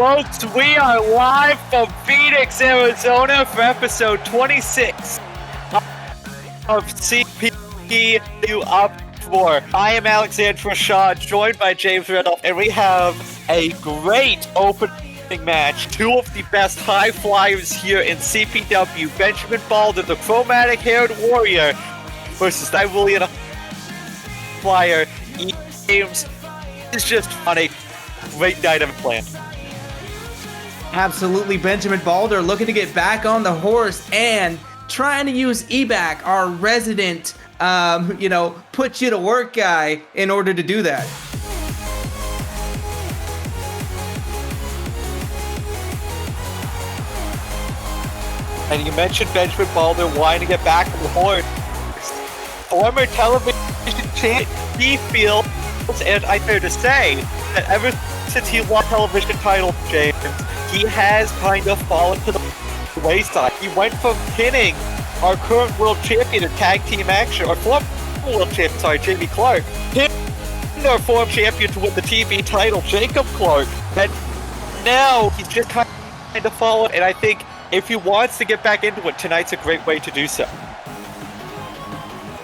Folks, we are live from Phoenix, Arizona for episode 26 of CPW Uproar. I am Alexandra Shaw, joined by James Randolph, and we have a great opening match. Two of the best high flyers here in CPW, Benjamin Baldur, the chromatic-haired warrior, versus William flyer, James. Is just on a great night of planned. Absolutely, Benjamin Baldur looking to get back on the horse and trying to use Ebac, our resident, put you to work guy, in order to do that. And you mentioned Benjamin Baldur wanting to get back on the horse. Former television champ, he feels, and I dare to say, that ever since he won television title, James, he has kind of fallen to the wayside. He went from pinning our current world champion in tag team action, or former world champion, Jamie Clark, pinned our former champion to win the TV title, Jacob Clark, and now he's just kind of fallen, and I think if he wants to get back into it, tonight's a great way to do so.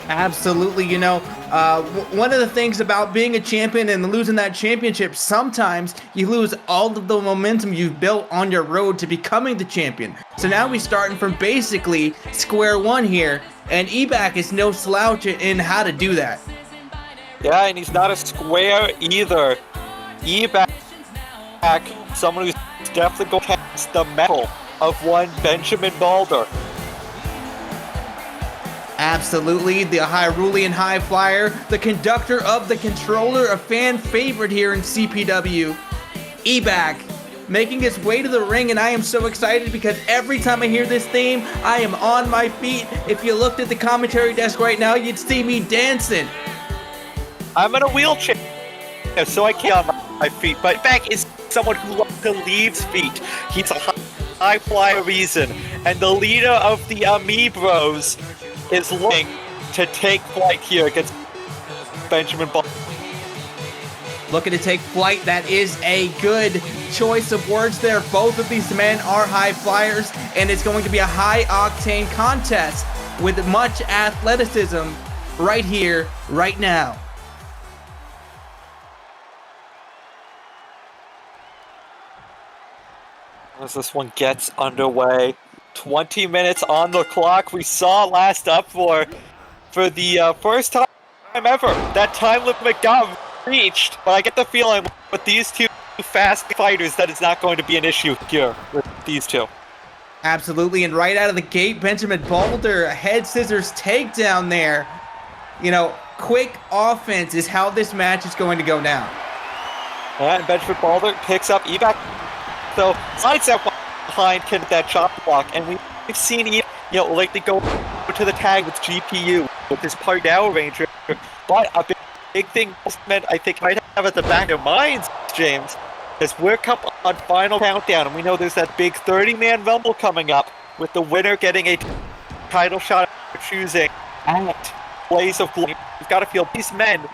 Absolutely, one of the things about being a champion and losing that championship, sometimes you lose all of the momentum you've built on your road to becoming the champion. So now we're starting from basically square one here, and Ebac is no slouch in how to do that. Yeah, and he's not a square either. Ebac, someone who's definitely going to cast the metal of one Benjamin Baldur. Absolutely, the Hyrulean High Flyer, the conductor of the controller, a fan favorite here in CPW, Ebac, making his way to the ring, and I am so excited because every time I hear this theme, I am on my feet. If you looked at the commentary desk right now, you'd see me dancing. I'm in a wheelchair, so I can't on my feet, but Ebac is someone who loves to leave feet. He's a high flyer reason, and the leader of the Amibros is looking to take flight here against Benjamin Baldur. Looking to take flight, that is a good choice of words there. Both of these men are high flyers, and it's going to be a high-octane contest with much athleticism right here, right now. As this one gets underway, 20 minutes on the clock. We saw last Uproar for the first time ever that time limit got reached, but I get the feeling with these two fast fighters that it's not going to be an issue here with these two. Absolutely, and right out of the gate, Benjamin Baldur, a head scissors takedown there. Quick offense is how this match is going to go down. And Benjamin Baldur picks up Ebac, so slides out behind that chop block, and we've seen him, lately go to the tag with GPU with his Power Ranger. But a big thing I think might have at the back of minds, James, is we're coming on final countdown, and we know there's that big 30-man rumble coming up with the winner getting a title shot for choosing at Blaze of Glory. We've got to feel these men.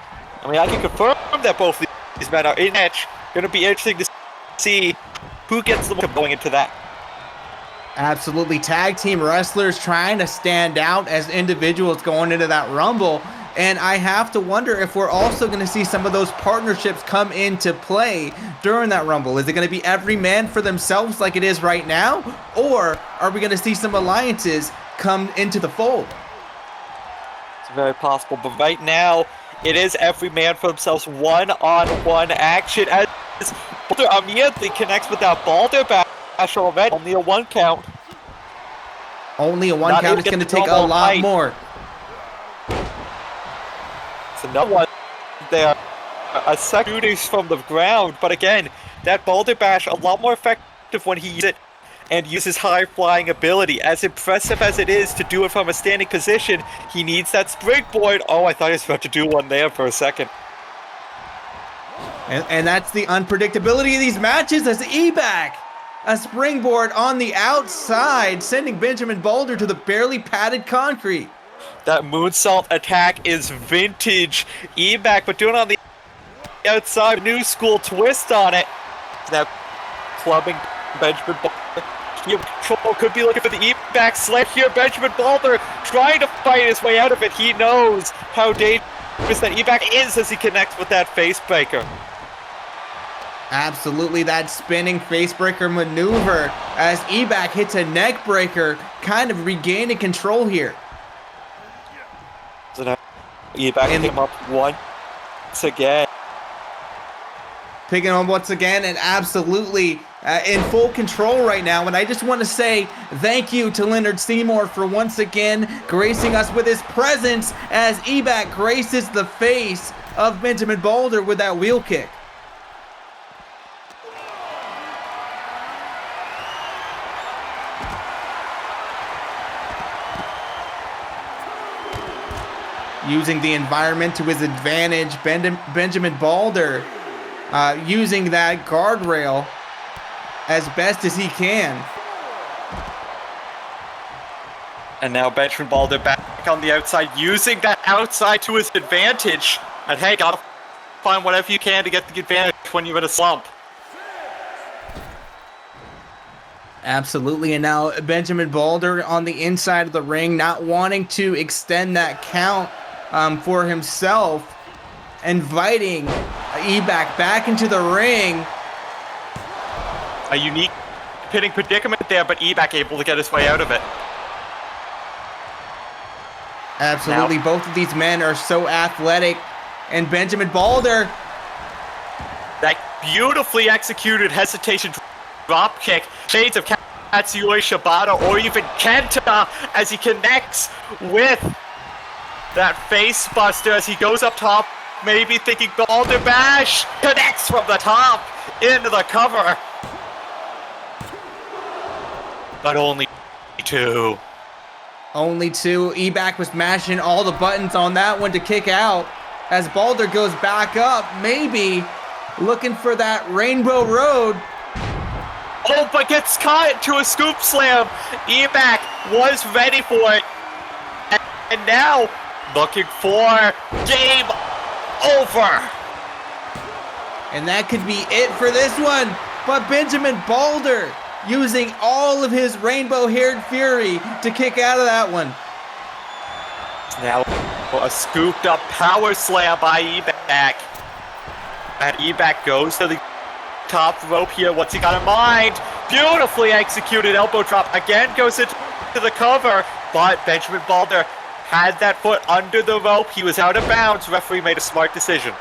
I can confirm that both of these men are in match. Going to be interesting to see who gets the going into that. Absolutely, tag team wrestlers trying to stand out as individuals going into that rumble, and I have to wonder if we're also going to see some of those partnerships come into play during that rumble. Is it going to be every man for themselves like it is right now, or are we going to see some alliances come into the fold? It's very possible, but right now it is every man for themselves, one-on-one action as Baldur immediately connects with that Baldur bash already. Only a one count. Only a one count is going to take a lot more. It's another one there. A second shooting from the ground, but again, that Baldur bash a lot more effective when he uses it and uses high flying ability. As impressive as it is to do it from a standing position, he needs that springboard. Oh, I thought he was about to do one there for a second. And that's the unpredictability of these matches as Ebac, a springboard on the outside, sending Benjamin Baldur to the barely padded concrete. That moonsault attack is vintage Ebac, but doing it on the outside, new school twist on it. Now clubbing Benjamin Baldur. Control could be looking for the Ebac slam here. Benjamin Baldur trying to fight his way out of it. He knows how dangerous that Ebac is as he connects with that face breaker. Absolutely, that spinning facebreaker maneuver as Ebac hits a neck breaker, kind of regaining control here. So now Ebac came up once again. Picking on once again and absolutely in full control right now. And I just want to say thank you to Leonard Seymour for once again gracing us with his presence as Ebac graces the face of Benjamin Baldur with that wheel kick. Using the environment to his advantage, Benjamin Baldur using that guardrail as best as he can. And now Benjamin Baldur back on the outside, using that outside to his advantage. And hey, gotta find whatever you can to get the advantage when you're in a slump. Absolutely, and now Benjamin Baldur on the inside of the ring, not wanting to extend that count for himself, inviting Ebac back into the ring. A unique pitting predicament there, but Ebac able to get his way out of it. Absolutely, now, both of these men are so athletic, and Benjamin Baldur. That beautifully executed hesitation drop kick, shades of Katsuyori Shibata or even Kenta as he connects with that face buster as he goes up top, maybe thinking Baldur bash, connects from the top into the cover. But only two. Only two. Ebac was mashing all the buttons on that one to kick out as Baldur goes back up, maybe looking for that Rainbow Road. Oh, but gets caught to a scoop slam. Ebac was ready for it. And now looking for game over. And that could be it for this one. But Benjamin Baldur using all of his rainbow-haired fury to kick out of that one. Now a scooped up power slam by Ebac. And Ebac goes to the top rope here. What's he got in mind? Beautifully executed elbow drop. Again goes into the cover. But Benjamin Baldur had that foot under the rope. He was out of bounds. Referee made a smart decision.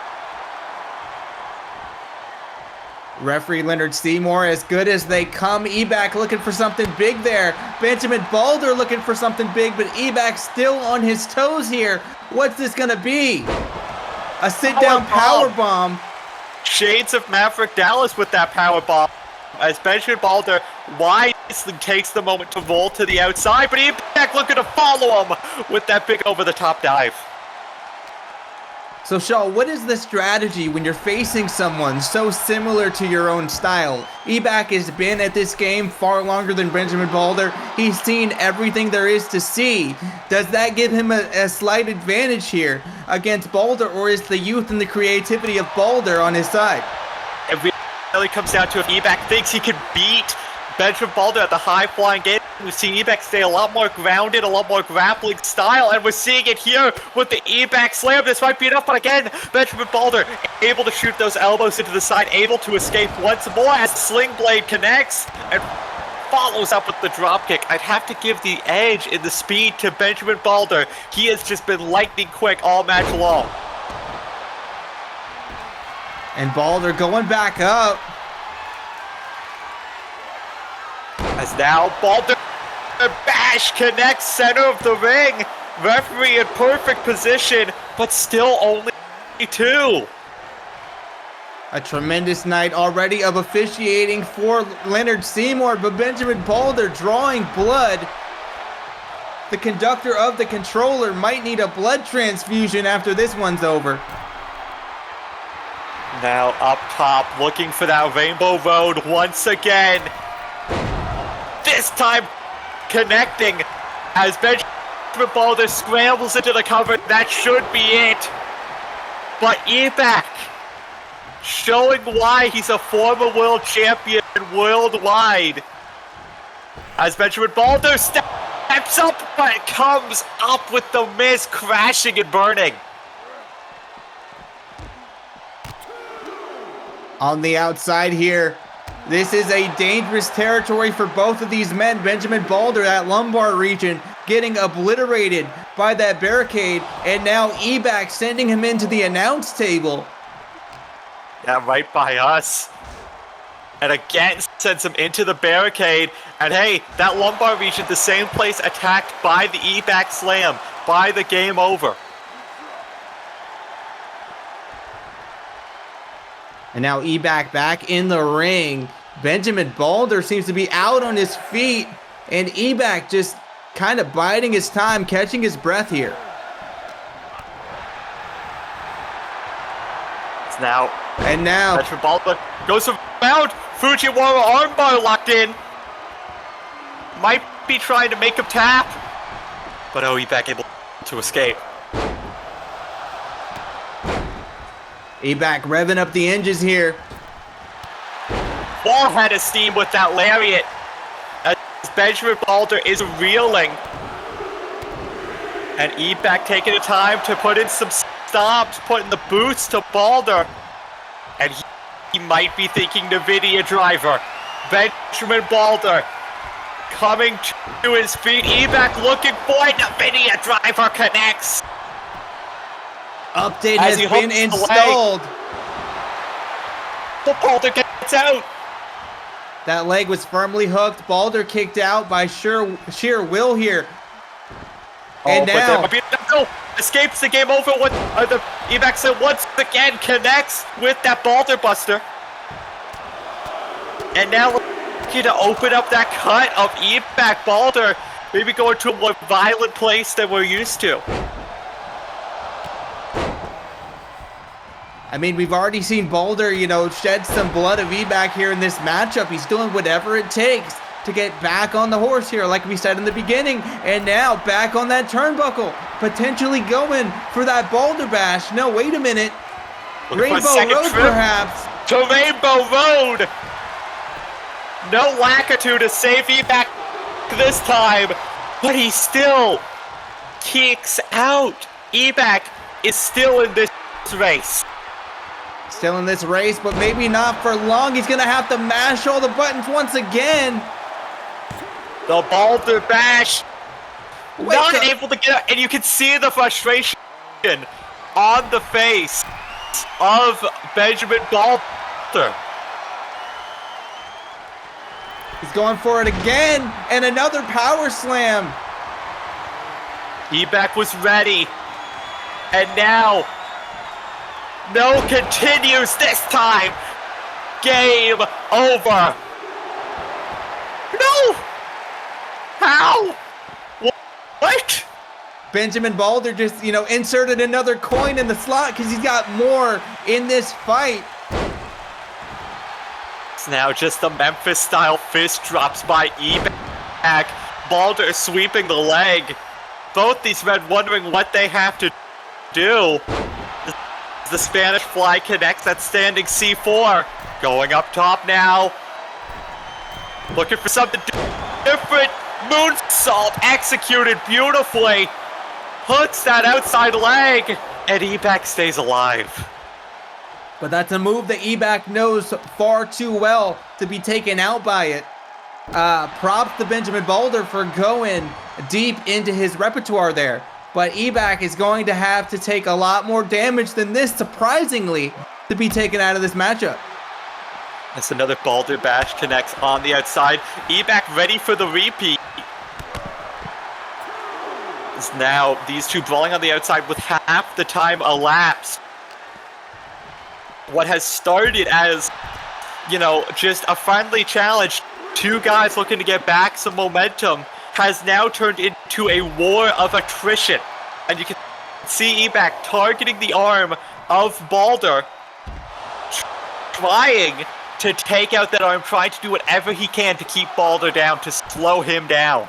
Referee Leonard Seymour, as good as they come. Ebac looking for something big there. Benjamin Baldur looking for something big, but Ebac still on his toes here. What's this gonna be? A sit-down powerbomb. Shades of Maverick Dallas with that powerbomb. As Benjamin Baldur wisely takes the moment to roll to the outside, but Ebac looking to follow him with that big over-the-top dive. So Shaw, what is the strategy when you're facing someone so similar to your own style? Ebac has been at this game far longer than Benjamin Baldur. He's seen everything there is to see. Does that give him a slight advantage here against Baldur, or is the youth and the creativity of Baldur on his side? It really comes down to if Ebac thinks he can beat Benjamin Baldur at the high-flying game. We've seen Ebac stay a lot more grounded, a lot more grappling style, and we're seeing it here with the Ebac slam. This might be enough, but again, Benjamin Baldur able to shoot those elbows into the side, able to escape once more as Sling Blade connects and follows up with the dropkick. I'd have to give the edge in the speed to Benjamin Baldur. He has just been lightning quick all match long. And Baldur going back up. As now Baldur bash connects center of the ring. Referee in perfect position, but still only two. A tremendous night already of officiating for Leonard Seymour, but Benjamin Baldur drawing blood. The conductor of the controller might need a blood transfusion after this one's over. Now up top, looking for that Rainbow Road once again. This time connecting as Benjamin Baldur scrambles into the cover. That should be it. But Ebac showing why he's a former world champion worldwide. As Benjamin Baldur steps up, but comes up with the miss, crashing and burning. On the outside here, this is a dangerous territory for both of these men. Benjamin Baldur, that lumbar region, getting obliterated by that barricade, and now Ebac sending him into the announce table. Yeah, right by us. And again, sends him into the barricade. And hey, that lumbar region, the same place attacked by the Ebac slam, by the game over. And now Ebac back in the ring. Benjamin Baldur seems to be out on his feet, and Ebac just kind of biding his time, catching his breath here. It's now. And now. Benjamin Baldur goes around. Fujiwara armbar locked in. Might be trying to make him tap. But oh, Ebac able to escape. Ebac revving up the engines here. Wall head of steam with that lariat. As Benjamin Baldur is reeling. And Ebac taking the time to put in some stomps, putting the boots to Baldur. And he might be thinking NVIDIA driver. Benjamin Baldur coming to his feet. Ebac looking for it. NVIDIA driver connects. Update has been installed. But Baldur gets out. That leg was firmly hooked. Baldur kicked out by sheer will here. And now escapes the game over with the Ebac said once again connects with that Baldur buster. And now looking to open up that cut of Ebac. Baldur maybe going to a more violent place than we're used to. I mean, we've already seen Baldur, shed some blood of Ebac here in this matchup. He's doing whatever it takes to get back on the horse here, like we said in the beginning. And now back on that turnbuckle, potentially going for that Baldur bash. No, wait a minute. Rainbow Road, perhaps. To Rainbow Road. No Lakitu to save Ebac this time, but he still kicks out. Ebac is still in this race. Still in this race, but maybe not for long. He's going to have to mash all the buttons once again. The Baldur bash. Not able to get out. And you can see the frustration on the face of Benjamin Baldur. He's going for it again. And another power slam. Ebac was ready. And now... no, continues this time. Game over. No! How? What? Benjamin Baldur just, inserted another coin in the slot because he's got more in this fight. It's now just the Memphis-style fist drops by Ebac. Baldur sweeping the leg. Both these men wondering what they have to do. The Spanish Fly connects that standing C4. Going up top now. Looking for something different. Moonsault executed beautifully. Puts that outside leg. And Ebac stays alive. But that's a move that Ebac knows far too well to be taken out by it. Props to Benjamin Baldur for going deep into his repertoire there. But Ebac is going to have to take a lot more damage than this, surprisingly, to be taken out of this matchup. That's another Baldur bash connects on the outside. Ebac ready for the repeat. It's now these two brawling on the outside with half the time elapsed. What has started as, just a friendly challenge, two guys looking to get back some momentum, has now turned into a war of attrition. And you can see Ebac targeting the arm of Baldur, trying to take out that arm, trying to do whatever he can to keep Baldur down, to slow him down.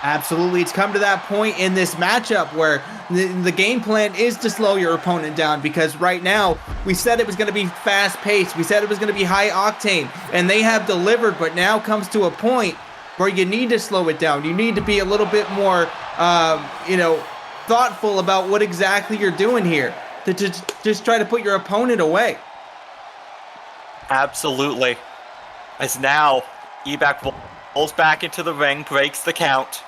Absolutely. It's come to that point in this matchup where the game plan is to slow your opponent down, because right now we said it was going to be fast paced. We said it was going to be high octane, and they have delivered, but now comes to a point where you need to slow it down. You need to be a little bit more, thoughtful about what exactly you're doing here to just try to put your opponent away. Absolutely. As now, Ebac rolls back into the ring, breaks the count.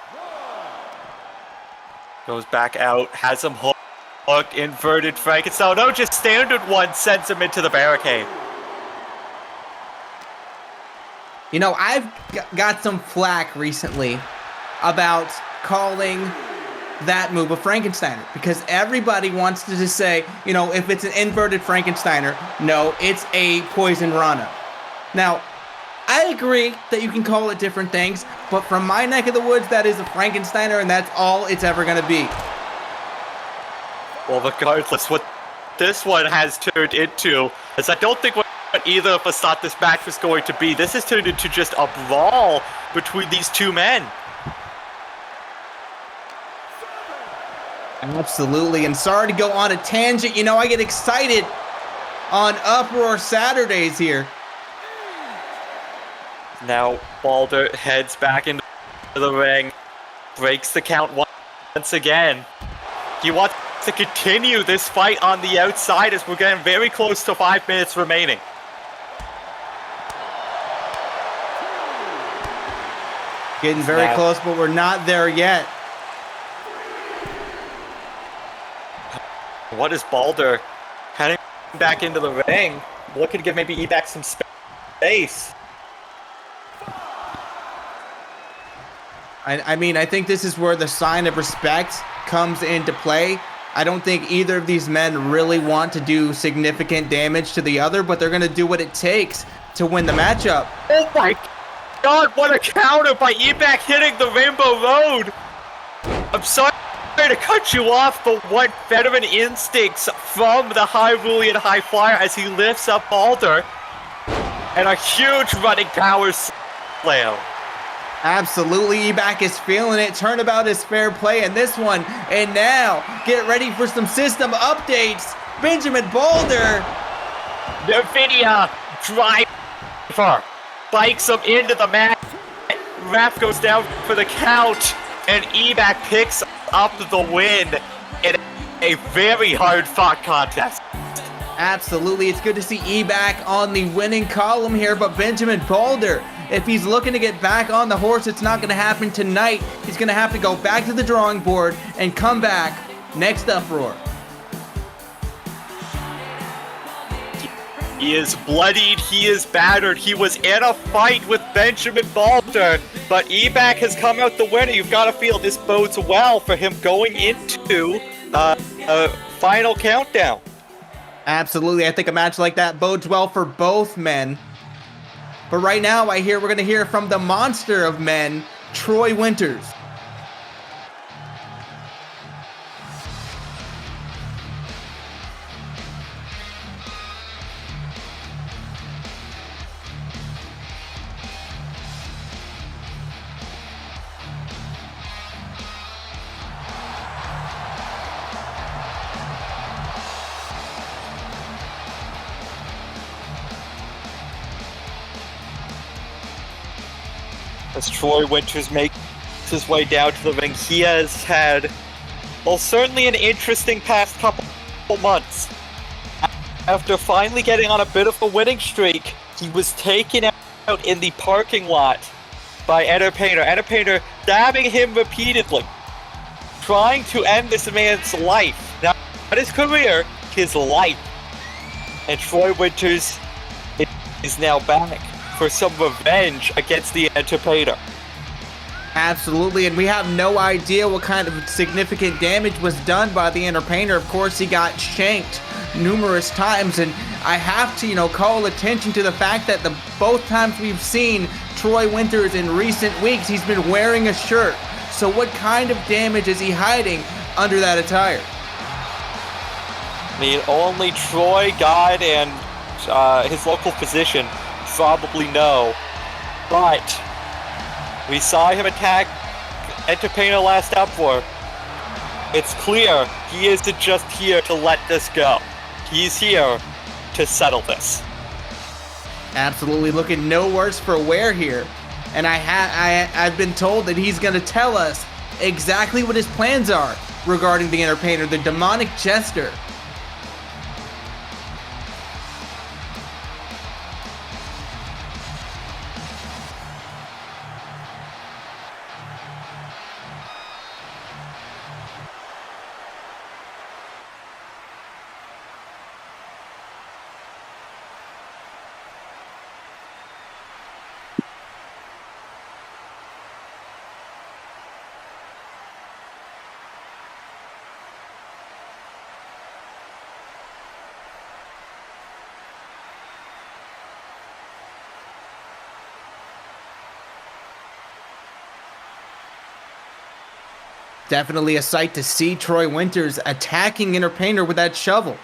Goes back out, has him hooked, inverted Frankenstein. No, just standard one, sends him into the barricade. You know, I've got some flack recently about calling that move a Frankensteiner, because everybody wants to just say, if it's an inverted Frankensteiner, no, it's a poison Rana. Now, I agree that you can call it different things, but from my neck of the woods, that is a Frankensteiner, and that's all it's ever going to be. Well, regardless, what this one has turned into is I don't think what either of us thought this match was going to be. This has turned into just a brawl between these two men. Absolutely, and sorry to go on a tangent. I get excited on Uproar Saturdays here. Now Baldur heads back into the ring, breaks the count once again. He wants to continue this fight on the outside as we're getting very close to 5 minutes remaining. Getting very close, but we're not there yet. What is Baldur heading back into the ring? Looking to give maybe Ebac some space. I think this is where the sign of respect comes into play. I don't think either of these men really want to do significant damage to the other, but they're going to do what it takes to win the matchup. Oh my God, what a counter by Ebac hitting the Rainbow Road! I'm sorry to cut you off, but what veteran instincts from the Hyrulean High Flyer as he lifts up Baldur, and a huge running power slam. Absolutely, Ebac is feeling it. Turnabout is fair play in this one. And now, get ready for some system updates. Benjamin Baldur. NVIDIA driver bikes him into the mat. Ref goes down for the count, and Ebac picks up the win in a very hard-fought contest. Absolutely, it's good to see Ebac on the winning column here, but Benjamin Baldur, if he's looking to get back on the horse, it's not going to happen tonight. He's going to have to go back to the drawing board and come back next Uproar. He is bloodied, he is battered, he was in a fight with Benjamin Baldur, but Ebac has come out the winner. You've got to feel this bodes well for him going into a final countdown. Absolutely, I think a match like that bodes well for both men. But right now, we're going to hear from the monster of men, Troy Winters. As Troy Winters makes his way down to the ring, he has had, well, certainly an interesting past couple months. After finally getting on a bit of a winning streak, he was taken out in the parking lot by Entertainer. Entertainer stabbing him repeatedly, trying to end this man's life. Not his career, his life. And Troy Winters is now back for some revenge against the Entertainer. Absolutely, and we have no idea what kind of significant damage was done by the Entertainer. Of course, he got shanked numerous times, and I have to, call attention to the fact that both times we've seen Troy Winters in recent weeks, he's been wearing a shirt. So what kind of damage is he hiding under that attire? I mean, only Troy, God, and his local physician probably know, but we saw him attack Entertainer last Uproar, it's clear he isn't just here to let this go. He's here to settle this. Absolutely looking no worse for wear here. And I've been told that he's going to tell us exactly what his plans are regarding the Entertainer, the demonic jester. Definitely a sight to see Troy Winters attacking Entertainer with that shovel.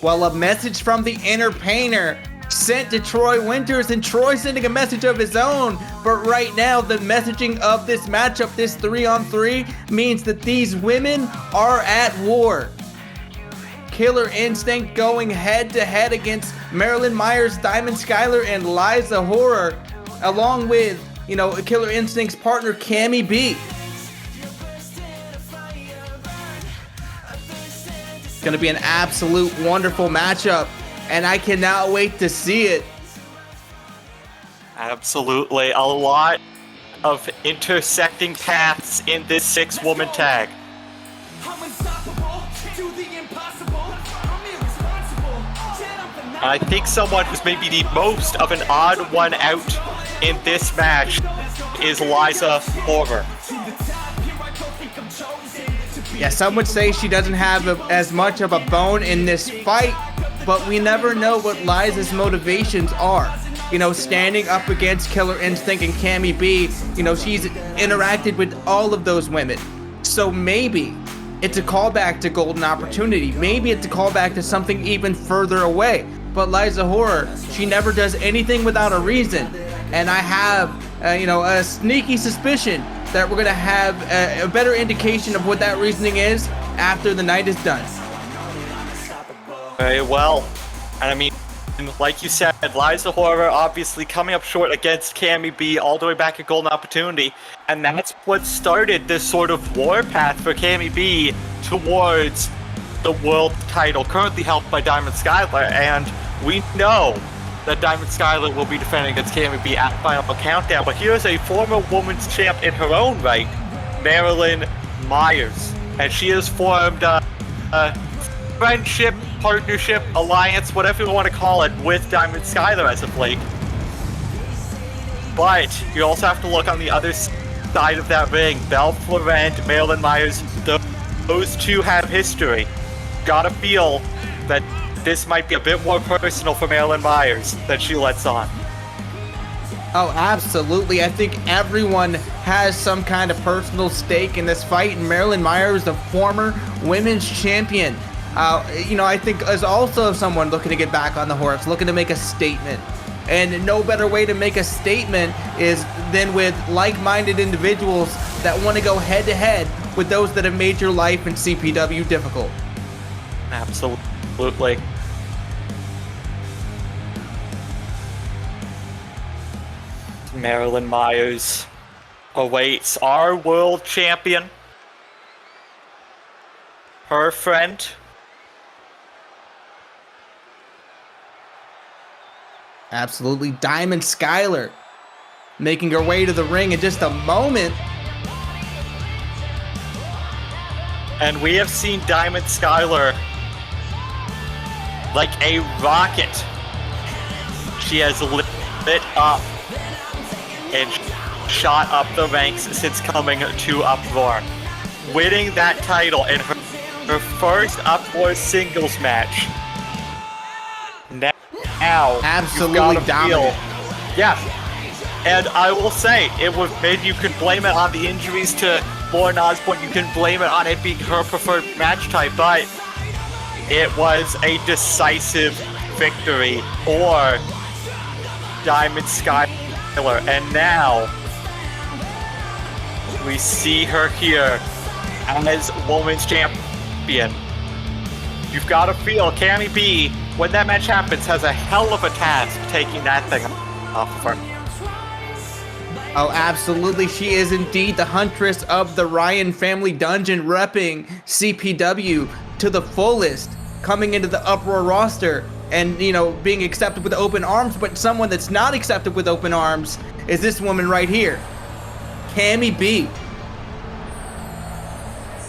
Well, a message from the Entertainer sent to Troy Winters, and Troy sending a message of his own. But right now, the messaging of this matchup, this 3-on-3, means that these women are at war. Killer Instinct going head-to-head against Marilyn Myers, Diamond Skylar, and Liza Horror, along with, Killer Instinct's partner, Cammy B. It's going to be an absolute wonderful matchup, and I cannot wait to see it. Absolutely. A lot of intersecting paths in this 6-woman tag. I think someone who's maybe the most of an odd one out in this match is Liza Horror. Yeah, some would say she doesn't have as much of a bone in this fight, but we never know what Liza's motivations are. Standing up against Killer Instinct and Cammy B, she's interacted with all of those women. So maybe it's a callback to Golden Opportunity. Maybe it's a callback to something even further away. But Liza Horror, she never does anything without a reason. And I have, a sneaky suspicion that we're going to have a better indication of what that reasoning is after the night is done. Very well. And I mean, like you said, Liza Horror obviously coming up short against Cammy B all the way back at Golden Opportunity. And that's what started this sort of war path for Cammy B towards the world title, currently held by Diamond Skylar. And we know that Diamond Skylar will be defending against Cammy B at Final Countdown. But here's a former women's champ in her own right, Marilyn Myers. And she has formed a friendship, partnership, alliance, whatever you want to call it, with Diamond Skylar as of late. But you also have to look on the other side of that ring. Belle Florent, Marilyn Myers, those two have history. Gotta feel that this might be a bit more personal for Marilyn Myers than she lets on. Oh, absolutely. I think everyone has some kind of personal stake in this fight, and Marilyn Myers, the former women's champion, I think is also someone looking to get back on the horse, looking to make a statement. And no better way to make a statement is than with like-minded individuals that want to go head-to-head with those that have made your life in CPW difficult. Absolutely. Marilyn Myers awaits our world champion, her friend, absolutely, Diamond Skylar, making her way to the ring in just a moment. And we have seen Diamond Skylar like a rocket. She has lit up and shot up the ranks since coming to Uproar, winning that title in her first Uproar singles match. Now, absolutely you've got to feel Yeah. And I will say, maybe you could blame it on the injuries to Lauren Osborne, you can blame it on it being her preferred match type, but it was a decisive victory for Diamond Skylar. And now we see her here as Women's Champion. You've got to feel Cammy B, when that match happens, has a hell of a task taking that thing off of her. Oh, absolutely. She is indeed the huntress of the Ryan family dungeon, repping CPW to the fullest, coming into the Uproar roster and, being accepted with open arms. But someone that's not accepted with open arms is this woman right here, Cammy B.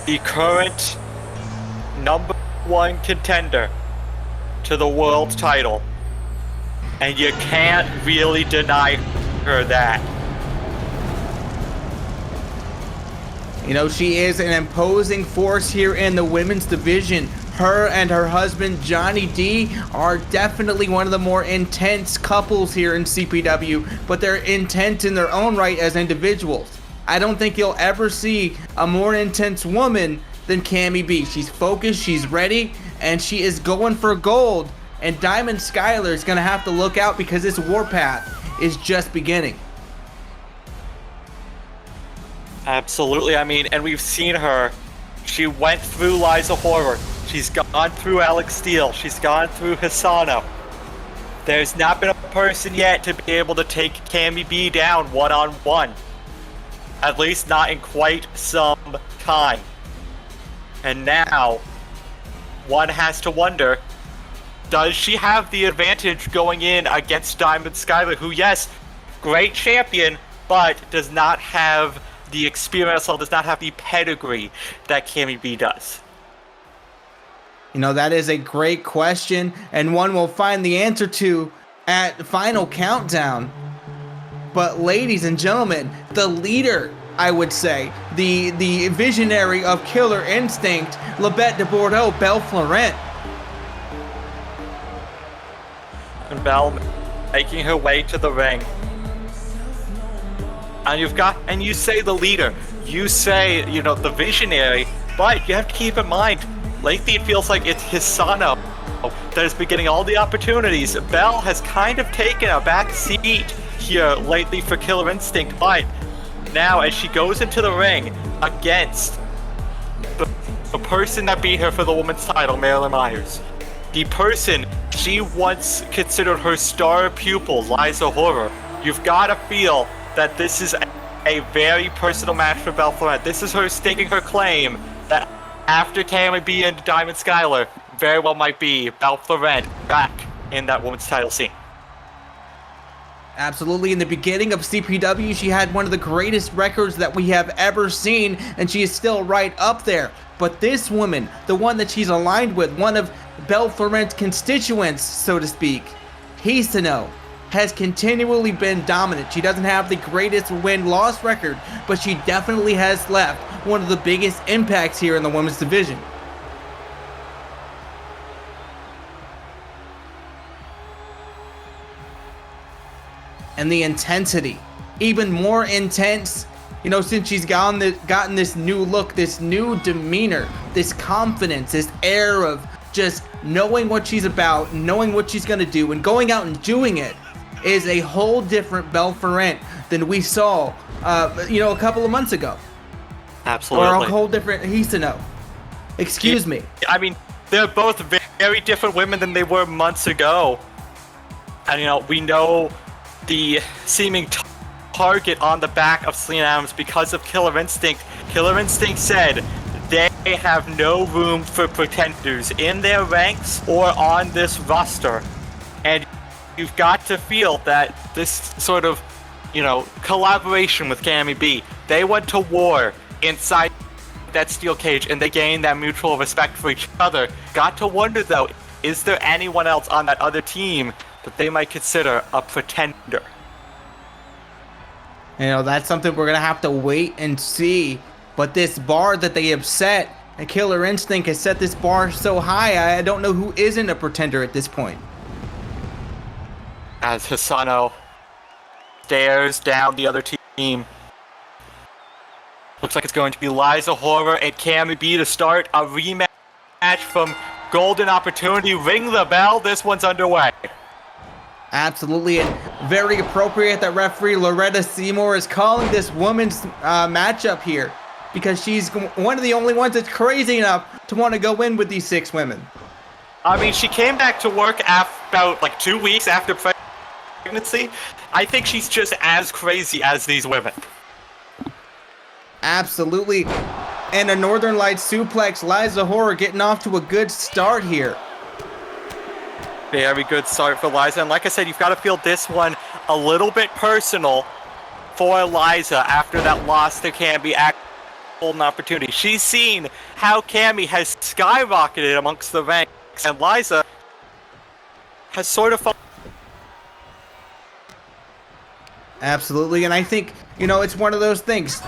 The current #1 contender to the world title. And you can't really deny her that. She is an imposing force here in the women's division. Her and her husband, Johnny D, are definitely one of the more intense couples here in CPW, but they're intense in their own right as individuals. I don't think you'll ever see a more intense woman than Cammy B. She's focused, she's ready, and she is going for gold. And Diamond Skylar is going to have to look out because this warpath is just beginning. Absolutely. And we've seen her. She went through Liza Horror. She's gone through Alex Steele. She's gone through Hisano. There's not been a person yet to be able to take Cammy B down one-on-one. At least not in quite some time. And now, one has to wonder, does she have the advantage going in against Diamond Skylar, who, yes, great champion, but does not have the experience or does not have the pedigree that Cammy B does? That is a great question, and one we'll find the answer to at Final Countdown. But ladies and gentlemen, the leader, I would say, the visionary of Killer Instinct, Labette de Bordeaux, Belle Florent. And Belle making her way to the ring. And you say the leader, you say, the visionary, but you have to keep in mind, lately it feels like it's Hisano that has been getting all the opportunities. Belle has kind of taken a back seat here lately for Killer Instinct, but now as she goes into the ring against the person that beat her for the women's title, Marilyn Myers, the person she once considered her star pupil, Liza Horror, you've got to feel that this is a very personal match for Belle Florent. This is her staking her claim that after Cammy B and Diamond Skylar, very well might be Belle Florent back in that women's title scene. Absolutely. In the beginning of CPW, she had one of the greatest records that we have ever seen, and she is still right up there. But this woman, the one that she's aligned with, one of Belle Florent's constituents, so to speak, Hisano, has continually been dominant. She doesn't have the greatest win-loss record, but she definitely has left one of the biggest impacts here in the women's division. And the intensity, even more intense, since she's gotten this new look, this new demeanor, this confidence, this air of just knowing what she's about, knowing what she's going to do, and going out and doing it, is a whole different Belle Florent than we saw, a couple of months ago. Absolutely. Or a whole different Hisano. Excuse me. They're both very different women than they were months ago. And, we know the seeming target on the back of Selena Adams because of Killer Instinct. Killer Instinct said they have no room for pretenders in their ranks or on this roster. And you've got to feel that this sort of, collaboration with Cammy B, they went to war inside that steel cage and they gained that mutual respect for each other. Got to wonder, though, is there anyone else on that other team that they might consider a pretender? That's something we're going to have to wait and see. But this bar that they have set, and Killer Instinct has set this bar so high, I don't know who isn't a pretender at this point. As Hisano stares down the other team. Looks like it's going to be Liza Horror and Cammy B to start a rematch from Golden Opportunity. Ring the bell. This one's underway. Absolutely, and very appropriate that referee Loretta Seymour is calling this women's matchup here, because she's one of the only ones that's crazy enough to want to go in with these 6 women. I mean, she came back to work about like 2 weeks after pregnancy. I think she's just as crazy as these women. Absolutely. And a Northern Lights suplex. Liza Horror getting off to a good start here. Very good start for Liza. And like I said, you've got to feel this one a little bit personal for Liza after that loss to Cammy at Golden Opportunity. She's seen how Cammy has skyrocketed amongst the ranks, and Liza has sort of... Absolutely, and I think, it's one of those things.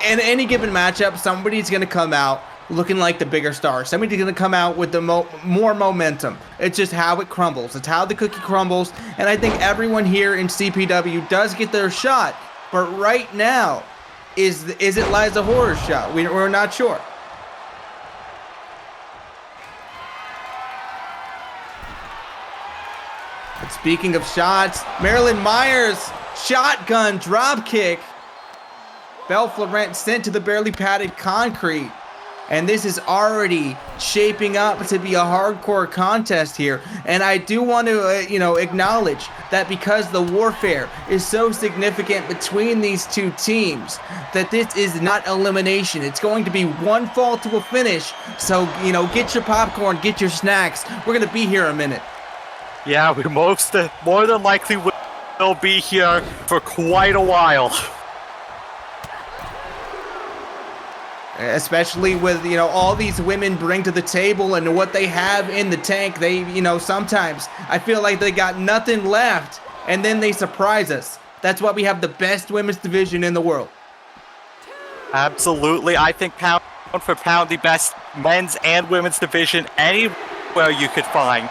In any given matchup, somebody's going to come out looking like the bigger star. Somebody's going to come out with the more momentum. It's just how it crumbles. It's how the cookie crumbles, and I think everyone here in CPW does get their shot. But right now, is it Liza Horror's shot? We're not sure. But speaking of shots, Marilyn Myers, shotgun drop kick. Belle Florent sent to the barely padded concrete. And this is already shaping up to be a hardcore contest here. And I do want to, acknowledge that because the warfare is so significant between these two teams, that this is not elimination. It's going to be one fall to a finish. So, get your popcorn, get your snacks. We're going to be here a minute. Yeah, we more than likely will be here for quite a while. Especially with, all these women bring to the table and what they have in the tank. They, sometimes I feel like they got nothing left and then they surprise us. That's why we have the best women's division in the world. Absolutely. I think pound for pound, the best men's and women's division anywhere you could find.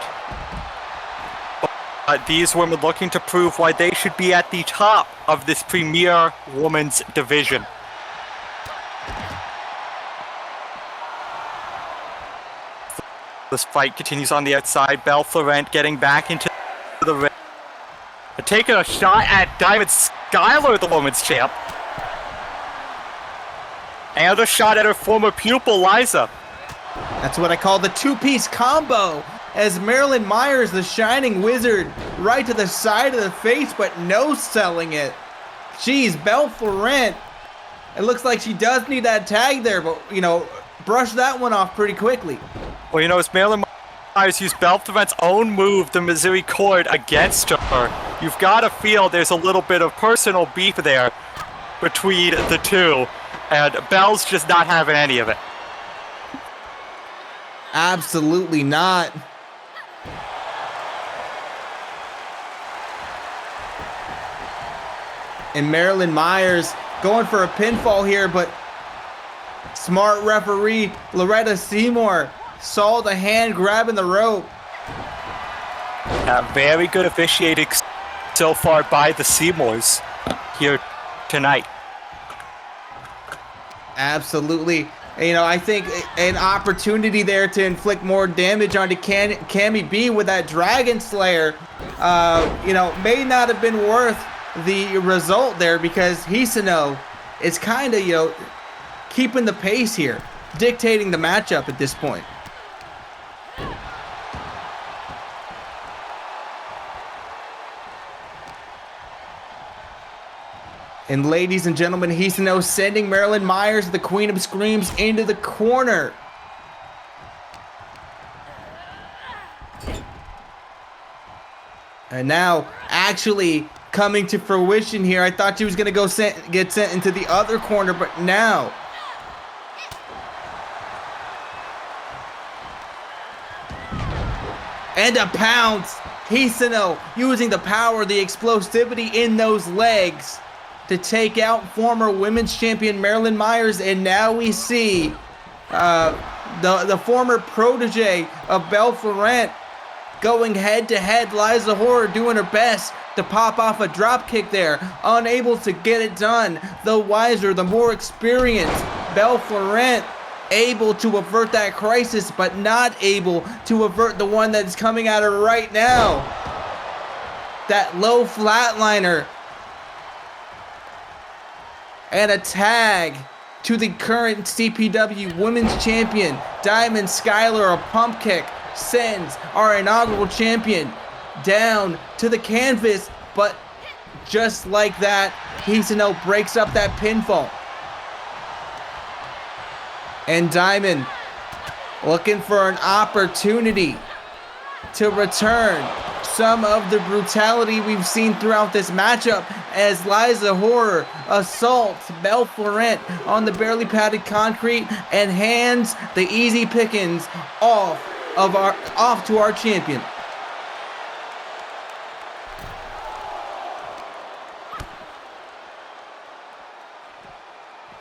But these women looking to prove why they should be at the top of this premier women's division. This fight continues on the outside. Belle Florent getting back into the ring. Taking a shot at Diamond Skylar, the women's champ. And a shot at her former pupil, Liza. That's what I call the two-piece combo. As Marilyn Myers, the Shining Wizard, right to the side of the face, but no selling it. Jeez, Belle Florent. It looks like she does need that tag there, but, brush that one off pretty quickly. Well, as Marilyn Myers used Belle Florent's own move, the Missouri Cord, against her, you've got to feel there's a little bit of personal beef there between the two, and Belle's just not having any of it. Absolutely not. And Marilyn Myers going for a pinfall here, but smart referee Loretta Seymour saw the hand grabbing the rope. Very good officiating so far by the Seymours here tonight. Absolutely. I think an opportunity there to inflict more damage onto Cammy B with that Dragon Slayer, may not have been worth the result there, because Hisano is kind of, keeping the pace here, dictating the matchup at this point. And ladies and gentlemen, Hisano sending Marilyn Myers, the Queen of Screams, into the corner. And now, actually coming to fruition here. I thought she was going to get sent into the other corner, but now. And a pounce. Hisano using the power, the explosivity in those legs to take out former women's champion Marilyn Myers. And now we see the former protege of Belle Florent going head to head. Liza Horror doing her best to pop off a drop kick there, unable to get it done. The wiser, the more experienced Belle Florent able to avert that crisis, but not able to avert the one that's coming at her right now. That low flatliner. And a tag to the current CPW Women's Champion, Diamond Skylar. A pump kick sends our inaugural champion down to the canvas, but just like that, Hisano breaks up that pinfall. And Diamond looking for an opportunity to return some of the brutality we've seen throughout this matchup as Liza Horror assaults Belle Florent on the barely padded concrete and hands the easy pickings off to our champion.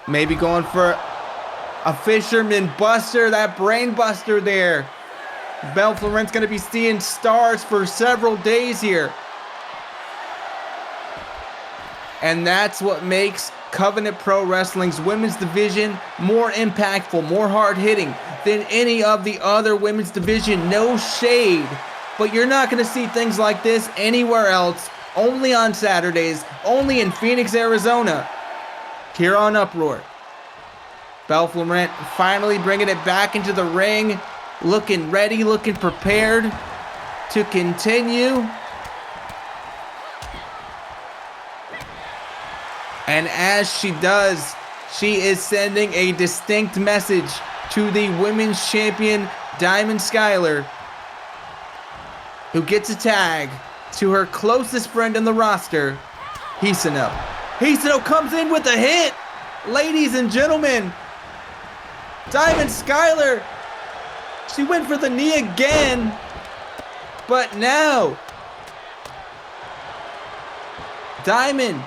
Maybe going for a fisherman buster, that brain buster there. Belle Florent's going to be seeing stars for several days here. And that's what makes Covenant Pro Wrestling's women's division more impactful, more hard-hitting than any of the other women's division. No shade, but you're not going to see things like this anywhere else. Only on Saturdays, only in Phoenix, Arizona, here on Uproar. Belle Florent finally bringing it back into the ring, looking ready, looking prepared to continue. And as she does, she is sending a distinct message to the women's champion, Diamond Skylar, who gets a tag to her closest friend in the roster, Hisano. Hisano comes in with a hit. Ladies and gentlemen, Diamond Skylar, she went for the knee again, but now Diamond,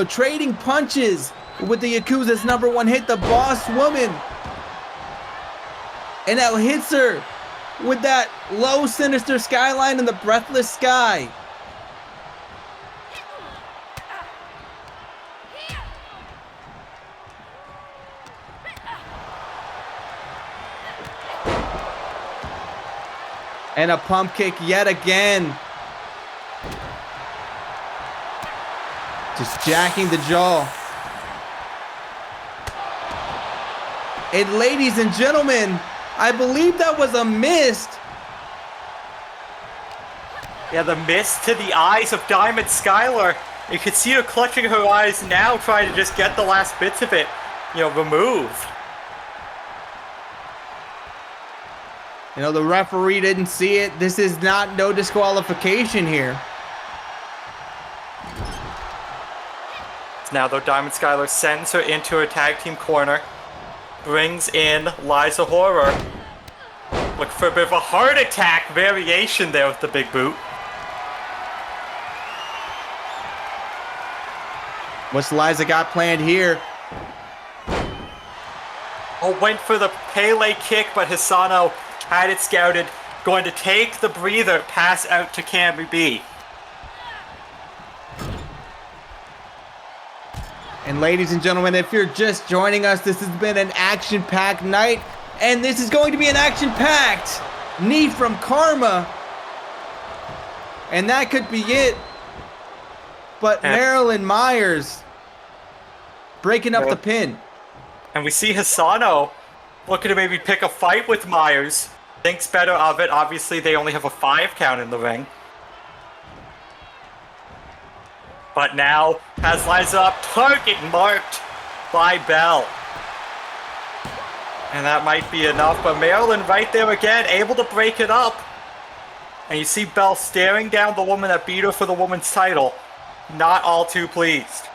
trading punches with the Yakuza's #1 hit, the Boss Woman, and now hits her with that low sinister skyline in the breathless sky. And a pump kick yet again. Just jacking the jaw. And ladies and gentlemen, I believe that was a miss. Yeah, the mist to the eyes of Diamond Skylar. You can see her clutching her eyes now, trying to just get the last bits of it, removed. The referee didn't see it. This is no disqualification here. Now, though, Diamond Skylar sends her into her tag team corner, brings in Liza Horror. Look for a bit of a heart attack variation there with the big boot. What's Liza got planned here? Oh, went for the Pele kick, but Hisano had it scouted. Going to take the breather, pass out to Camby B. And ladies and gentlemen, if you're just joining us, this has been an action-packed night. And this is going to be an action-packed knee from Karma. And that could be it. But Marilyn Myers breaking up the pin. And we see Hisano looking to maybe pick a fight with Myers. Thinks better of it. Obviously, they only have a 5 count in the ring. But now has Liza up, target marked by Belle. And that might be enough, but Marilyn right there again, able to break it up. And you see Belle staring down the woman that beat her for the woman's title. Not all too pleased.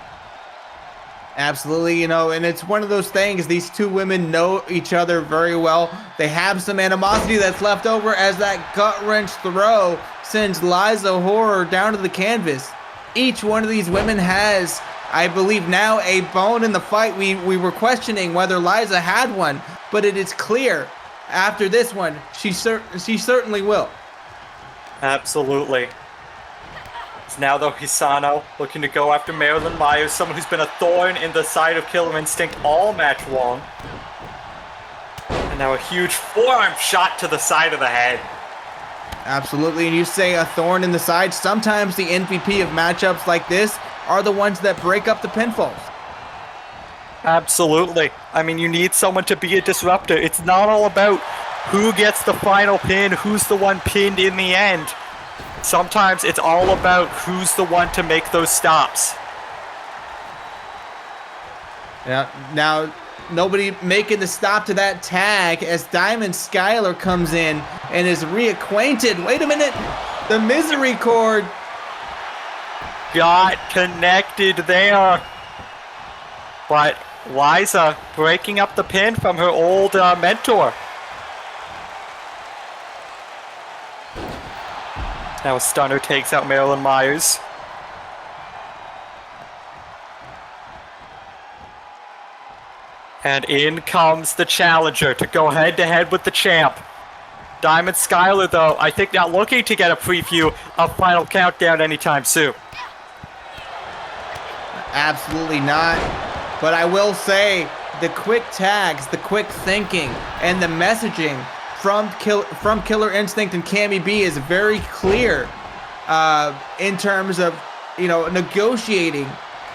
Absolutely, and it's one of those things, these two women know each other very well. They have some animosity that's left over as that gut-wrench throw sends Liza Horror down to the canvas. Each one of these women has, I believe now, a bone in the fight. We were questioning whether Liza had one, but it is clear after this one, she certainly will. Absolutely. It's now though Hisano looking to go after Marilyn Myers, someone who's been a thorn in the side of Killer Instinct all match long. And now a huge forearm shot to the side of the head. Absolutely, and you say a thorn in the side. Sometimes the MVP of matchups like this are the ones that break up the pinfalls. Absolutely. I mean, you need someone to be a disruptor. It's not all about who gets the final pin, who's the one pinned in the end. Sometimes it's all about who's the one to make those stops. Yeah, now nobody making the stop to that tag as Diamond Skylar comes in and is reacquainted. Wait a minute, the misery cord got connected there. But Liza breaking up the pin from her old mentor. Now a stunner takes out Marilyn Myers. And in comes the challenger to go head-to-head with the champ. Diamond Skylar, though, I think not looking to get a preview of Final Countdown anytime soon. Absolutely not. But I will say the quick tags, the quick thinking, and the messaging from Killer Instinct and Cammy B is very clear in terms of, you know, negotiating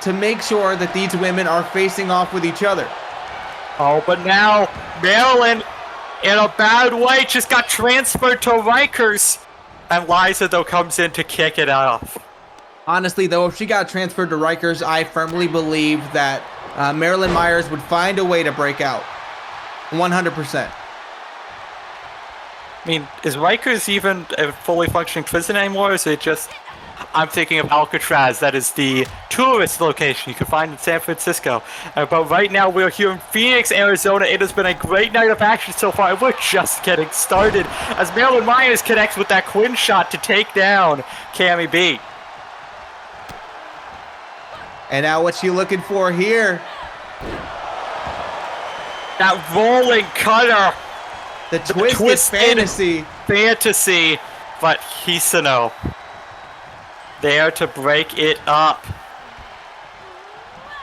to make sure that these women are facing off with each other. Oh, but now Marilyn, in a bad way, just got transferred to Rikers. And Liza, though, comes in to kick it off. Honestly, though, if she got transferred to Rikers, I firmly believe that Marilyn Myers would find a way to break out. 100%. I mean, is Rikers even a fully functioning prison anymore, or is it just... I'm thinking of Alcatraz, that is the tourist location you can find in San Francisco. But right now we're here in Phoenix, Arizona. It has been a great night of action so far, and we're just getting started as Marilyn Myers connects with that Quinn shot to take down Cammy B. And now what's she looking for here? That rolling cutter. The twisted fantasy, but Hisano there to break it up.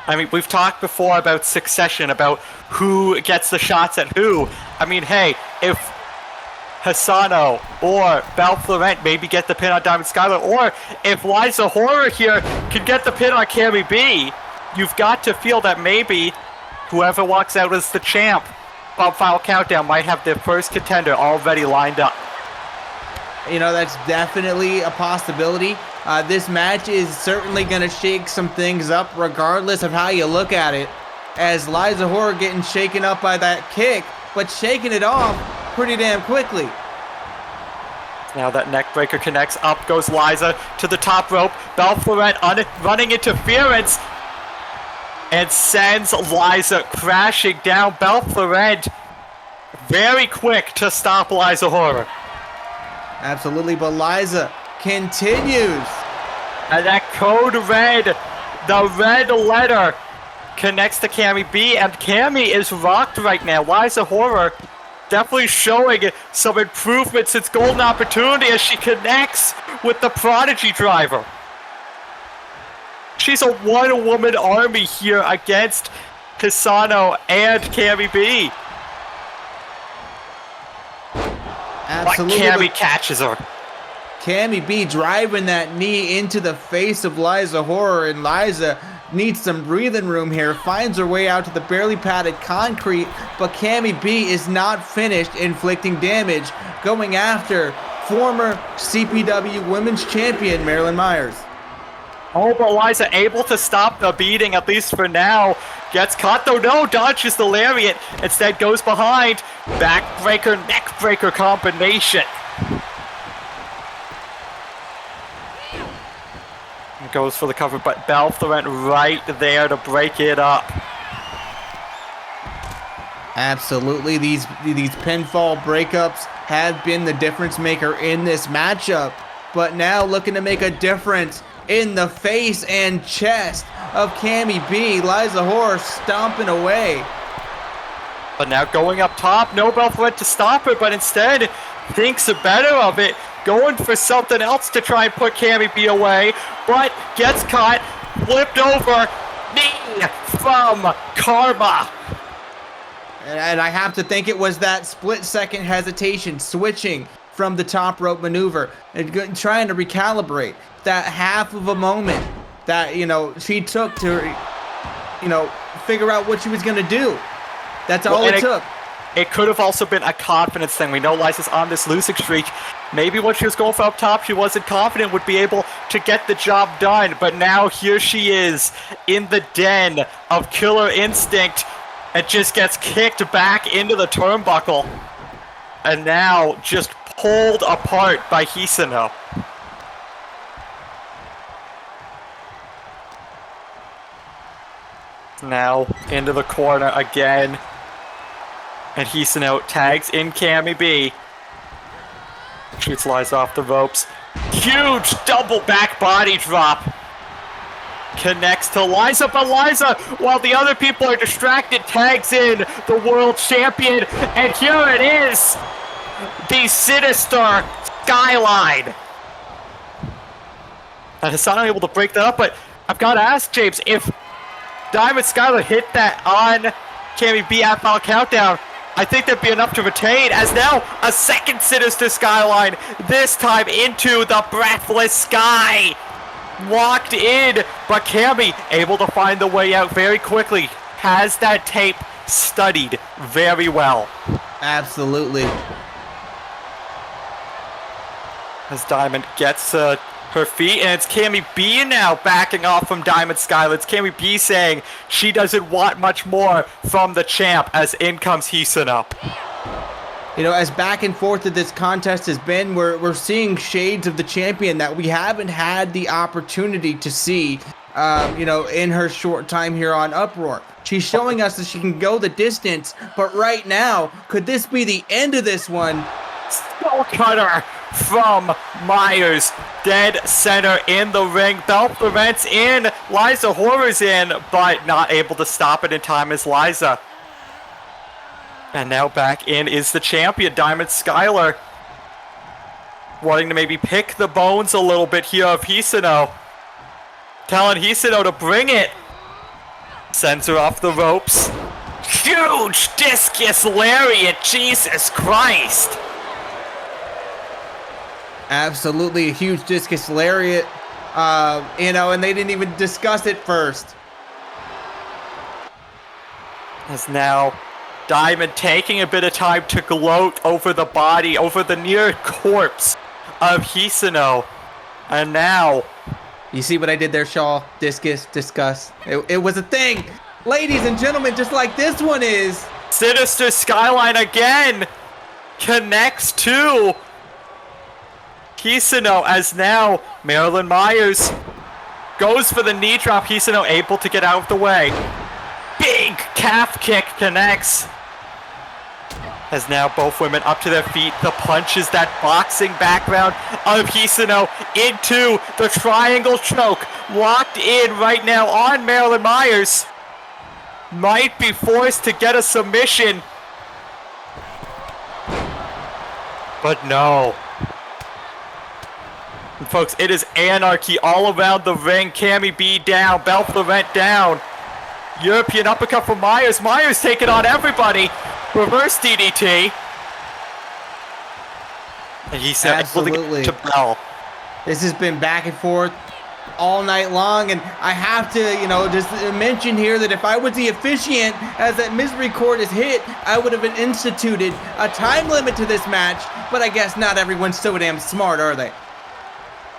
I mean, we've talked before about succession, about who gets the shots at who. I mean, hey, if Hisano or Belle Florent maybe get the pin on Diamond Skylar, or if Liza Horror here can get the pin on Cammy B, you've got to feel that maybe whoever walks out as the champ on Final Countdown might have their first contender already lined up. You know, that's definitely a possibility. This match is certainly going to shake some things up regardless of how you look at it, as Liza Horror getting shaken up by that kick, but shaking it off pretty damn quickly. Now that neck breaker connects, up goes Liza to the top rope. Belle Florent running interference and sends Liza crashing down. Belle Florent very quick to stop Liza Horror. Absolutely, but Liza continues. And that code red, the red letter, connects to Cammy B, and Cammy is rocked right now. Liza Horror definitely showing some improvement since Golden Opportunity as she connects with the Prodigy Driver. She's a one-woman army here against Hisano and Cammy B. Absolutely. But Cammy catches her. Cammy B driving that knee into the face of Liza Horror, and Liza needs some breathing room here, finds her way out to the barely padded concrete, but Cammy B is not finished inflicting damage, going after former CPW Women's Champion Marilyn Myers. Oh, but Liza able to stop the beating, at least for now. Gets caught though, no, dodges the lariat, instead goes behind. Backbreaker, neckbreaker combination. Goes for the cover, but Belle Florent right there to break it up. Absolutely, these pinfall breakups have been the difference maker in this matchup, but now looking to make a difference in the face and chest of Cammy B. Liza Horror stomping away. But now going up top, no Belle Florent to stop her, but instead thinks better of it. going for something else to try and put Cammy B away, but gets caught, flipped over, knee from Karma. And I have to think it was that split-second hesitation, switching from the top rope maneuver and trying to recalibrate that half of a moment that, she took to, figure out what she was going to do. That's all it took. It could have also been a confidence thing. We know Liza's on this losing streak. Maybe when she was going for up top, she wasn't confident would be able to get the job done. But now here she is in the den of Killer Instinct and just gets kicked back into the turnbuckle. And now just pulled apart by Hisano. Now into the corner again. And Hisano tags in Cammy B. Shoots Liza off the ropes. Huge double back body drop. Connects to Liza, but Liza, while the other people are distracted, tags in the world champion. And here it is. The sinister Skyline. And Hassan unable to break that up, but I've got to ask, James, if Diamond Skylar hit that on Cammy B at Final Countdown, I think that'd be enough to retain, as now a second Sinister Skyline, this time into the Breathless Sky. Locked in, but Cammy able to find the way out very quickly. Has that tape studied very well. Absolutely. As Diamond gets her feet, and it's Cammy B now backing off from Diamond Skylar. It's Cammy B saying she doesn't want much more from the champ, as in comes Hisano. As back and forth that this contest has been, we're seeing shades of the champion that we haven't had the opportunity to see, in her short time here on Uproar. She's showing us that she can go the distance, but right now, could this be the end of this one? Skull cutter from Myers, dead center in the ring. Belt prevents in, Liza Horror's in, but not able to stop it in time as Liza. And now back in is the champion, Diamond Skylar, wanting to maybe pick the bones a little bit here of Hisano. Telling Hisano to bring it. Sends her off the ropes. Huge discus lariat, Jesus Christ. Absolutely a huge discus lariat, and they didn't even discuss it first. As now Diamond taking a bit of time to gloat over the body, over the near corpse of Hisano. And now... You see what I did there, Shaw? Discus, discuss. It was a thing. Ladies and gentlemen, just like this one is. Sinister Skyline again connects to Hisano, as now Marilyn Myers goes for the knee drop. Hisano able to get out of the way. Big calf kick connects. As now both women up to their feet. The punches, that boxing background of Hisano into the triangle choke. Locked in right now on Marilyn Myers. Might be forced to get a submission. But no. And folks, it is anarchy all around the ring. Cammy B down, Belt Florent down. European uppercut from Myers. Myers taking on everybody. Reverse DDT. And he's able to get to Bell. This has been back and forth all night long, and I have to, just mention here that if I was the officiant as that misery court is hit, I would have instituted a time limit to this match, but I guess not everyone's so damn smart, are they?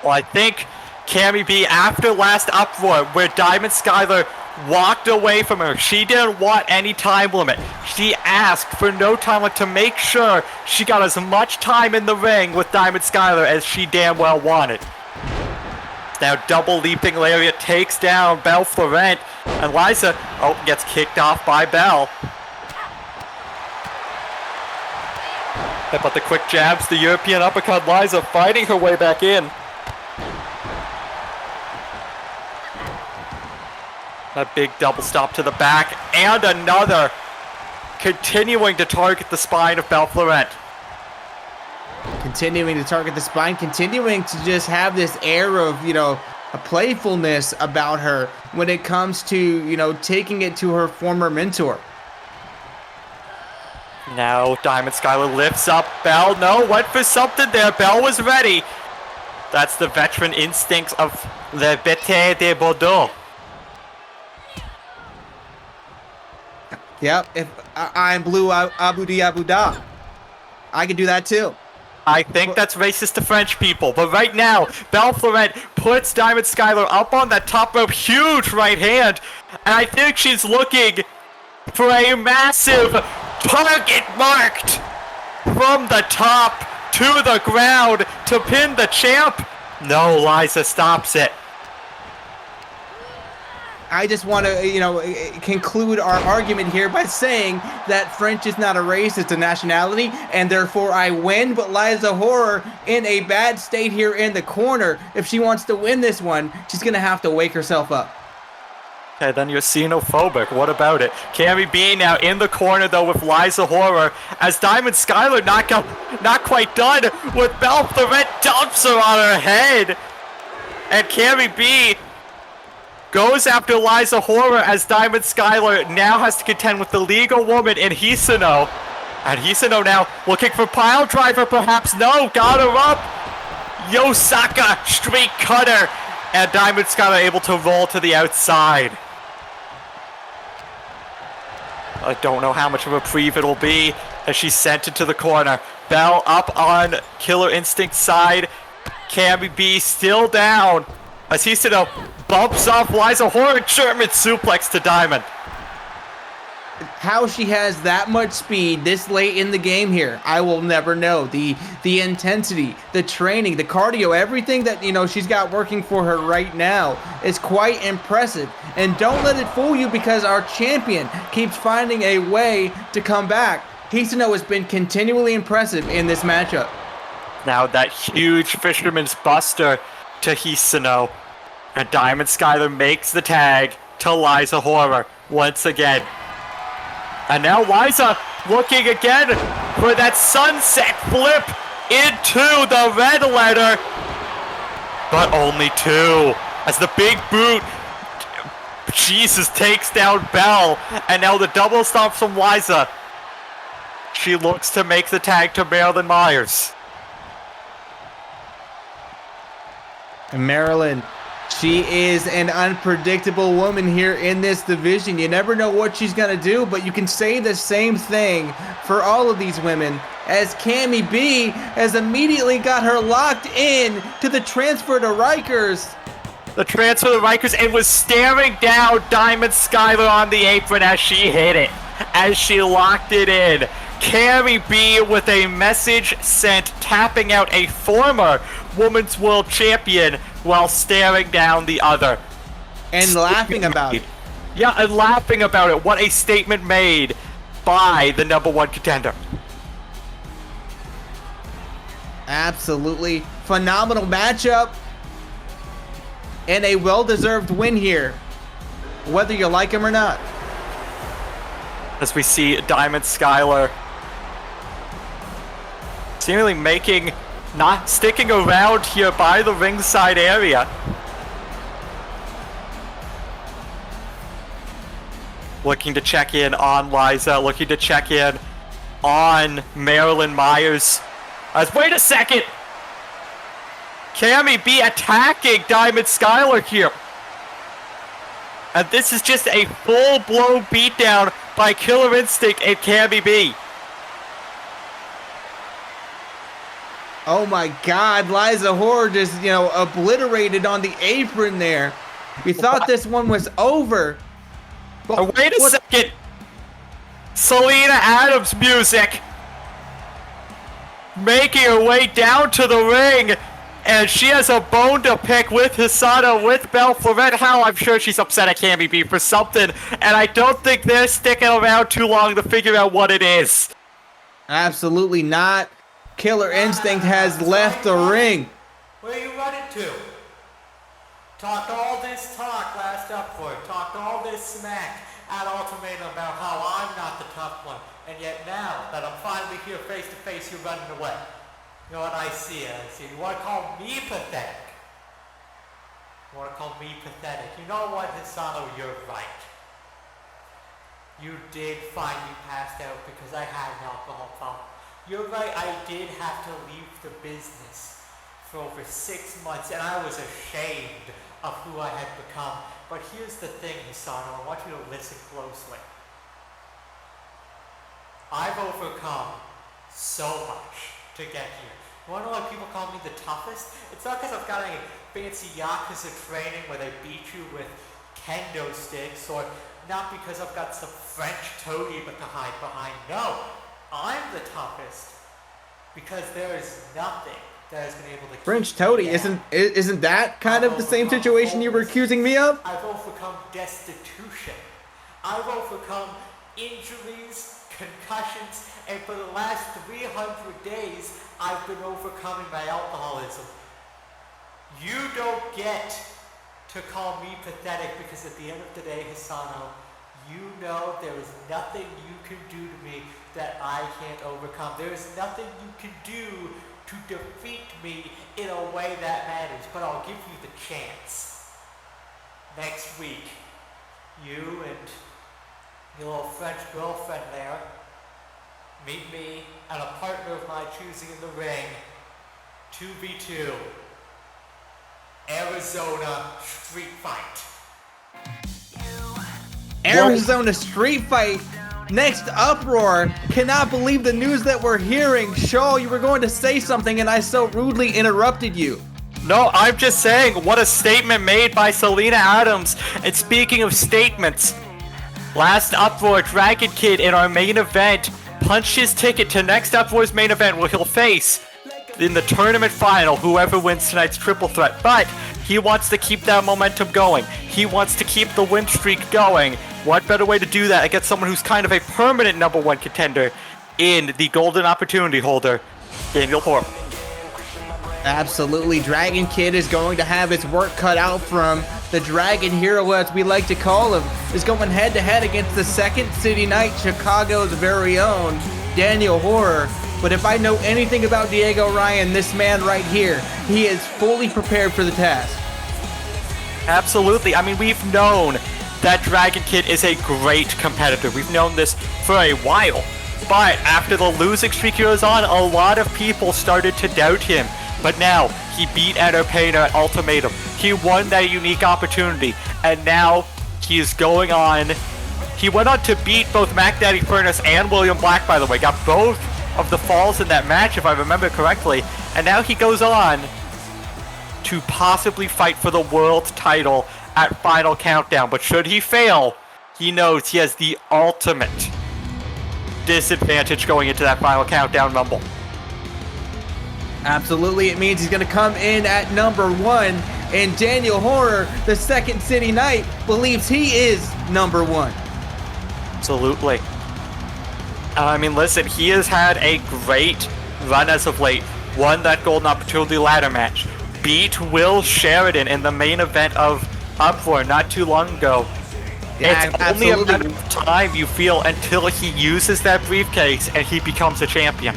Well, I think Cammy B, after last Uproar, where Diamond Skylar walked away from her, she didn't want any time limit. She asked for no time limit to make sure she got as much time in the ring with Diamond Skylar as she damn well wanted. Now double leaping lariat takes down Belle Florent, and Liza, gets kicked off by Belle. But the quick jabs, the European uppercut, Liza fighting her way back in. A big double stop to the back, and another, continuing to target the spine of Belle Florent. continuing to target the spine, continuing to just have this air of, a playfulness about her when it comes to, taking it to her former mentor. Now Diamond Skylar lifts up Bell. No, went for something there. Bell was ready. That's the veteran instincts of the Bete de Bordeaux. Yep, if I'm blue Abu Di Abu Da, I could do that too. I think that's racist to French people, but right now, Belle Florent puts Diamond Skylar up on that top rope, huge right hand, and I think she's looking for a massive target marked from the top to the ground to pin the champ. No, Liza stops it. I just want to, conclude our argument here by saying that French is not a race, it's a nationality, and therefore I win, but Liza Horror in a bad state here in the corner. If she wants to win this one, she's going to have to wake herself up. Okay, then you're xenophobic. What about it? Carrie B now in the corner, though, with Liza Horror, as Diamond Skylar not quite done, with Belle Florent dumps her on her head. And Carrie B goes after Liza Horror as Diamond Skylar now has to contend with the legal woman in Hisano. And Hisano now looking for pile driver, perhaps. No, got her up. Yosaka, straight cutter. And Diamond Skylar able to roll to the outside. I don't know how much of a reprieve it'll be as she's sent into the corner. Bell up on Killer Instinct's side. Cammy B still down as Hisano bumps off Liza Horror. German suplex to Diamond. How she has that much speed this late in the game here, I will never know. The intensity, the training, the cardio, everything that, she's got working for her right now is quite impressive. And don't let it fool you because our champion keeps finding a way to come back. Hisano has been continually impressive in this matchup. Now that huge Fisherman's Buster to Hisano. And Diamond Skylar makes the tag to Liza Horror once again. And now Liza looking again for that sunset flip into the red letter. But only two. As the big boot, Jesus, takes down Bell. And now the double stomp from Liza. She looks to make the tag to Marilyn Myers. And Marilyn, she is an unpredictable woman here in this division. You never know what she's going to do, but you can say the same thing for all of these women, as Cammy B has immediately got her locked in to the transfer to Rikers. The transfer to Rikers, and was staring down Diamond Skylar on the apron as she hit it, as she locked it in. Carrie B with a message sent, tapping out a former Women's World Champion while staring down the other. And laughing about it. Yeah, and laughing about it. What a statement made by the #1 contender. Absolutely phenomenal matchup. And a well-deserved win here, whether you like him or not. As we see Diamond Skylar seemingly not sticking around here by the ringside area. Looking to check in on Liza, looking to check in on Marilyn Myers. Wait a second! Cammy B attacking Diamond Skylar here. And this is just a full-blown beatdown by Killer Instinct and Cammy B. Oh my God, Liza Horror just, obliterated on the apron there. We thought this one was over. But wait a second. Selena Adams music. Making her way down to the ring. And she has a bone to pick with Hisano, with Belle Florent. How I'm sure she's upset at Cammy B for something. And I don't think they're sticking around too long to figure out what it is. Absolutely not. Killer Instinct has left the ring. Where you running to? Talked all this talk last up for it. Talked all this smack at Ultimatum about how I'm not the tough one. And yet now that I'm finally here face to face, you're running away. You know what I see? You want to call me pathetic? You want to call me pathetic? You know what, Hisano? You're right. You did find me passed out because I had an alcohol problem. You're right, I did have to leave the business for over 6 months, and I was ashamed of who I had become. But here's the thing, Hisano, I want you to listen closely. I've overcome so much to get here. You wanna know why people call me the toughest? It's not because I've got any fancy Yakuza training where they beat you with kendo sticks, or not because I've got some French toady but to hide behind. No, I'm the toughest because there is nothing that has been able to French keep toady, me down. isn't that kind of the same situation you were accusing me of? I've overcome destitution. I've overcome injuries, concussions, and for the last 300 days, I've been overcoming my alcoholism. You don't get to call me pathetic because at the end of the day, Hisano, you know there is nothing you can do to me that I can't overcome. There is nothing you can do to defeat me in a way that matters, but I'll give you the chance. Next week, you and your little French girlfriend there meet me and a partner of my choosing in the ring, 2v2, Arizona Street Fight. Arizona Street Fight. Next, Uproar. Cannot believe the news that we're hearing. Shaw, you were going to say something and I so rudely interrupted you. No, I'm just saying, what a statement made by Selena Adams. And speaking of statements, last Uproar, Dragon Kid in our main event punched his ticket to next Uproar's main event where he'll face in the tournament final whoever wins tonight's triple threat. But he wants to keep that momentum going. He wants to keep the win streak going. What better way to do that against someone who's kind of a permanent #1 contender in the golden opportunity holder, Daniel Hoare. Absolutely, Dragon Kid is going to have his work cut out from the Dragon Hero, as we like to call him, is going head-to-head against the Second City Knight, Chicago's very own Daniel Hoare. But if I know anything about Diego Ryan, this man right here, he is fully prepared for the task. Absolutely. I mean, we've known that Dragon Kid is a great competitor. We've known this for a while. But after the losing streak he was on, a lot of people started to doubt him. But now, he beat Entertainer at Ultimatum. He won that unique opportunity. And now, he is going on. He went on to beat both Mac Daddy Furnace and William Black, by the way. Got both of the falls in that match, if I remember correctly. And now he goes on to possibly fight for the world title at Final Countdown. But should he fail, he knows he has the ultimate disadvantage going into that Final Countdown Rumble. Absolutely, it means he's going to come in at #1, and Daniel Hoare, the Second City Knight, believes he is #1. Absolutely. I mean, listen, he has had a great run as of late. Won that Golden Opportunity ladder match. Beat Will Sheridan in the main event of Uproar not too long ago. Yeah, it's only a matter of time, you feel, until he uses that briefcase and he becomes a champion.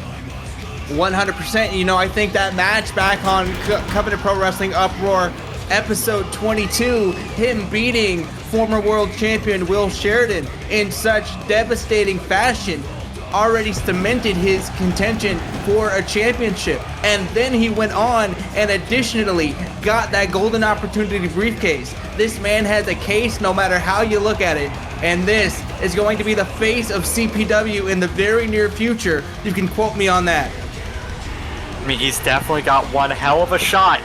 100%. You know, I think that match back on Covenant Pro Wrestling Uproar episode 22, him beating former world champion Will Sheridan in such devastating fashion, already cemented his contention for a championship. And then he went on and additionally got that Golden Opportunity briefcase. This man has a case no matter how you look at it. And this is going to be the face of CPW in the very near future. You can quote me on that. I mean, he's definitely got one hell of a shot.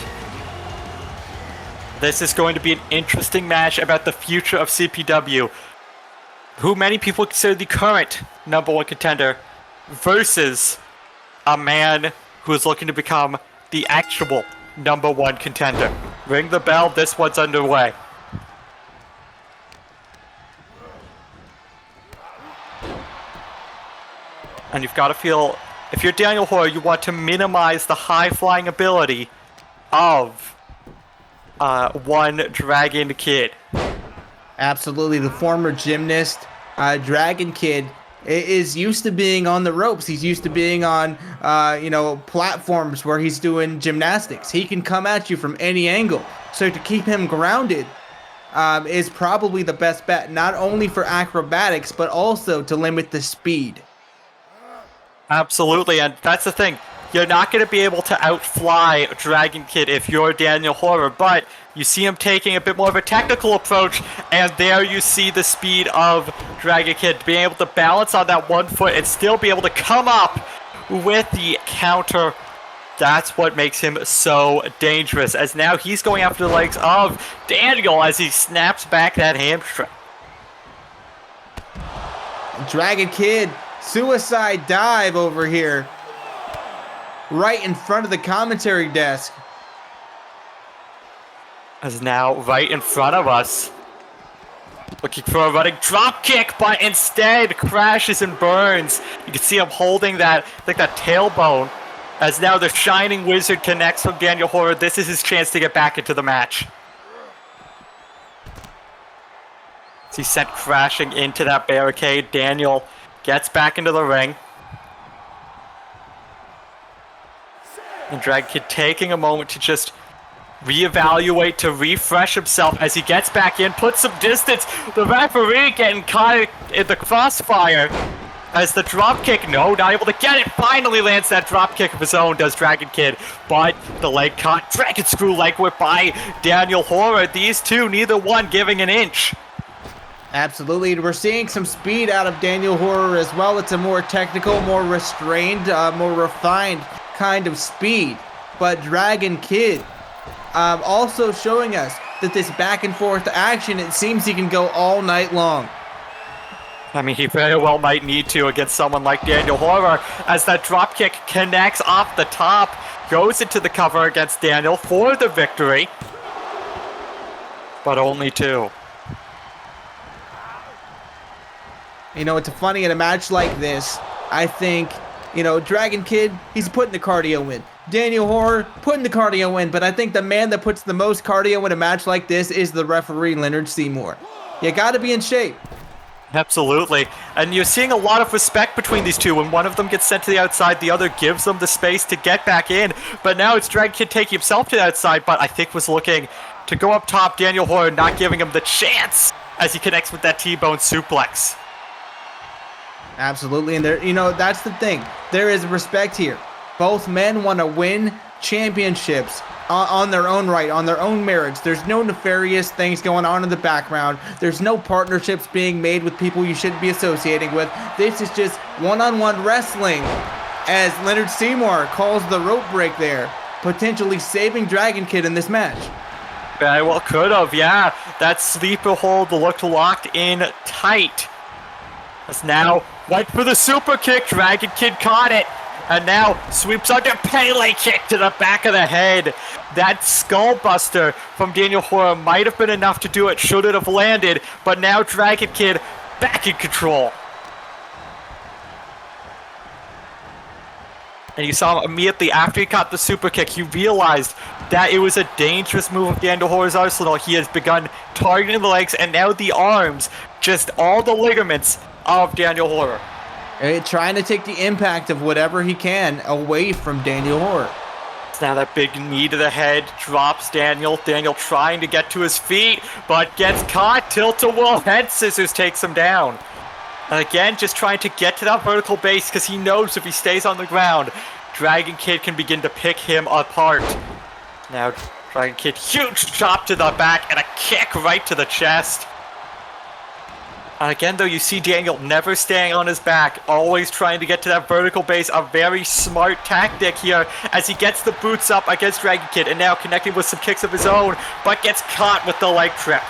This is going to be an interesting match about the future of CPW, who many people consider the current #1 contender, versus a man who is looking to become the actual #1 contender. Ring the bell, this one's underway. And you've got to feel, if you're Daniel Hoare, you want to minimize the high-flying ability of one Dragon Kid. Absolutely, the former gymnast, Dragon Kid, is used to being on the ropes. He's used to being on, platforms where he's doing gymnastics. He can come at you from any angle. So to keep him grounded is probably the best bet, not only for acrobatics, but also to limit the speed. Absolutely, and that's the thing. You're not going to be able to outfly Dragon Kid if you're Daniel Horror, but you see him taking a bit more of a technical approach, and there you see the speed of Dragon Kid being able to balance on that 1 foot and still be able to come up with the counter. That's what makes him so dangerous, as now he's going after the legs of Daniel as he snaps back that hamstring. Dragon Kid, suicide dive over here, right in front of the commentary desk. Is now right in front of us. Looking for a running drop kick, but instead crashes and burns. You can see him holding that, like that tailbone. As now the Shining Wizard connects from Daniel Horror. This is his chance to get back into the match. As he's sent crashing into that barricade, Daniel gets back into the ring. And Dragon Kid taking a moment to just reevaluate, to refresh himself as he gets back in, puts some distance. The referee getting caught in the crossfire as the drop kick, no, not able to get it. Finally lands that drop kick of his own, does Dragon Kid, but the leg caught. Dragon Screw leg whip by Daniel Horror. These two, neither one giving an inch. Absolutely, and we're seeing some speed out of Daniel Horror as well. It's a more technical, more restrained, more refined kind of speed. But Dragon Kid also showing us that this back and forth action, it seems he can go all night long. I mean, he very well might need to against someone like Daniel Horror, as that dropkick connects off the top, goes into the cover against Daniel for the victory, but only 2. You know, it's funny, in a match like this, I think, Dragon Kid, he's putting the cardio in. Daniel Horror putting the cardio in, but I think the man that puts the most cardio in a match like this is the referee, Leonard Seymour. You gotta be in shape. Absolutely, and you're seeing a lot of respect between these two. When one of them gets sent to the outside, the other gives them the space to get back in. But now it's Dragon Kid taking himself to the outside, but I think was looking to go up top. Daniel Horror not giving him the chance as he connects with that T-bone suplex. Absolutely, and there, that's the thing. There is respect here. Both men want to win championships on their own right, on their own merits. There's no nefarious things going on in the background. There's no partnerships being made with people you shouldn't be associating with. This is just one-on-one wrestling, as Leonard Seymour calls the rope break there, potentially saving Dragon Kid in this match. Very well could have, yeah. That sleeper hold looked locked in tight. As now went for the super kick. Dragon Kid caught it. And now sweeps under Pele kick to the back of the head. That skull buster from Daniel Horror might have been enough to do it, should it have landed. But now Dragon Kid back in control. And you saw him immediately after he caught the super kick, he realized that it was a dangerous move of Daniel Horror's arsenal. He has begun targeting the legs and now the arms, just all the ligaments of Daniel Horror. Trying to take the impact of whatever he can away from Daniel Horror. Now that big knee to the head drops Daniel. Daniel trying to get to his feet, but gets caught. Tilt-a-whirl head scissors takes him down. And again, just trying to get to that vertical base because he knows if he stays on the ground, Dragon Kid can begin to pick him apart. Now, Dragon Kid, huge chop to the back and a kick right to the chest. And again, though, you see Daniel never staying on his back, always trying to get to that vertical base. A very smart tactic here as he gets the boots up against Dragon Kid and now connecting with some kicks of his own, but gets caught with the leg trip.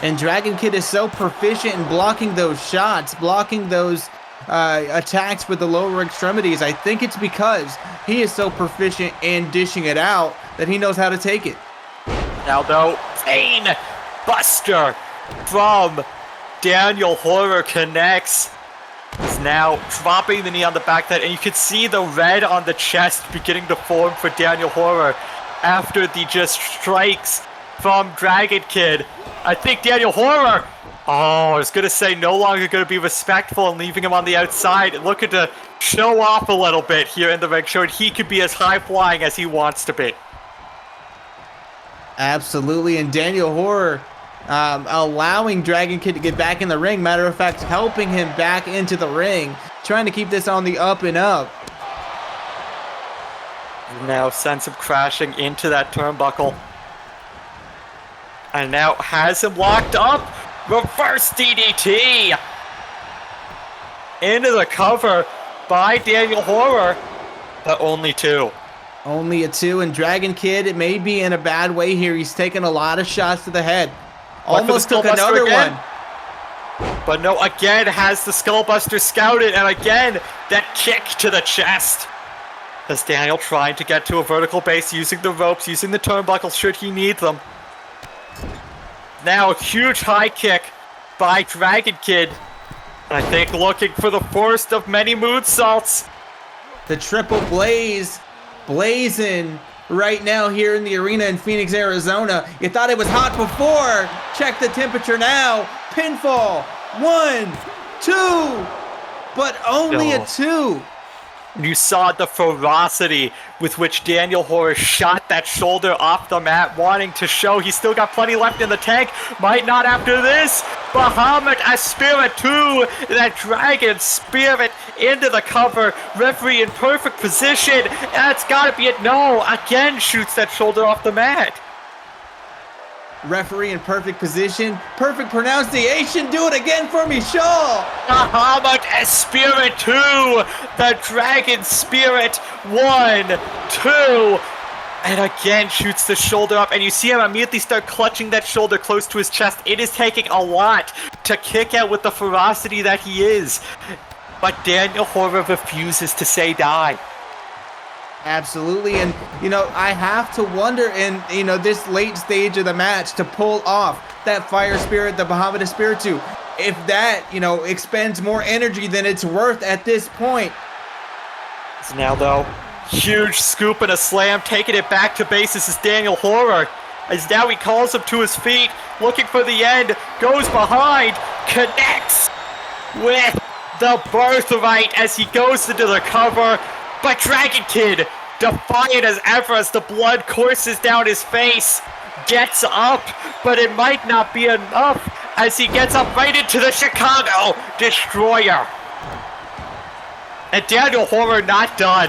And Dragon Kid is so proficient in blocking those shots, blocking those attacks with the lower extremities. I think it's because he is so proficient in dishing it out that he knows how to take it. Now, though, Pain Buster from Daniel Horror connects. He's now dropping the knee on the back of that, and you can see the red on the chest beginning to form for Daniel Horror after the just strikes from Dragon Kid. I think Daniel Horror. Oh, I was going to say no longer going to be respectful and leaving him on the outside. Looking to show off a little bit here in the ring, showing he could be as high-flying as he wants to be. Absolutely, and Daniel Horror allowing Dragon Kid to get back in the ring. Matter of fact, helping him back into the ring, trying to keep this on the up and up. Now sends him crashing into that turnbuckle. And now has him locked up. Reverse DDT. Into the cover by Daniel Horror. But only 2. Only a 2, and Dragon Kid, it may be in a bad way here. He's taking a lot of shots to the head. Almost took another one. But no, again has the Skullbuster scouted, and again, that kick to the chest. As Daniel trying to get to a vertical base using the ropes, using the turnbuckles should he need them. Now a huge high kick by Dragon Kid. I think looking for the first of many moonsaults. The triple blaze blazing right now here in the arena in Phoenix, Arizona. You thought it was hot before. Check the temperature now. Pinfall. 1, 2, but only a 2. You saw the ferocity with which Daniel Horror shot that shoulder off the mat, wanting to show he's still got plenty left in the tank. Might not after this. Bahamut Spirit 2. That Dragon Spirit into the cover. Referee in perfect position. That's got to be it. No, again shoots that shoulder off the mat. Referee in perfect position. Perfect pronunciation. Do it again for me, Shaw. Bahamut Spirit 2. The Dragon Spirit 1, 2. And again shoots the shoulder up. And you see him immediately start clutching that shoulder close to his chest. It is taking a lot to kick out with the ferocity that he is. But Daniel Horror refuses to say die. Absolutely, and I have to wonder in this late stage of the match to pull off that Fire Spirit, the Bahamut Spirit 2, if that expends more energy than it's worth at this point. So now though, huge scoop and a slam, taking it back to bases is Daniel Horror. As now he calls him to his feet, looking for the end, goes behind, connects with the Birthright as he goes into the cover. But Dragon Kid, defiant as ever as the blood courses down his face, gets up, but it might not be enough as he gets up right into the Chicago Destroyer. And Daniel Horror not done.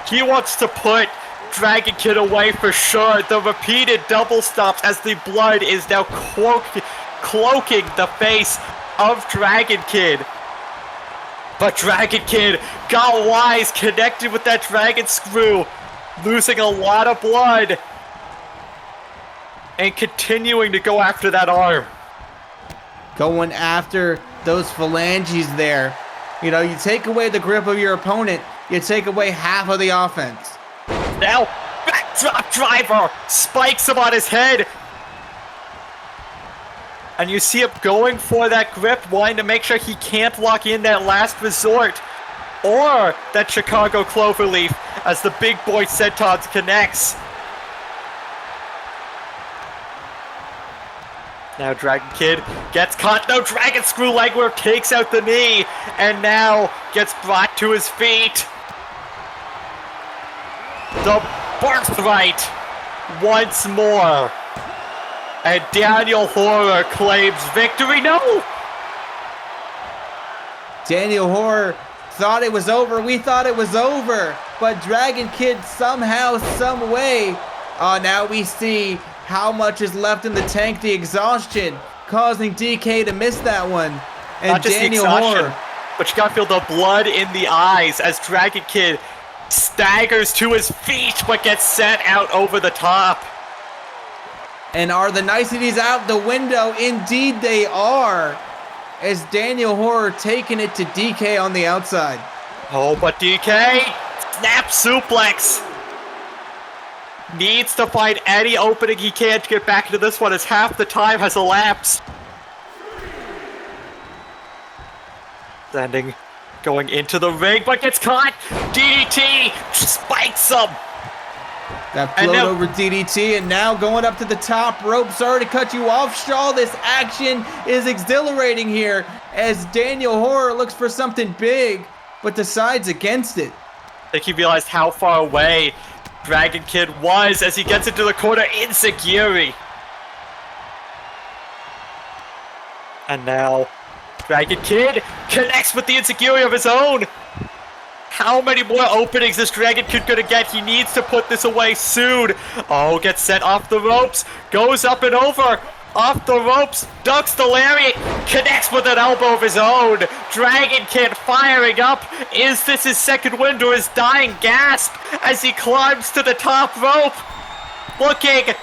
He wants to put Dragon Kid away for sure. The repeated double stops as the blood is now cloaking the face of Dragon Kid. But Dragon Kid got wise, connected with that dragon screw, losing a lot of blood, and continuing to go after that arm. Going after those phalanges there. You take away the grip of your opponent, you take away half of the offense. Now, backdrop driver, spikes him on his head. And you see him going for that grip, wanting to make sure he can't lock in that last resort. Or that Chicago Cloverleaf as the big boy Senton connects. Now Dragon Kid gets caught. No, Dragon Screw Legwork takes out the knee. And now gets brought to his feet. The Birthright once more. And Daniel Horror claims victory. No! Daniel Horror thought it was over. We thought it was over. But Dragon Kid somehow, some way. Now we see how much is left in the tank. The exhaustion causing DK to miss that one. And not just Daniel the exhaustion, Horror. but you gotta feel the blood in the eyes as Dragon Kid staggers to his feet but gets sent out over the top. And are the niceties out the window? Indeed they are. As Daniel Horror taking it to DK on the outside. Oh, but DK, snap suplex. Needs to find any opening he can to get back into this one as half the time has elapsed. Standing, going into the ring, but gets caught. DDT spikes him. That And float now- over DDT, and now going up to the top rope. Sorry to cut you off, Shaw. This action is exhilarating here as Daniel Horror looks for something big, but decides against it. I think he realized how far away Dragon Kid was as he gets into the corner. Enziguri. And now Dragon Kid connects with the Enziguri of his own. How many more openings is Dragon Kid gonna get? He needs to put this away soon. Oh, gets sent off the ropes. Goes up and over. Off the ropes. Ducks the lariat. Connects with an elbow of his own. Dragon Kid firing up. Is this his second wind or his dying gasp as he climbs to the top rope? Looking.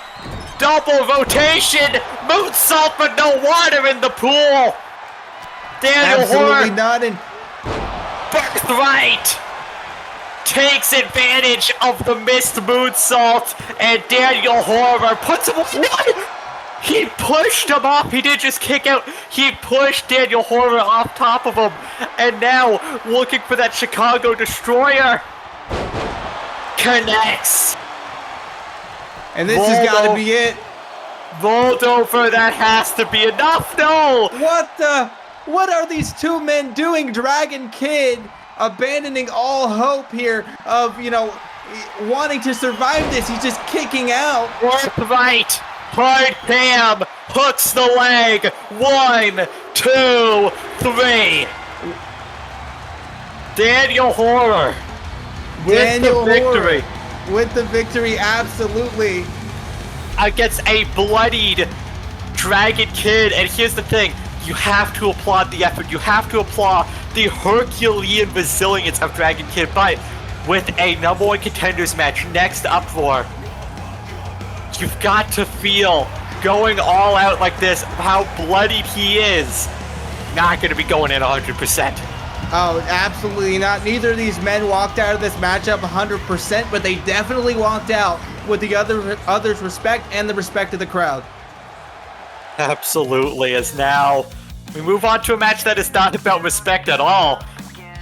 Double rotation. Moonsault but no water in the pool. Daniel Absolutely Horror. not in. Birthright takes advantage of the missed moonsault, and Daniel Horror puts him. What? He pushed him off. He didn't just kick out. He pushed Daniel Horror off top of him, and now looking for that Chicago Destroyer. Connects. And this has got to be it. Rolled over. That has to be enough. No. What are these two men doing? Dragon Kid abandoning all hope here of, wanting to survive this. He's just kicking out. Birthright. Hard Pam hooks the leg. 1, 2, 3. Daniel Horror with the victory. With the victory, absolutely. Against a bloodied Dragon Kid. And here's the thing. You have to applaud the effort. You have to applaud the Herculean resilience of Dragon Kid. But with a number one contenders match next to Uproar, you've got to feel going all out like this, how bloodied he is, not going to be going in 100%. Oh, absolutely not. Neither of these men walked out of this matchup 100%, but they definitely walked out with the others' respect and the respect of the crowd. Absolutely, as now we move on to a match that is not about respect at all.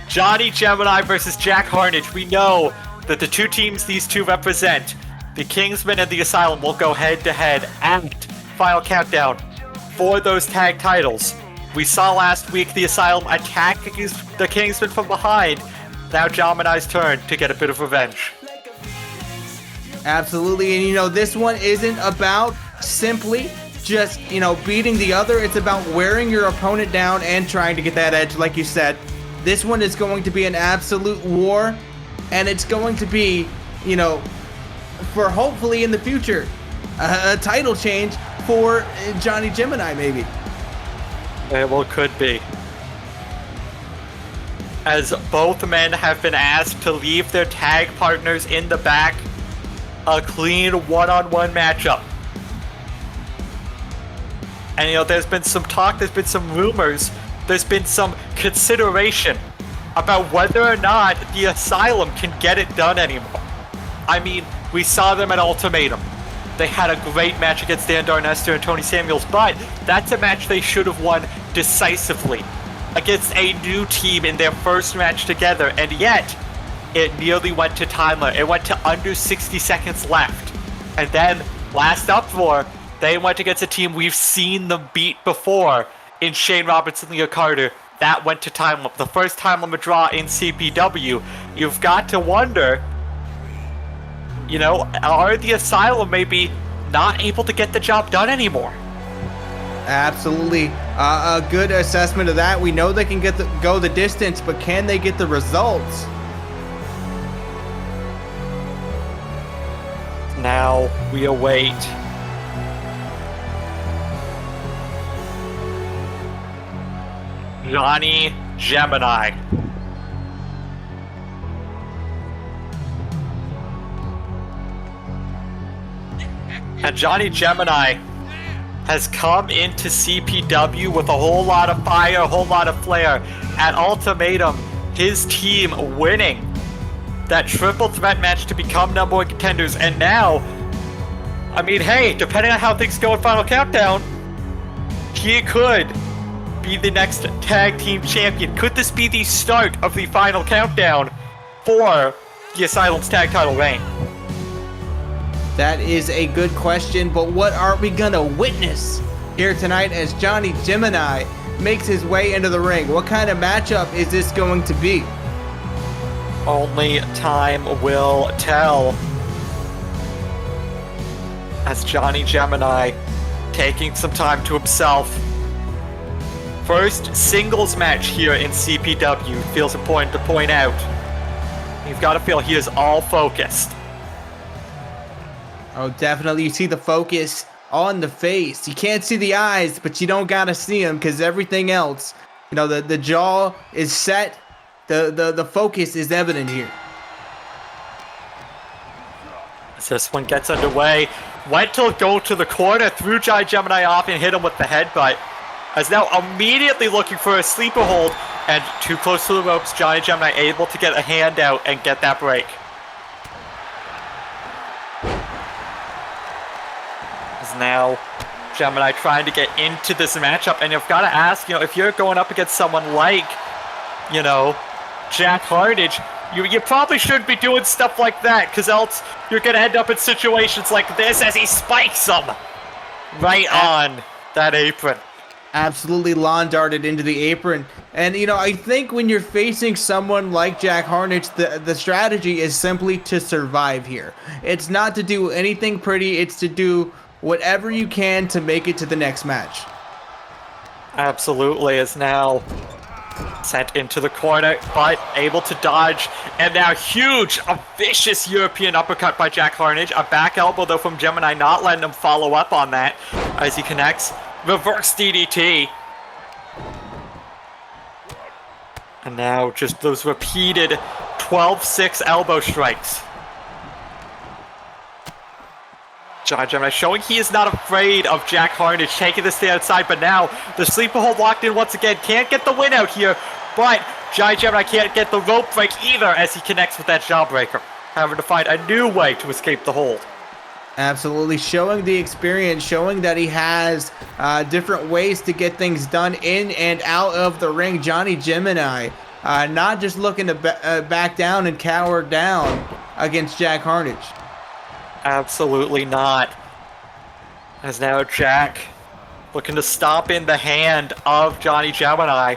Johnny Gemini versus Jack Harnish. We know that the two teams these two represent, the Kingsmen and the Asylum, will go head-to-head at Final Countdown for those tag titles. We saw last week the Asylum attack the Kingsmen from behind. Now Gemini's turn to get a bit of revenge. Absolutely, and this one isn't about simply just, beating the other. It's about wearing your opponent down and trying to get that edge, like you said. This one is going to be an absolute war, and it's going to be, for hopefully in the future, a title change for Johnny Gemini, maybe. Well, could be. As both men have been asked to leave their tag partners in the back, a clean one-on-one matchup. And there's been some talk, there's been some rumors, there's been some consideration about whether or not the Asylum can get it done anymore. I mean, we saw them at Ultimatum. They had a great match against Dan Darnester and Tony Samuels, but that's a match they should have won decisively against a new team in their first match together, and yet it nearly went to time limit. It went to under 60 seconds left. And then, last Uproar, they went against a team we've seen them beat before in Shane Robertson, Leo Carter. That went to time limit. The first time limit draw in CPW. You've got to wonder, are the Asylum maybe not able to get the job done anymore? Absolutely. A good assessment of that. We know they can go the distance, but can they get the results? Now we await Johnny Gemini. And Johnny Gemini has come into CPW with a whole lot of fire, a whole lot of flair. At Ultimatum, his team winning that triple threat match to become number one contenders. And now, I mean, hey, depending on how things go in Final Countdown, he could be the next tag team champion. Could this be the start of the Final Countdown for the Asylum's tag title reign? That is a good question, but what are we gonna witness here tonight as Johnny Gemini makes his way into the ring? What kind of matchup is this going to be? Only time will tell. As Johnny Gemini taking some time to himself. First singles match here in CPW, feels important to point out. You've got to feel he is all focused. Oh, definitely. You see the focus on the face. You can't see the eyes, but you don't gotta see them because everything else, you know, the jaw is set. The focus is evident here. As this one gets underway, went to go to the corner, threw Johnny Gemini off and hit him with the headbutt. As now immediately looking for a sleeper hold and too close to the ropes, Johnny Gemini able to get a hand out and get that break. As now Gemini trying to get into this matchup, and you've got to ask, you know, if you're going up against someone like, you know, Jack Harnish, you probably shouldn't be doing stuff like that, because else you're going to end up in situations like this as he spikes him right on that apron. Absolutely lawn darted into the apron. And, you know, I think when you're facing someone like Jack Harnish, the strategy is simply to survive here. It's not to do anything pretty. It's to do whatever you can to make it to the next match. Absolutely, is now sent into the corner, but able to dodge. And now huge, a vicious European uppercut by Jack Harnish. A back elbow, though, from Gemini, not letting him follow up on that as he connects. Reverse DDT. And now just those repeated 12-6 elbow strikes. Johnny Gemini showing he is not afraid of Jack Harnish taking this to the outside, but now the sleeper hold locked in once again. Can't get the win out here, but Johnny Gemini can't get the rope break either as he connects with that jawbreaker, having to find a new way to escape the hold. Absolutely, showing the experience, showing that he has different ways to get things done in and out of the ring. Johnny Gemini not just looking to back down and cower down against Jack Harnish. Absolutely not. As now Jack looking to stomp in the hand of Johnny Gemini.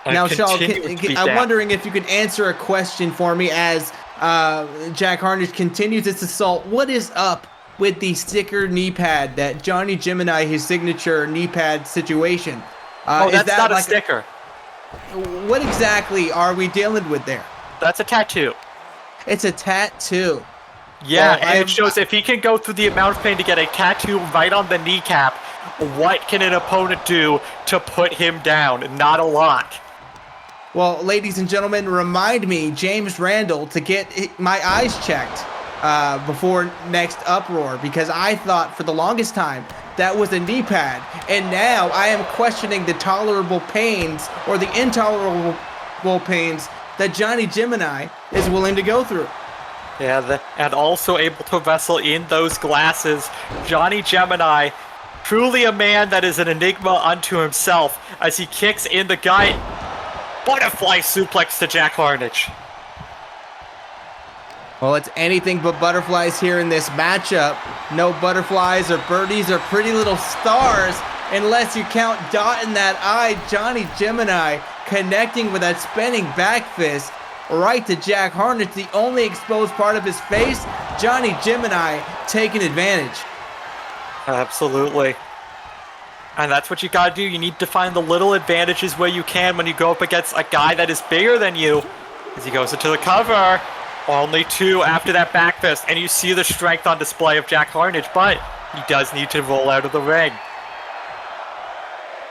Now, Shaw, I'm wondering if you could answer a question for me as Jack Harnish continues its assault. What is up with the sticker knee pad that Johnny Gemini, his signature knee pad situation? That's not a sticker. What exactly are we dealing with there? That's a tattoo. It's a tattoo. Yeah, well, and it shows if he can go through the amount of pain to get a tattoo right on the kneecap, what can an opponent do to put him down? Not a lot. Well, ladies and gentlemen, remind me, James Randall, to get my eyes checked before next Uproar, because I thought for the longest time that was a knee pad, and now I am questioning the tolerable pains or the intolerable pains that Johnny Gemini is willing to go through. Yeah, and also able to wrestle in those glasses. Johnny Gemini, truly a man that is an enigma unto himself as he kicks in the gut. Butterfly suplex to Jack Harnish. Well, it's anything but butterflies here in this matchup. No butterflies or birdies or pretty little stars unless you count dot in that eye. Johnny Gemini connecting with that spinning back fist right to Jack Harnish, the only exposed part of his face. Johnny Gemini taking advantage. Absolutely. And that's what you gotta do. You need to find the little advantages where you can when you go up against a guy that is bigger than you. As he goes into the cover. Only two after that back fist. And you see the strength on display of Jack Harnish, but he does need to roll out of the ring.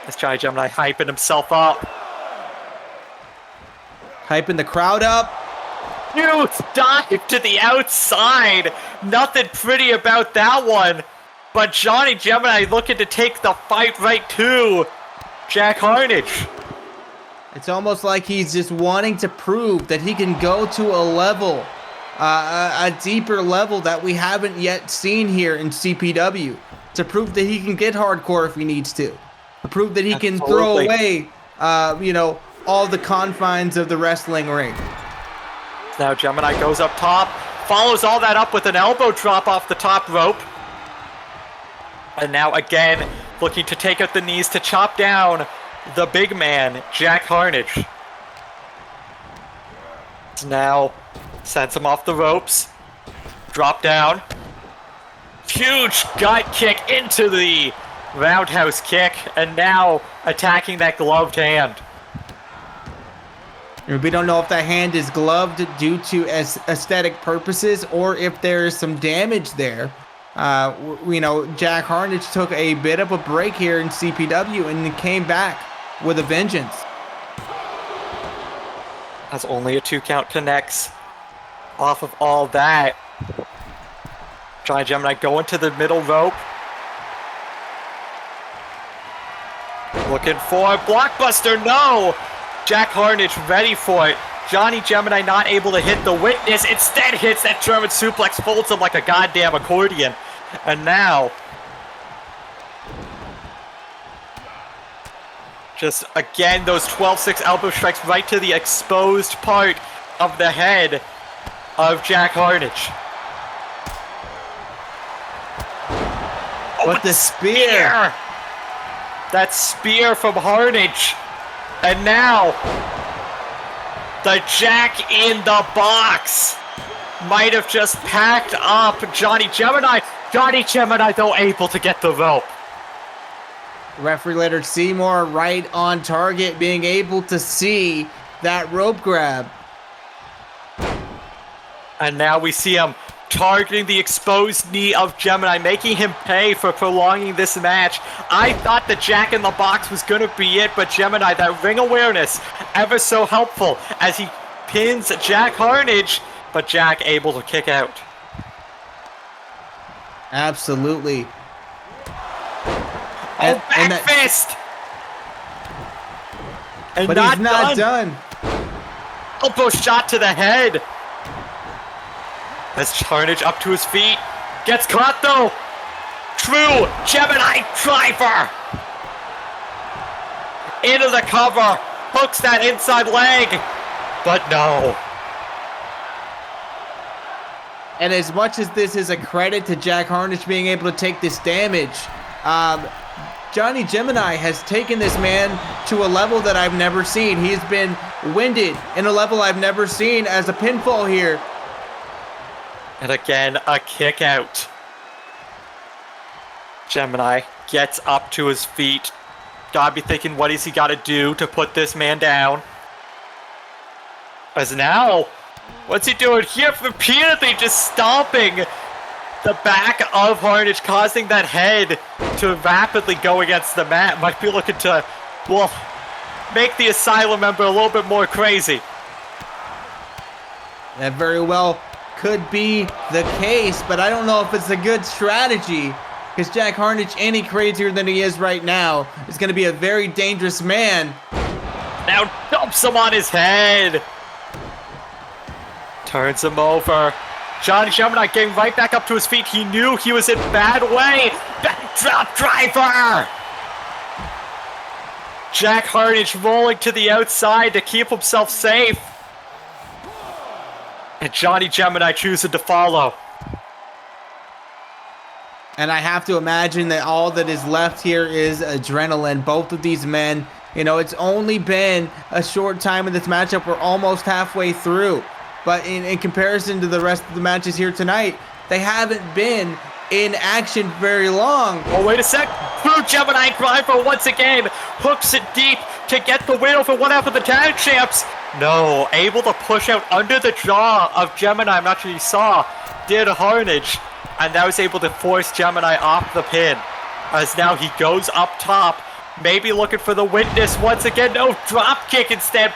As Johnny Gemini hyping himself up. Hyping the crowd up. Huge dive to the outside. Nothing pretty about that one. But Johnny Gemini looking to take the fight right to Jack Harnish. It's almost like he's just wanting to prove that he can go to a level, a deeper level that we haven't yet seen here in CPW. To prove that he can get hardcore if he needs to. To prove that he can throw away, all the confines of the wrestling ring. Now Gemini goes up top, follows all that up with an elbow drop off the top rope. And now again, looking to take out the knees to chop down the big man, Jack Harnish. Now sends him off the ropes. Drop down. Huge gut kick into the roundhouse kick. And now attacking that gloved hand. We don't know if that hand is gloved due to aesthetic purposes or if there is some damage there. Jack Harnish took a bit of a break here in CPW and came back with a vengeance. As only a 2 count connects off of all that. Giant Gemini going to the middle rope. Looking for a blockbuster. No! Jack Harnish ready for it. Johnny Gemini not able to hit the witness. Instead hits that German suplex, folds him like a goddamn accordion. And now, just again, those 12-6 elbow strikes right to the exposed part of the head of Jack Harnish. But the spear! That spear from Harnish. And now, the Jack in the Box might have just packed up Johnny Gemini. Johnny Gemini, though, able to get the rope. Referee Leonard Seymour right on target, being able to see that rope grab. And now we see him targeting the exposed knee of Gemini, making him pay for prolonging this match. I thought the Jack in the Box was going to be it, but Gemini, that ring awareness, ever so helpful as he pins Jack Harnish, but Jack able to kick out. Absolutely. Back fist! And but he's not done. Elbow shot to the head. As Harnish up to his feet. Gets caught though. True Gemini driver. Into the cover. Hooks that inside leg. But no. And as much as this is a credit to Jack Harnish being able to take this damage, Johnny Gemini has taken this man to a level that I've never seen. He's been winded in a level I've never seen as a pinfall here. And again, a kick out. Gemini gets up to his feet. Gotta be thinking, what has he got to do to put this man down? As now, what's he doing here? Repeatedly just stomping the back of Harnish, causing that head to rapidly go against the mat. Might be looking to, well, make the Asylum member a little bit more crazy. That very well could be the case, but I don't know if it's a good strategy, because Jack Harnish, any crazier than he is right now, is going to be a very dangerous man. Now dumps him on his head. Turns him over. Johnny Gemini getting right back up to his feet. He knew he was in bad way. Backdrop driver. Jack Harnish rolling to the outside to keep himself safe. And Johnny Gemini choosing to follow. And I have to imagine that all that is left here is adrenaline. Both of these men, it's only been a short time in this matchup. We're almost halfway through. But in comparison to the rest of the matches here tonight, they haven't been in action very long. Oh, wait a sec. True Gemini driver once again hooks it deep to get the win over one half of the tag champs. No, able to push out under the jaw of Gemini. I'm not sure you saw. Did Harnish. And that was able to force Gemini off the pin. As now he goes up top. Maybe looking for the witness once again. No, drop kick instead.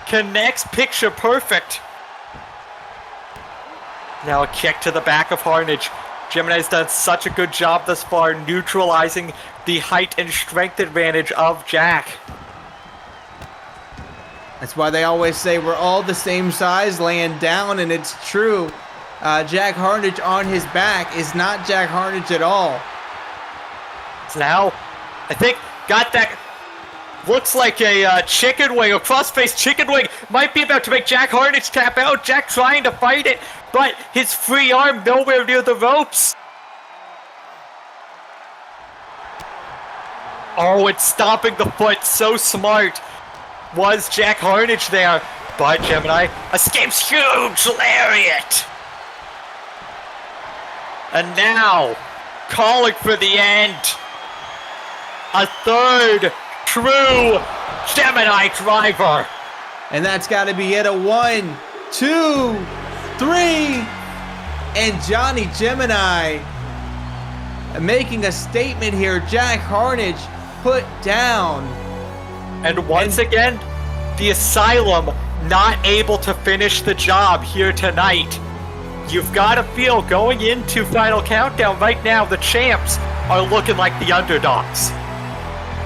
Connects picture perfect. Now a kick to the back of Harnish. Gemini's done such a good job thus far neutralizing the height and strength advantage of Jack. That's why they always say we're all the same size laying down, and it's true. Jack Harnish on his back is not Jack Harnish at all. So now, I think, got that Looks like a chicken wing, a cross-faced chicken wing. Might be about to make Jack Harnish tap out. Jack trying to fight it, but his free arm nowhere near the ropes. Oh, it's stopping the foot. So smart was Jack Harnish there. But Gemini escapes huge lariat. And now, calling for the end. A third true Gemini driver. And that's got to be it. A 1, 2, 3. And Johnny Gemini making a statement here. Jack Harnish put down. And once again, the Asylum not able to finish the job here tonight. You've got to feel going into Final Countdown right now, the champs are looking like the underdogs.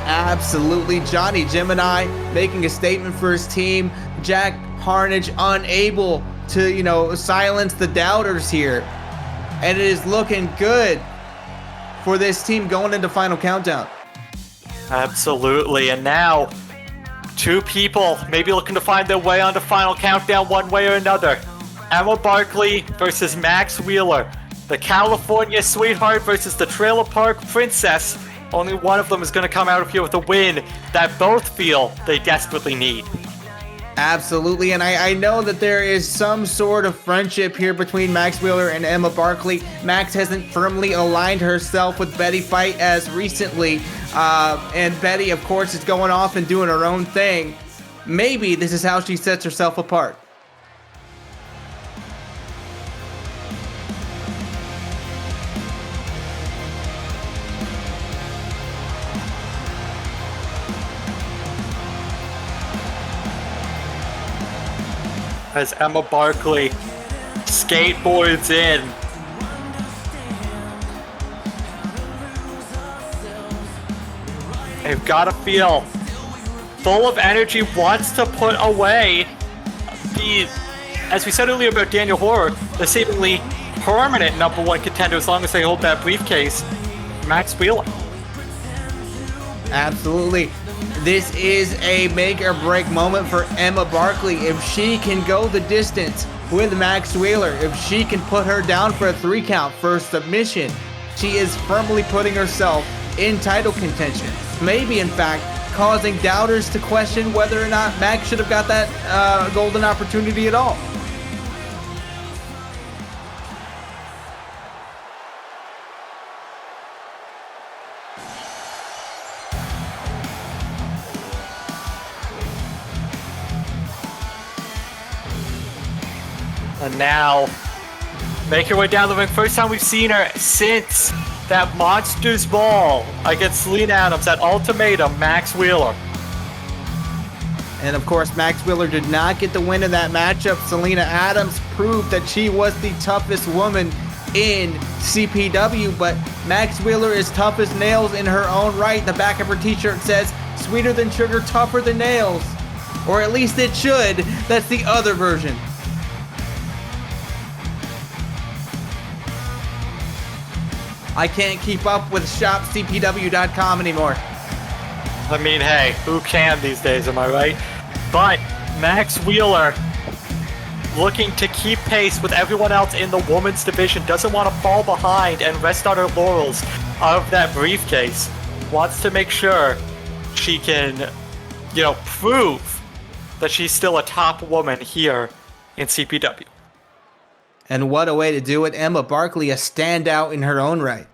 Absolutely. Johnny Gemini making a statement for his team. Jack Harnish unable to, silence the doubters here. And it is looking good for this team going into Final Countdown. Absolutely. And now, two people maybe looking to find their way onto Final Countdown one way or another. Emma Barkley versus Max Wheeler. The California Sweetheart versus the Trailer Park Princess. Only one of them is going to come out of here with a win that both feel they desperately need. Absolutely, and I know that there is some sort of friendship here between Max Wheeler and Emma Barkley. Max hasn't firmly aligned herself with Betty Fight as recently, and Betty, of course, is going off and doing her own thing. Maybe this is how she sets herself apart. As Emma Barkley skateboards in. They've got to feel full of energy, wants to put away the, as we said earlier about Daniel Horror, the seemingly permanent #1 contender as long as they hold that briefcase, Max Wheeler. Absolutely. This is a make or break moment for Emma Barkley. If she can go the distance with Max Wheeler, if she can put her down for a 3 count for submission, she is firmly putting herself in title contention. Maybe, in fact, causing doubters to question whether or not Max should have got that golden opportunity at all. And now, make her way down the ring. First time we've seen her since that Monsters Ball against Selena Adams at Ultimatum, Max Wheeler. And of course, Max Wheeler did not get the win in that matchup. Selena Adams proved that she was the toughest woman in CPW, but Max Wheeler is tough as nails in her own right. The back of her t-shirt says, "Sweeter than sugar, tougher than nails." Or at least it should. That's the other version. I can't keep up with shopcpw.com anymore. I mean, hey, who can these days, am I right? But Max Wheeler, looking to keep pace with everyone else in the women's division, doesn't want to fall behind and rest on her laurels of that briefcase. Wants to make sure she can, prove that she's still a top woman here in CPW. And what a way to do it. Emma Barkley, a standout in her own right.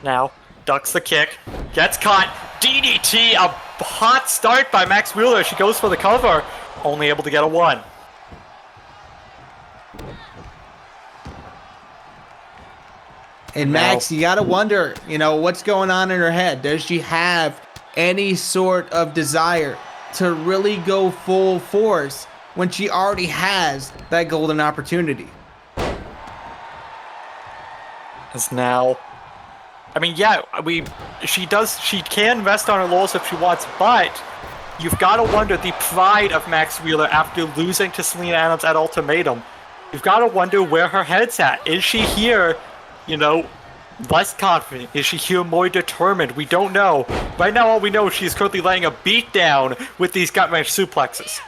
Now, ducks the kick, gets caught, DDT, a hot start by Max Wheeler. She goes for the cover, only able to get a 1. And Max, you gotta wonder, what's going on in her head. Does she have any sort of desire to really go full force when she already has that golden opportunity? As now, she can rest on her laurels if she wants, but you've got to wonder the pride of Max Wheeler after losing to Selena Adams at Ultimatum. You've got to wonder where her head's at. Is she here less confident? Is she here more determined? We don't know. Right now, all we know is she's currently laying a beat down with these gut-wrench suplexes.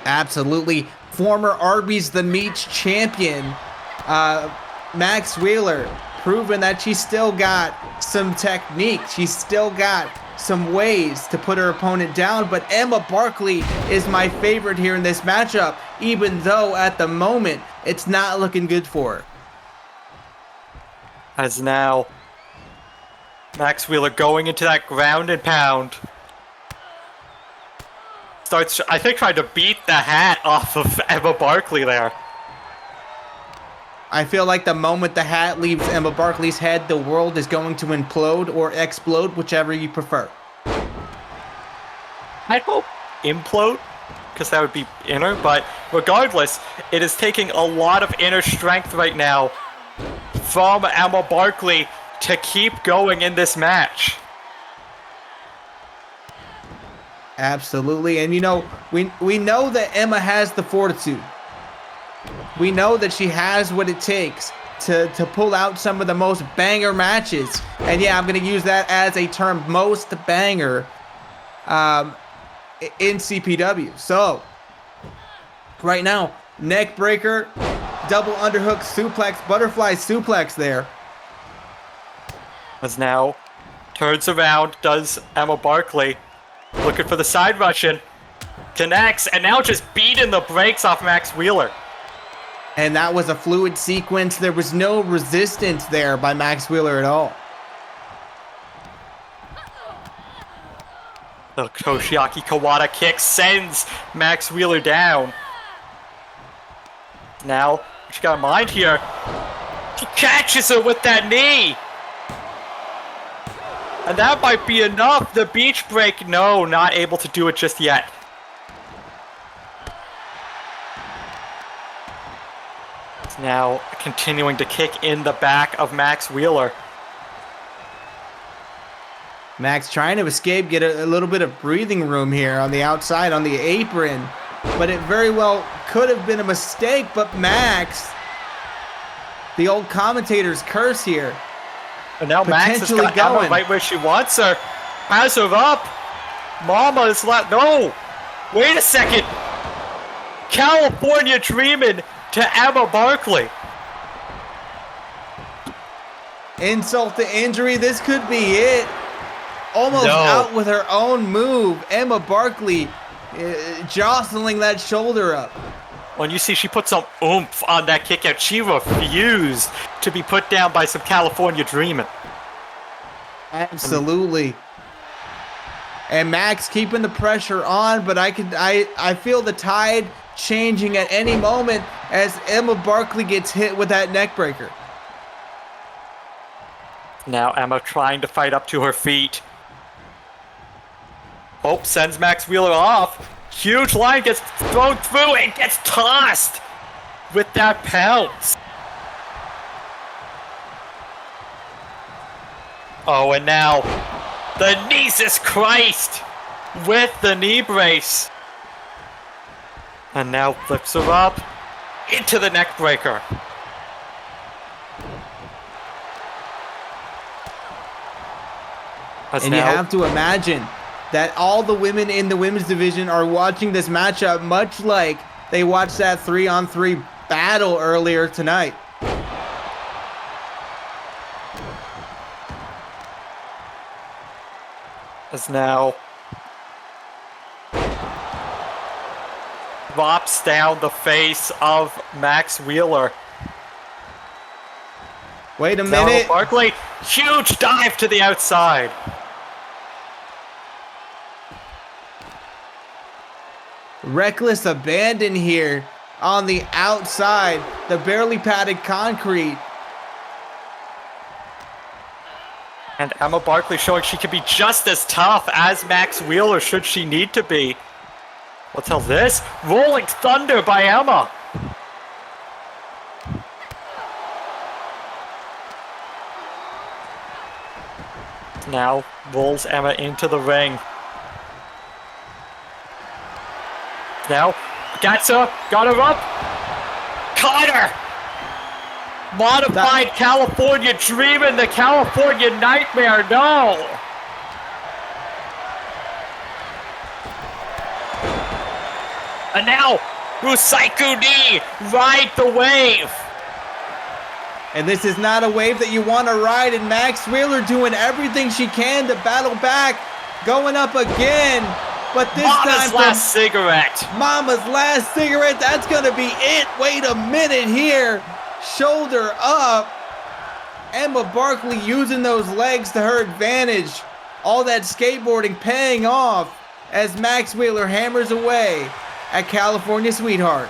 Absolutely. Former Arby's the Meats champion, Max Wheeler, proven that she's still got some technique. She's still got some ways to put her opponent down. But Emma Barkley is my favorite here in this matchup, even though at the moment it's not looking good for her. As now, Max Wheeler going into that ground and pound. Starts, I think, trying to beat the hat off of Emma Barkley there. I feel like the moment the hat leaves Emma Barkley's head, the world is going to implode or explode, whichever you prefer. I'd hope implode, because that would be inner, but regardless, it is taking a lot of inner strength right now from Emma Barkley to keep going in this match. Absolutely. And we know that Emma has the fortitude. We know that she has what it takes to pull out some of the most banger matches. And yeah, I'm going to use that as a term, most banger in CPW. So right now, neck breaker, double underhook suplex, butterfly suplex there. As now turns around, does Emma Barkley, looking for the side Russian, connects, and now just beating the brakes off Max Wheeler. And that was a fluid sequence. There was no resistance there by Max Wheeler at all. The Toshiaki Kawada kick sends Max Wheeler down. Now, what you got in mind here? He catches her with that knee. And that might be enough. The beach break, no, not able to do it just yet. It's now continuing to kick in the back of Max Wheeler. Max trying to escape, get a little bit of breathing room here on the outside, on the apron. But it very well could have been a mistake, but Max, the old commentator's curse here. And now Max has got Emma right where she wants her. Has her up. Mama is left. No! Wait a second! California Dreamin' to Emma Barkley. Insult to injury. This could be it. Almost out with her own move. Emma Barkley jostling that shoulder up. When you see she put some oomph on that kick out, she refused to be put down by some California Dreamin'. Absolutely. And Max keeping the pressure on, but I feel the tide changing at any moment as Emma Barkley gets hit with that neck breaker. Now Emma trying to fight up to her feet. Oh, sends Max Wheeler off. Huge line gets thrown through and gets tossed with that pounce. Oh, and now the Jesus Christ with the knee brace. And now flips her up into the neck breaker. And you have to imagine that all the women in the women's division are watching this matchup much like they watched that 3-on-3 battle earlier tonight. As now drops down the face of Max Wheeler. Wait a minute. Barkley, huge dive to the outside. Reckless abandon here on the outside, the barely padded concrete. And Emma Barkley showing she can be just as tough as Max Wheeler should she need to be. What's all this? Rolling Thunder by Emma. Now rolls Emma into the ring. Now, gets her, got her up, caught her! Modified California Dream and the California Nightmare, no! And now, Rusaiku knee, ride the wave! And this is not a wave that you want to ride, and Max Wheeler doing everything she can to battle back, going up again, but this Mama's time last cigarette. Mama's last cigarette, that's going to be it. Wait a minute here. Shoulder up. Emma Barkley using those legs to her advantage. All that skateboarding paying off as Max Wheeler hammers away at California Sweetheart.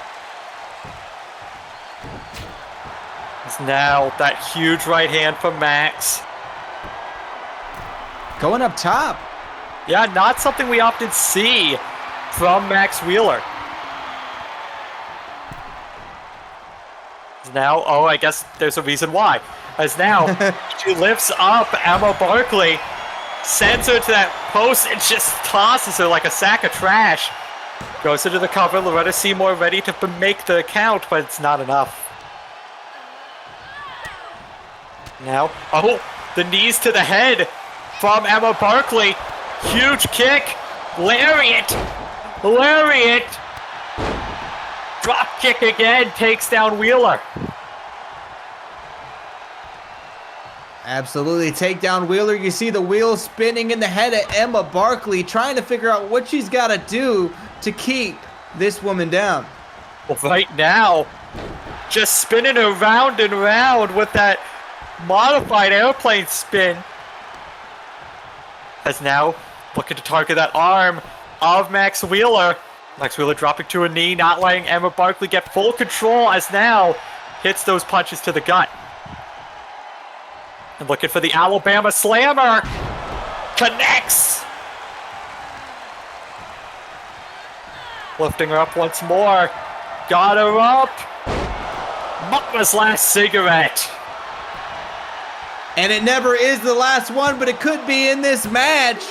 It's now that huge right hand from Max. Going up top. Yeah, not something we often see from Max Wheeler. Now, oh, I guess there's a reason why. As now, she lifts up Emma Barkley, sends her to that post, and just tosses her like a sack of trash. Goes into the cover. Loretta Seymour ready to make the count, but it's not enough. Now, oh, the knees to the head from Emma Barkley. Huge kick. Lariat. Lariat. Drop kick again. Takes down Wheeler. Absolutely. Take down Wheeler. You see the wheels spinning in the head of Emma Barkley, trying to figure out what she's got to do to keep this woman down. Well, right now, just spinning her round and round with that modified airplane spin. As now looking to target that arm of Max Wheeler. Max Wheeler dropping to a knee, not letting Emma Barkley get full control as now hits those punches to the gut. And looking for the Alabama Slammer. Connects. Lifting her up once more. Got her up. Mama's last cigarette. And it never is the last one, but it could be in this match.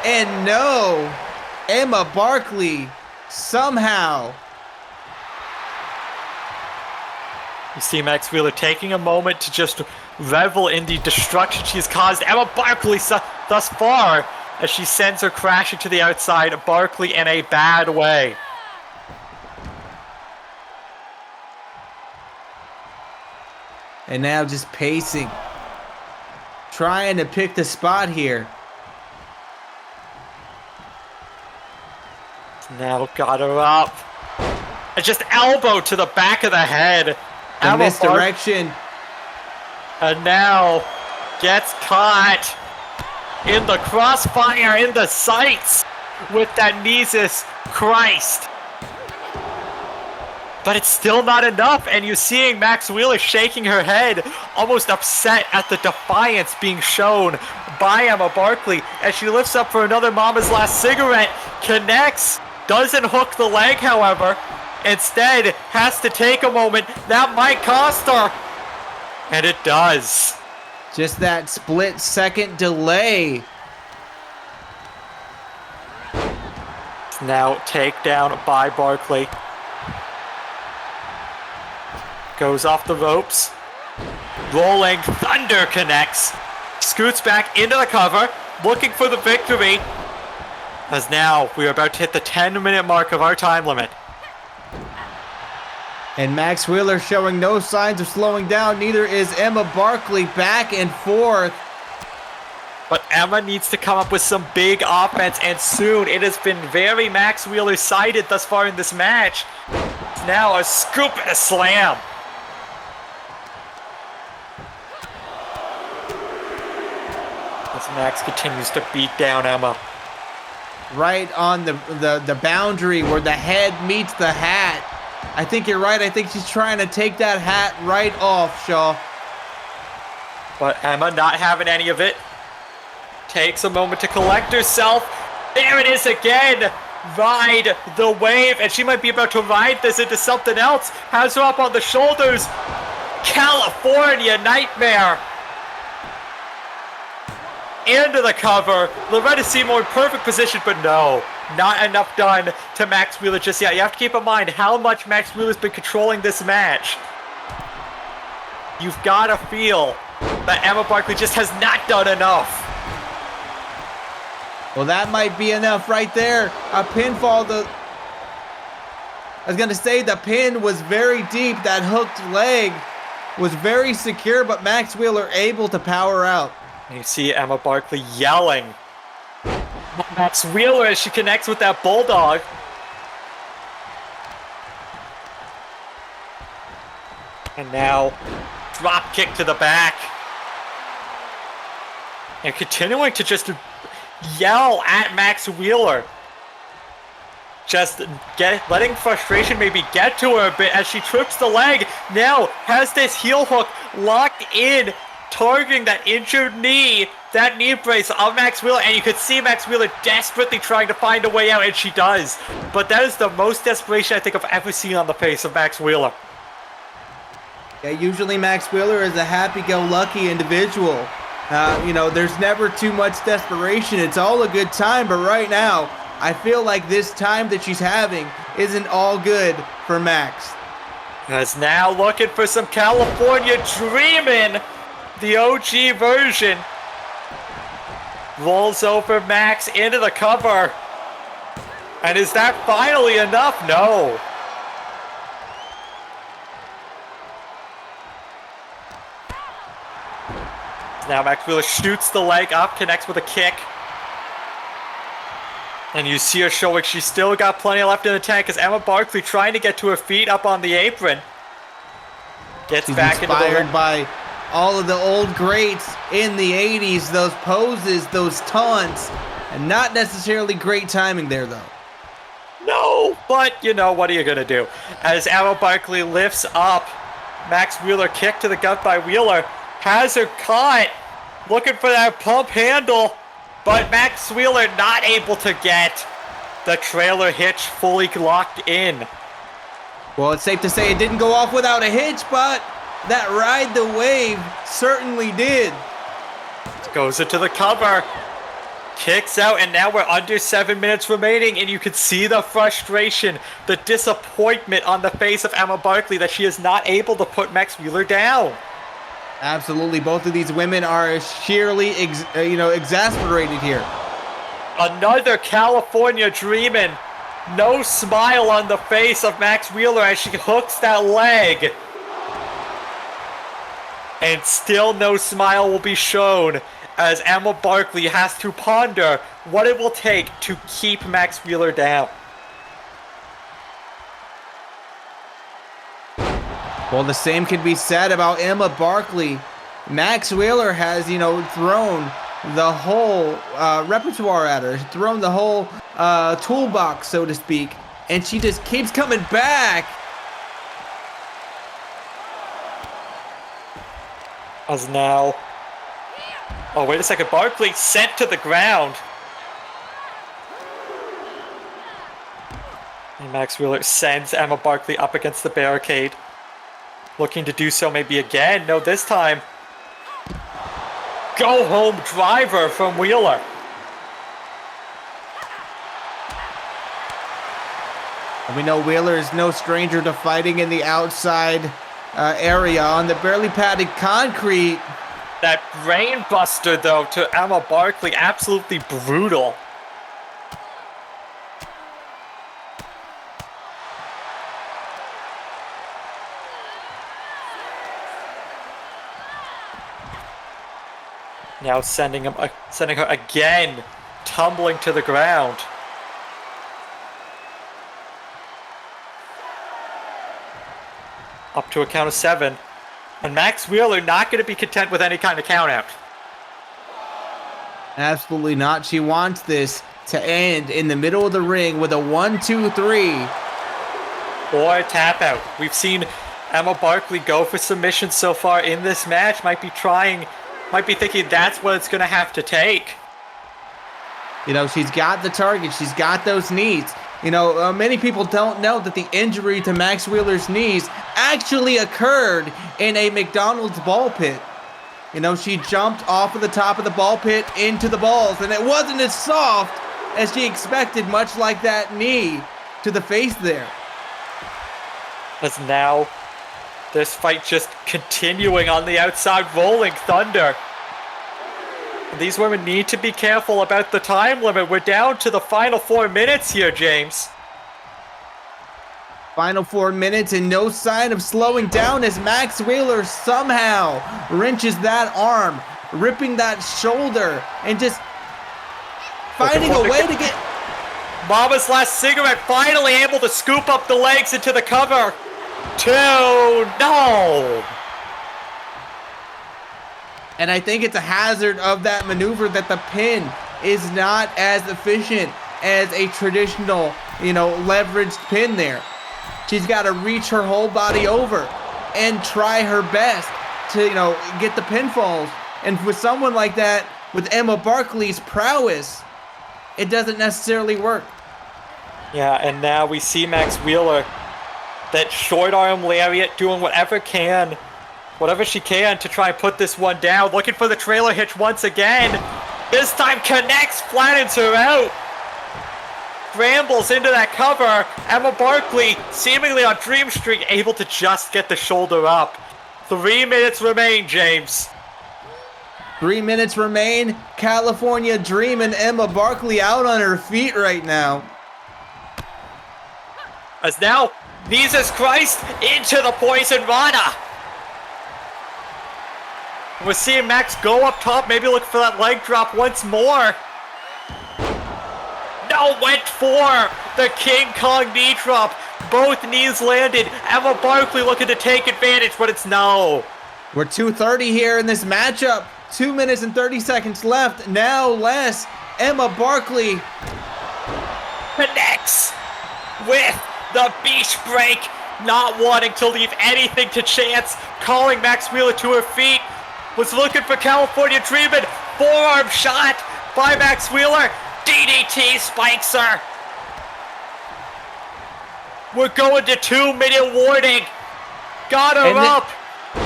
And no, Emma Barkley somehow. You see Max Wheeler taking a moment to just revel in the destruction she's caused Emma Barkley thus far as she sends her crashing to the outside. Barkley in a bad way. And now just pacing. Trying to pick the spot here. Now got her up. And just elbow to the back of the head. The misdirection. And now gets caught in the crossfire, in the sights with that Jesus Christ. But it's still not enough, and you're seeing Max Wheeler shaking her head, almost upset at the defiance being shown by Emma Barkley as she lifts up for another Mama's last cigarette, connects, doesn't hook the leg, however, instead has to take a moment. That might cost her, and it does. Just that split-second delay. It's now takedown by Barkley. Goes off the ropes. Rolling Thunder connects. Scoots back into the cover. Looking for the victory. As now we are about to hit the 10-minute mark of our time limit. And Max Wheeler showing no signs of slowing down. Neither is Emma Barkley. Back and forth. But Emma needs to come up with some big offense, and soon. It has been very Max Wheeler-sided thus far in this match. It's now a scoop and a slam. As Max continues to beat down Emma. Right on the boundary where the head meets the hat. I think you're right. I think she's trying to take that hat right off, Shaw. But Emma not having any of it. Takes a moment to collect herself. There it is again. Ride the wave. And she might be about to ride this into something else. Has her up on the shoulders. California Nightmare. Into the cover. Loretta Seymour in perfect position, but no. Not enough done to Max Wheeler just yet. You have to keep in mind how much Max Wheeler's been controlling this match. you've got to feel that Emma Barkley just has not done enough. Well, that might be enough right there. A pinfall. I was going to say the pin was very deep. That hooked leg was very secure, but Max Wheeler able to power out. And you see Emma Barkley yelling. Max Wheeler as she connects with that bulldog. And now, drop kick to the back. And continuing to just yell at Max Wheeler. Just letting frustration maybe get to her a bit as she trips the leg. Now has this heel hook locked in, targeting that injured knee, that knee brace of Max Wheeler. And you could see Max Wheeler desperately trying to find a way out, and she does. But that is the most desperation I think I've ever seen on the face of Max Wheeler. Yeah, usually Max Wheeler is a happy-go-lucky individual. There's never too much desperation. It's all a good time, but right now, I feel like this time that she's having isn't all good for Max. Is now looking for some California Dreamin', the OG version. Rolls over Max into the cover. And is that finally enough? No. Now Max Wheeler shoots the leg up, connects with a kick. And you see her showing she's still got plenty left in the tank as Emma Barkley trying to get to her feet up on the apron. Gets back into the ring. Inspired by all of the old greats in the 80s, those poses, those taunts, and not necessarily great timing there though. No, but what are you gonna do? As Emma Barkley lifts up, Max Wheeler kick to the gut by Wheeler, has her caught, looking for that pump handle. But Max Wheeler not able to get the trailer hitch fully locked in. Well, it's safe to say it didn't go off without a hitch, but that ride the wave certainly did. Goes into the cover. Kicks out, and now we're under 7 minutes remaining, and you can see the frustration, the disappointment on the face of Emma Barkley that she is not able to put Max Wheeler down. Absolutely, both of these women are sheerly, exasperated here. Another California Dreamin'. No smile on the face of Max Wheeler as she hooks that leg. And still no smile will be shown as Emma Barkley has to ponder what it will take to keep Max Wheeler down. Well, the same can be said about Emma Barkley. Max Wheeler has, thrown the whole repertoire at her, thrown the whole toolbox, so to speak, and she just keeps coming back. As now... Oh, wait a second. Barkley sent to the ground. And Max Wheeler sends Emma Barkley up against the barricade. Looking to do so maybe again. No, this time. Go home driver from Wheeler. We know Wheeler is no stranger to fighting in the outside area on the barely padded concrete. That brain buster, though, to Emma Barkley, absolutely brutal. Now sending her again, tumbling to the ground. Up to a count of 7. And Max Wheeler not going to be content with any kind of count out. Absolutely not. She wants this to end in the middle of the ring with a 1, 2, 3. Or a tap out. We've seen Emma Barkley go for submissions so far in this match. Might be thinking that's what it's going to have to take. She's got the target. She's got those knees. Many people don't know that the injury to Max Wheeler's knees actually occurred in a McDonald's ball pit. She jumped off of the top of the ball pit into the balls, and it wasn't as soft as she expected, much like that knee to the face there. As now This fight just continuing on the outside, rolling thunder. These women need to be careful about the time limit. We're down to the final 4 minutes here, James. Final 4 minutes and no sign of slowing down as Max Wheeler somehow wrenches that arm, ripping that shoulder, and just finding a way to get... Mama's last cigarette, finally able to scoop up the legs into the cover. 2, no! And I think it's a hazard of that maneuver that the pin is not as efficient as a traditional, leveraged pin there. She's got to reach her whole body over and try her best to, get the pinfalls. And with someone like that, with Emma Barkley's prowess, it doesn't necessarily work. Yeah, and now we see Max Wheeler, that short arm lariat, doing whatever she can to try and put this one down. Looking for the trailer hitch once again. This time connects, flattens her out. Scrambles into that cover. Emma Barkley, seemingly on Dream Streak, able to just get the shoulder up. 3 minutes remain, James. 3 minutes remain. California Dream and Emma Barkley out on her feet right now. As now, Jesus Christ into the Poison Rana. We're seeing Max go up top, maybe look for that leg drop once more. No, went for the King Kong knee drop. Both knees landed. Emma Barkley looking to take advantage, but it's no. We're 2:30 here in this matchup. 2 minutes and 30 seconds left. Now less. Emma Barkley connects with the beach break. Not wanting to leave anything to chance. Calling Max Wheeler to her feet. Was looking for California Dreamin'. Forearm shot by Max Wheeler. DDT spikes her. We're going to 2-minute warning. Got her up.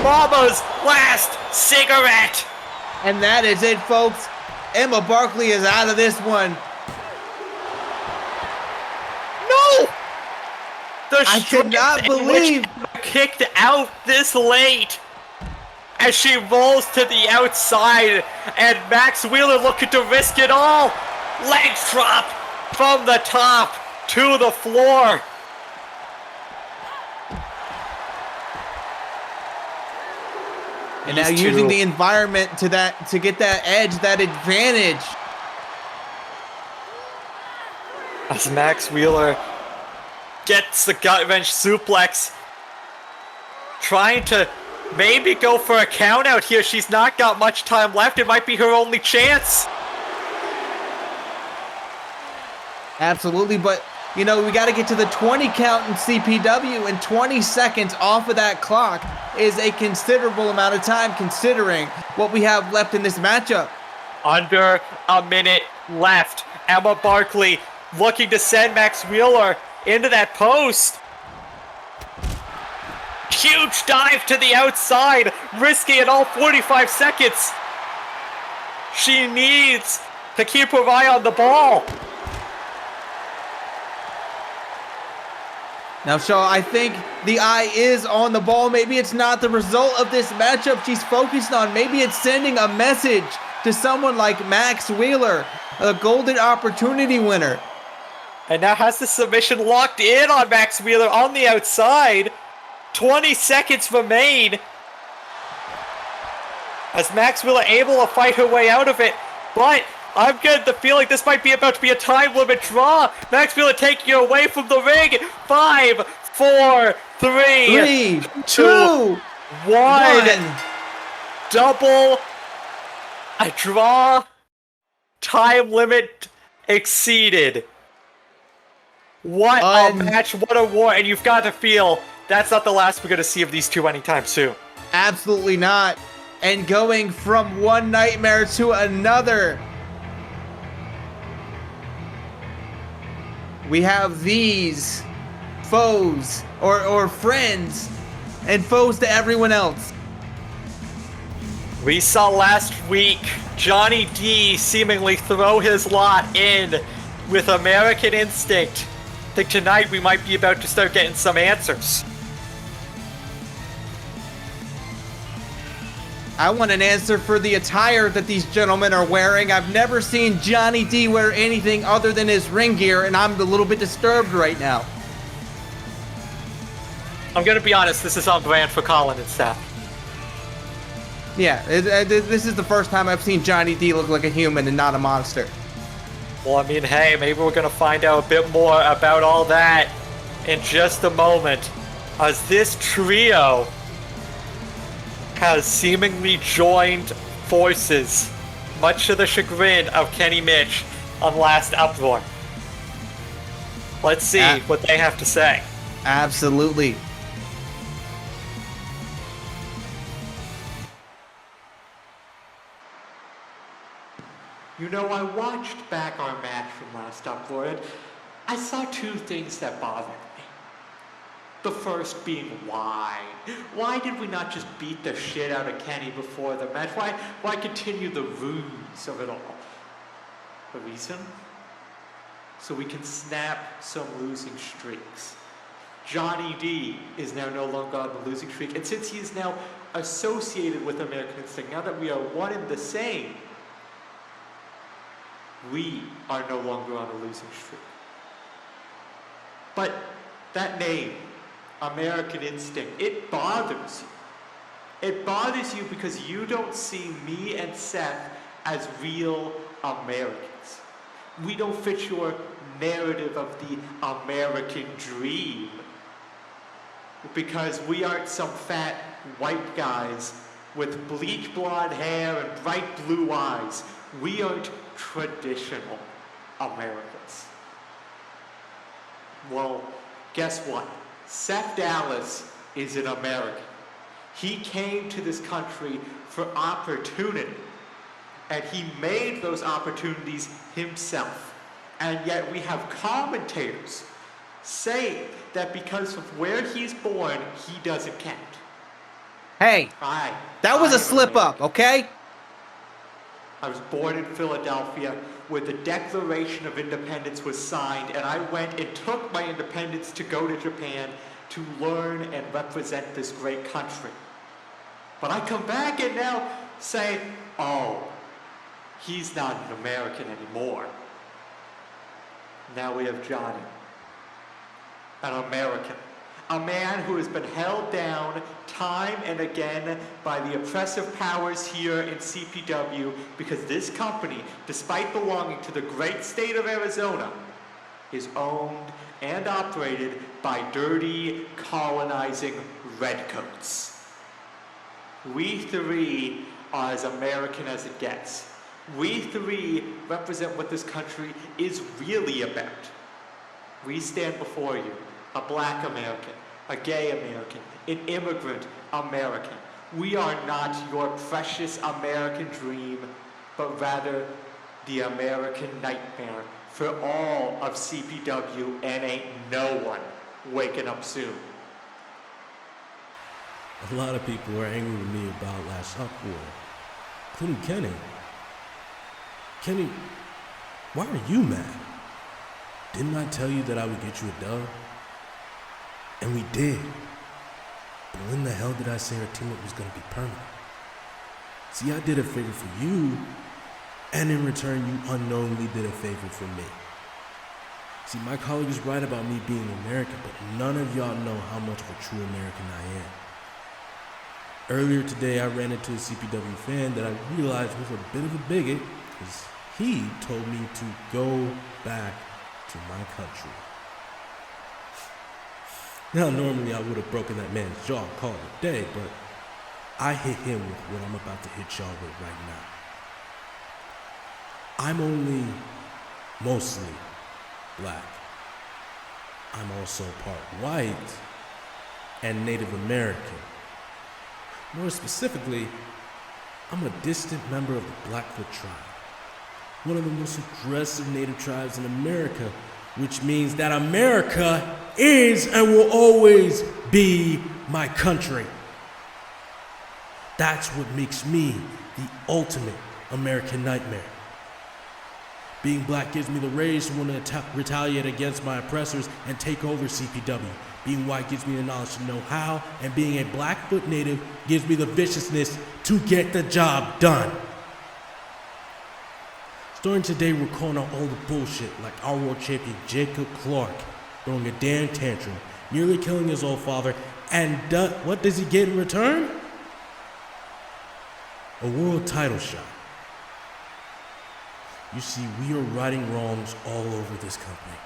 Mama's last cigarette. And that is it, folks. Emma Barkley is out of this one. No! I cannot believe kicked out this late. As she rolls to the outside, and Max Wheeler looking to risk it all. Leg drop from the top to the floor. And now using the environment to get that edge, that advantage. As Max Wheeler gets the gut wrench suplex, trying to maybe go for a count out here. She's not got much time left. It might be her only chance. Absolutely, but we got to get to the 20 count in CPW, and 20 seconds off of that clock is a considerable amount of time considering what we have left in this matchup. Under a minute left. Emma Barkley looking to send Max Wheeler into that post. Huge dive to the outside, risky at all 45 seconds. She needs to keep her eye on the ball. Now, Shaw, I think the eye is on the ball. Maybe it's not the result of this matchup she's focused on. Maybe it's sending a message to someone like Max Wheeler, a golden opportunity winner. And now has the submission locked in on Max Wheeler on the outside. 20 seconds remain. As Max Wheeler able to fight her way out of it, but I'm getting the feeling this might be about to be a time limit draw. Max Wheeler taking her away from the ring. 5, 4, 3, 2, 1. Double a draw. Time limit exceeded. What a match, what a war, and you've got to feel that's not the last we're going to see of these two anytime soon. Absolutely not. And going from one nightmare to another, we have these foes or friends and foes to everyone else. We saw last week Johnny D seemingly throw his lot in with American Instinct. I think tonight we might be about to start getting some answers. I want an answer for the attire that these gentlemen are wearing. I've never seen Johnny D wear anything other than his ring gear, and I'm a little bit disturbed right now. I'm gonna be honest, this is on brand for Colin and Seth. Yeah, this is the first time I've seen Johnny D look like a human and not a monster. Well, I mean, hey, maybe we're gonna find out a bit more about all that in just a moment, as this trio has seemingly joined forces, much to the chagrin of Kenny Mitch on last Uproar. Let's see what they have to say. Absolutely. You know, I watched back our match from last Uproar, and I saw two things that bothered me. The first being why? Why did we not just beat the shit out of Kenny before the match? Why continue the ruse of it all? The reason? So we can snap some losing streaks. Johnny D is now no longer on the losing streak, and since he is now associated with American Instinct, now that we are one and the same, we are no longer on a losing streak. But that name, American Instinct, it bothers you. It bothers you because you don't see me and Seth as real Americans. We don't fit your narrative of the American dream. Because we aren't some fat white guys with bleach blonde hair and bright blue eyes. We aren't traditional Americans. Well, guess what? Seth Dallas is an American. He came to this country for opportunity, and he made those opportunities himself. And yet we have commentators saying that because of where he's born, he doesn't count. Hey, that was a slip up, okay? I was born in Philadelphia, where the Declaration of Independence was signed, and I went and took my independence to go to Japan to learn and represent this great country. But I come back and now say, oh, he's not an American anymore. Now we have Johnny, an American. A man who has been held down time and again by the oppressive powers here in CPW because this company, despite belonging to the great state of Arizona, is owned and operated by dirty, colonizing redcoats. We three are as American as it gets. We three represent what this country is really about. We stand before you, a black American, a gay American, an immigrant American. We are not your precious American dream, but rather the American nightmare for all of CPW, and ain't no one waking up soon. A lot of people were angry with me about last Uproar, including Kenny. Kenny, why are you mad? Didn't I tell you that I would get you a dub? And we did. But when the hell did I say our teamwork was going to be permanent? See, I did a favor for you, and in return, you unknowingly did a favor for me. See, my colleague is right about me being American, but none of y'all know how much of a true American I am. Earlier today, I ran into a CPW fan that I realized was a bit of a bigot, because he told me to go back to my country. Now, normally I would have broken that man's jaw and called it a day, but I hit him with what I'm about to hit y'all with right now. I'm only mostly black. I'm also part white and Native American. More specifically, I'm a distant member of the Blackfoot tribe, one of the most aggressive native tribes in America, which means that America is and will always be my country. That's what makes me the ultimate American nightmare. Being black gives me the rage to want to retaliate against my oppressors and take over CPW. Being white gives me the knowledge to know how, and being a Blackfoot native gives me the viciousness to get the job done. Starting today, we're calling out all the bullshit, like our world champion Jacob Clark throwing a damn tantrum, nearly killing his old father, and what does he get in return? A world title shot. You see, we are righting wrongs all over this company.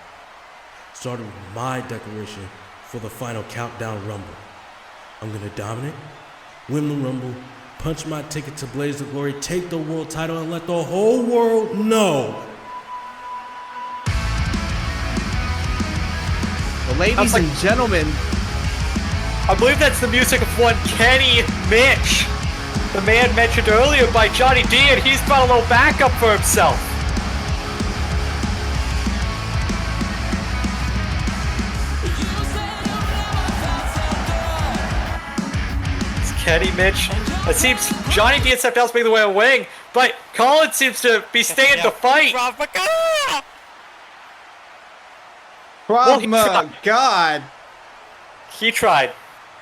Starting with my declaration for the final countdown rumble. I'm gonna dominate, win the rumble, punch my ticket to Blaze of Glory, take the world title, and let the whole world know. Well, ladies and gentlemen, I believe that's the music of one Kenny Mitch, the man mentioned earlier by Johnny D, and he's brought a little backup for himself. It's Kenny Mitch. It seems Johnny D and stepped out making the way a wing, but Colin seems to be staying to fight. oh he my tried. God, He tried.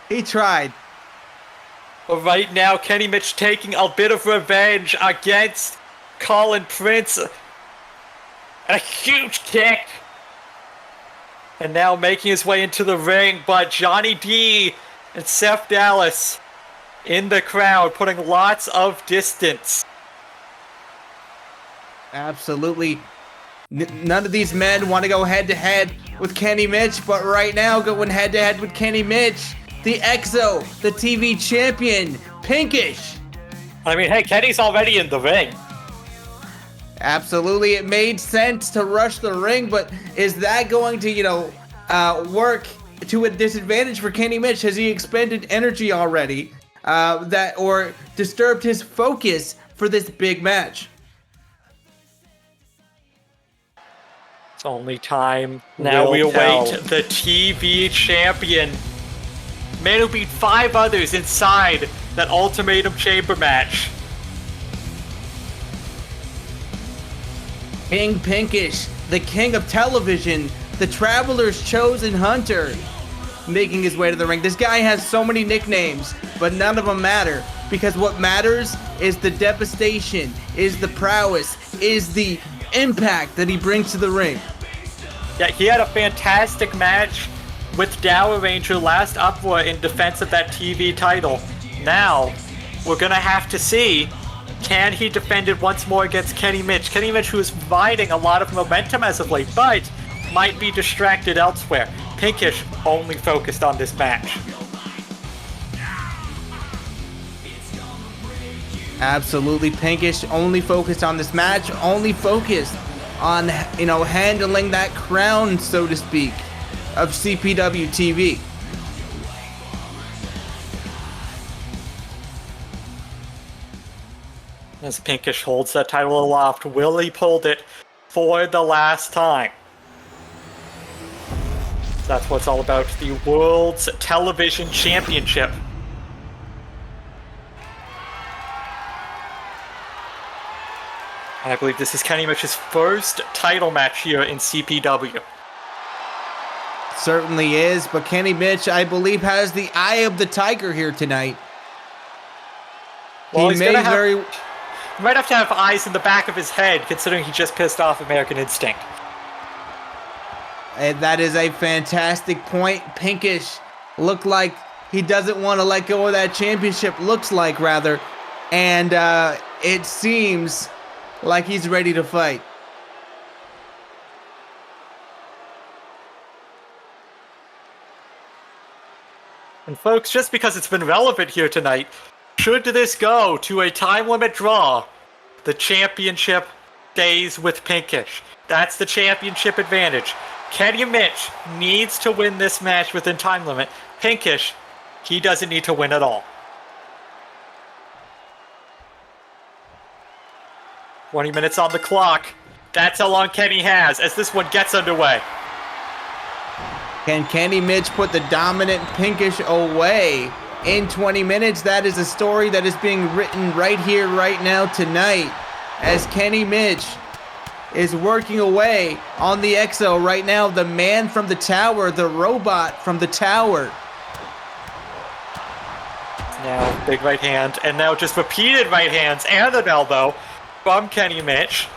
he tried. But right now, Kenny Mitch taking a bit of revenge against Colin Prince. And a huge kick. And now making his way into the ring, but Johnny D and Seth Dallas in the crowd, putting lots of distance. Absolutely. None of these men want to go head-to-head with Kenny Mitch, but right now going head-to-head with Kenny Mitch, the EXO, the TV champion, Pinkish. I mean, hey, Kenny's already in the ring. Absolutely, it made sense to rush the ring, but is that going to, work to a disadvantage for Kenny Mitch? Has he expended energy already or disturbed his focus for this big match? It's only time. Now we await the TV champion. Man who beat 5 others inside that Ultimatum Chamber match. King Pinkish, the king of television, the Traveler's chosen hunter, making his way to the ring. This guy has so many nicknames, but none of them matter, because what matters is the devastation, is the prowess, is the impact that he brings to the ring. Yeah, he had a fantastic match with Dower Ranger last Uproar in defense of that TV title. Now, we're gonna have to see, can he defend it once more against Kenny Mitch? Kenny Mitch, who is providing a lot of momentum as of late, but might be distracted elsewhere. Pinkish only focused on this match. Absolutely, Pinkish only focused on this match, only focused on, handling that crown, so to speak, of CPW TV. As Pinkish holds that title aloft, will he hold it for the last time? That's what it's all about, the World's Television Championship. And I believe this is Kenny Mitch's first title match here in CPW. Certainly is, but Kenny Mitch, I believe, has the eye of the tiger here tonight. Well, he might have to have eyes in the back of his head, considering he just pissed off American Instinct. And that is a fantastic point. Pinkish looked like he doesn't want to let go of that championship, and it seems like he's ready to fight. And folks, just because it's been relevant here tonight, should this go to a time limit draw, the championship stays with Pinkish. That's the championship advantage. Kenny Mitch needs to win this match within time limit. Pinkish, he doesn't need to win at all. 20 minutes on the clock. That's how long Kenny has as this one gets underway. Can Kenny Mitch put the dominant Pinkish away in 20 minutes? That is a story that is being written right here, right now, tonight, as Kenny Mitch is working away on the EXO right now. The man from the tower, the robot from the tower. Now, big right hand, and now just repeated right hands and an elbow from Kenny Mitch.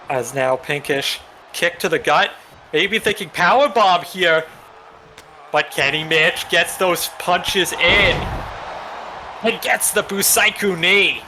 As now Pinkish kick to the gut, maybe thinking powerbomb here, but Kenny Mitch gets those punches in and gets the Busaiku knee.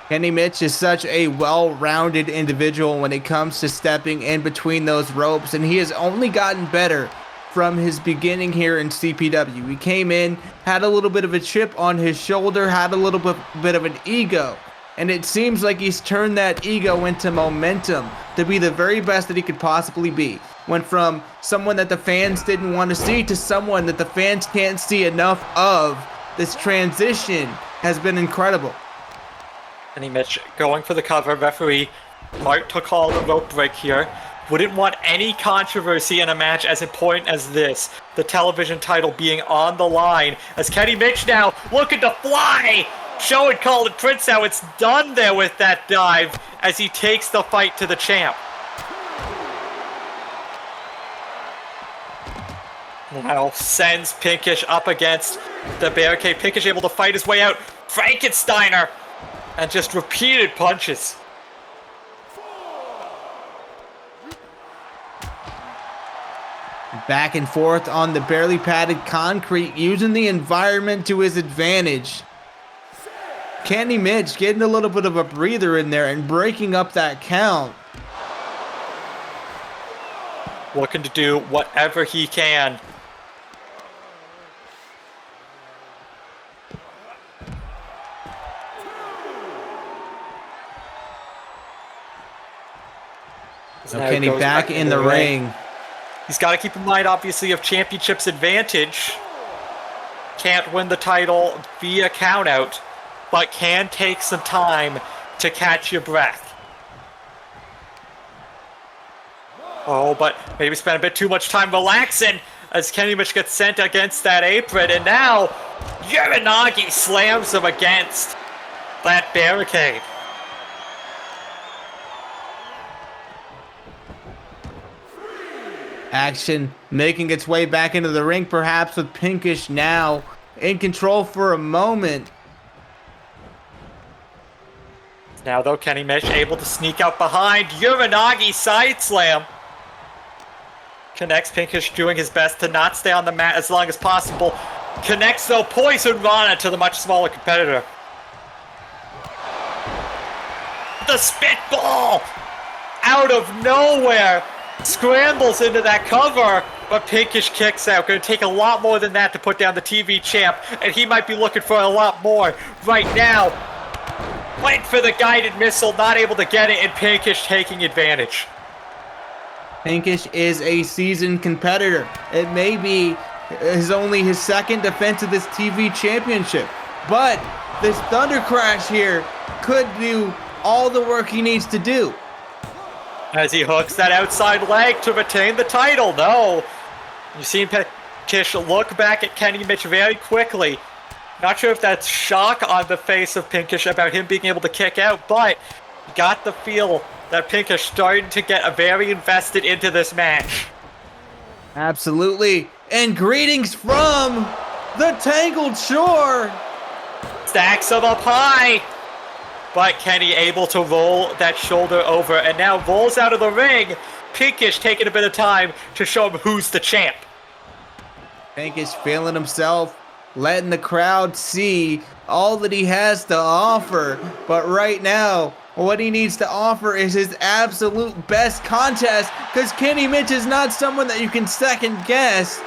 Kenny Mitch is such a well-rounded individual when it comes to stepping in between those ropes, and he has only gotten better from his beginning here in CPW. He came in, had a little bit of a chip on his shoulder, had a little bit of an ego, and it seems like he's turned that ego into momentum to be the very best that he could possibly be. Went from someone that the fans didn't want to see to someone that the fans can't see enough of. This transition has been incredible. Kenny Mitch going for the cover. Referee Mark to call the rope break here. Wouldn't want any controversy in a match as important as this. The television title being on the line. As Kenny Mitch now looking to fly. Show and call it Prince how it's done there with that dive as he takes the fight to the champ. Now sends Pinkish up against the barricade. Pinkish able to fight his way out. Frankensteiner. And just repeated punches. Back and forth on the barely padded concrete, using the environment to his advantage. Kenny Mitch getting a little bit of a breather in there and breaking up that count. Looking to do whatever he can. So Kenny back in the ring. He's got to keep in mind, obviously, of Championship's advantage. Can't win the title via countout, but can take some time to catch your breath. Oh, but maybe spent a bit too much time relaxing as Kenny Mitch gets sent against that apron, and now Uranagi slams him against that barricade. Action making its way back into the ring, perhaps with Pinkish now in control for a moment. Now though, Kenny Mitch able to sneak out behind. Uranagi side slam. Connects. Pinkish doing his best to not stay on the mat as long as possible. Connects though, Poison Rana to the much smaller competitor. The spitball out of nowhere. Scrambles into that cover, but Pinkish kicks out. Going to take a lot more than that to put down the TV champ, and he might be looking for a lot more right now. Went for the guided missile, not able to get it, and Pinkish taking advantage. Pinkish is a seasoned competitor. It may be only his second defense of this TV championship, but this Thunder Crash here could do all the work he needs to do. As he hooks that outside leg to retain the title. No. You've seen Pinkish look back at Kenny Mitch very quickly. Not sure if that's shock on the face of Pinkish about him being able to kick out, but got the feel that Pinkish starting to get very invested into this match. Absolutely. And greetings from the Tangled Shore. Stacks him up high. But Kenny able to roll that shoulder over and now rolls out of the ring. Pinkish taking a bit of time to show him who's the champ. Pinkish feeling himself, letting the crowd see all that he has to offer. But right now, what he needs to offer is his absolute best contest, because Kenny Mitch is not someone that you can second guess.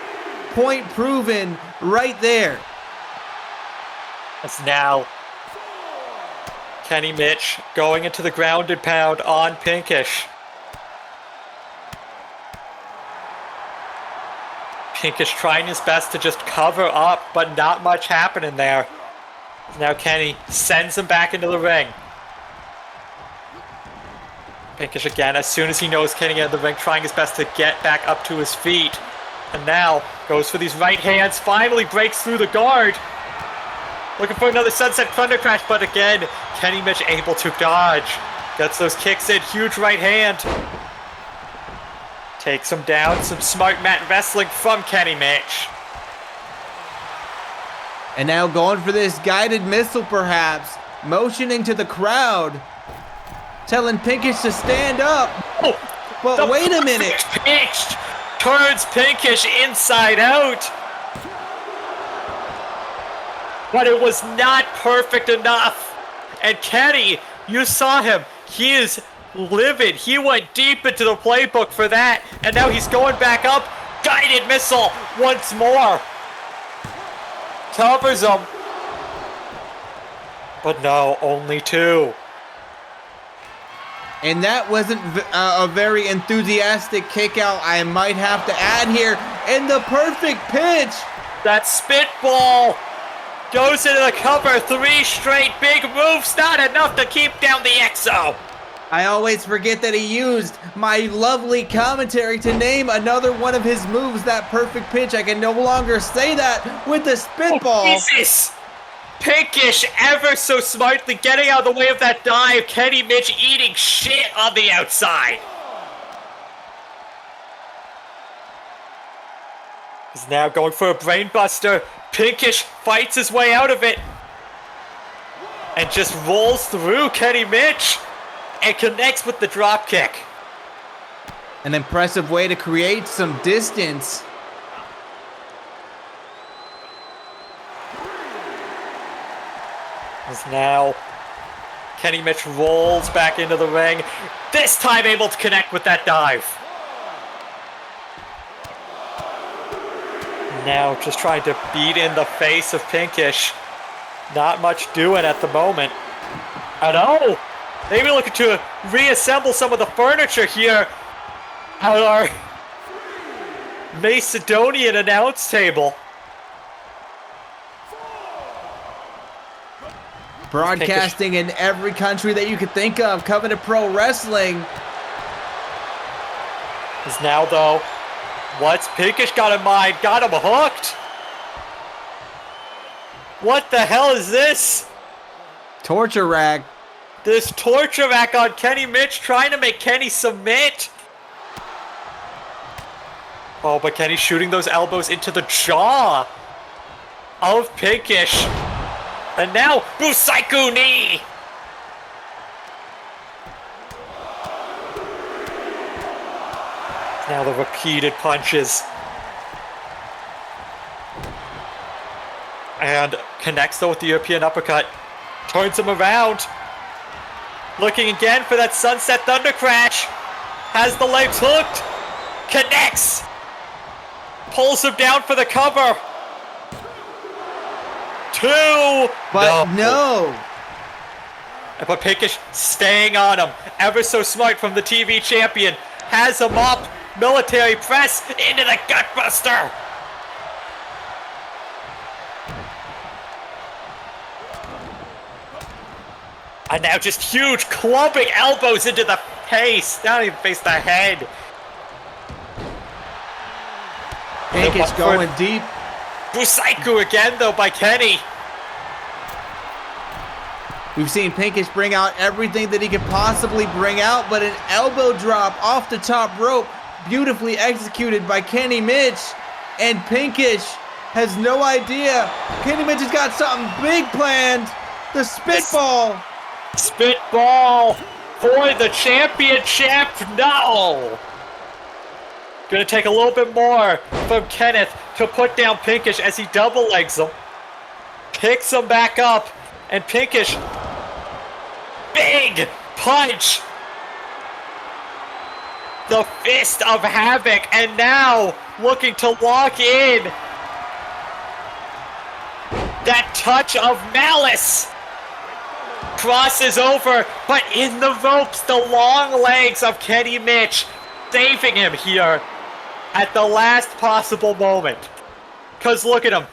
Point proven right there. As now Kenny Mitch going into the grounded pound on Pinkish. Pinkish trying his best to just cover up, but not much happening there. Now Kenny sends him back into the ring. Pinkish again, as soon as he knows Kenny in the ring, trying his best to get back up to his feet. And now goes for these right hands, finally breaks through the guard. Looking for another sunset thunder crash, but again, Kenny Mitch able to dodge. Gets those kicks in, huge right hand. Takes him down, some smart mat wrestling from Kenny Mitch. And now going for this guided missile perhaps, motioning to the crowd, telling Pinkish to stand up. Oh, but wait a minute. Pitch turns Pinkish inside out. But it was not perfect enough. And Kenny, you saw him. He is livid. He went deep into the playbook for that. And now he's going back up. Guided missile once more. Covers him. But no, only 2. And that wasn't a very enthusiastic kick out, I might have to add here. And the perfect pitch. That spitball goes into the cover. 3 straight big moves. Not enough to keep down the EXO. I always forget that he used my lovely commentary to name another one of his moves, that perfect pitch. I can no longer say that with the spitball. Oh, Jesus! Pinkish ever so smartly getting out of the way of that dive. Kenny Mitch eating shit on the outside. He's now going for a brainbuster. Pinkish fights his way out of it. And just rolls through Kenny Mitch. And connects with the drop kick. An impressive way to create some distance. As now Kenny Mitch rolls back into the ring. This time able to connect with that dive. Now just trying to beat in the face of Pinkish. Not much doing at the moment. I know. Maybe looking to reassemble some of the furniture here at our Macedonian announce table. Broadcasting in every country that you could think of, coming to pro wrestling. Is now though, what's Pinkish got in mind? Got him hooked. What the hell is this? Torture rack. This torture rack on Kenny Mitch, trying to make Kenny submit. Oh, but Kenny's shooting those elbows into the jaw of Pinkish. And now, Busaiku knee! Now the repeated punches. And connects though with the European uppercut. Turns him around. Looking again for that sunset thunder crash. Has the legs hooked. Connects. Pulls him down for the cover. 2. But no. But Pinkish staying on him. Ever so smart from the TV champion. Has him up. Military press into the gutbuster. And now just huge clubbing elbows into the face. Not even face, the head. Pinkish going deep. Busaiku again though by Kenny. We've seen Pinkish bring out everything that he could possibly bring out, but an elbow drop off the top rope, beautifully executed by Kenny Mitch. And Pinkish has no idea. Kenny Mitch has got something big planned. The spitball. Spitball for the championship. No. Gonna take a little bit more from Kenneth to put down Pinkish as he double legs him. Picks him back up. And Pinkish, big punch. The fist of havoc. And now looking to lock in. That touch of malice. Crosses over, but in the ropes, the long legs of Kenny Mitch saving him here at the last possible moment. Because look at him.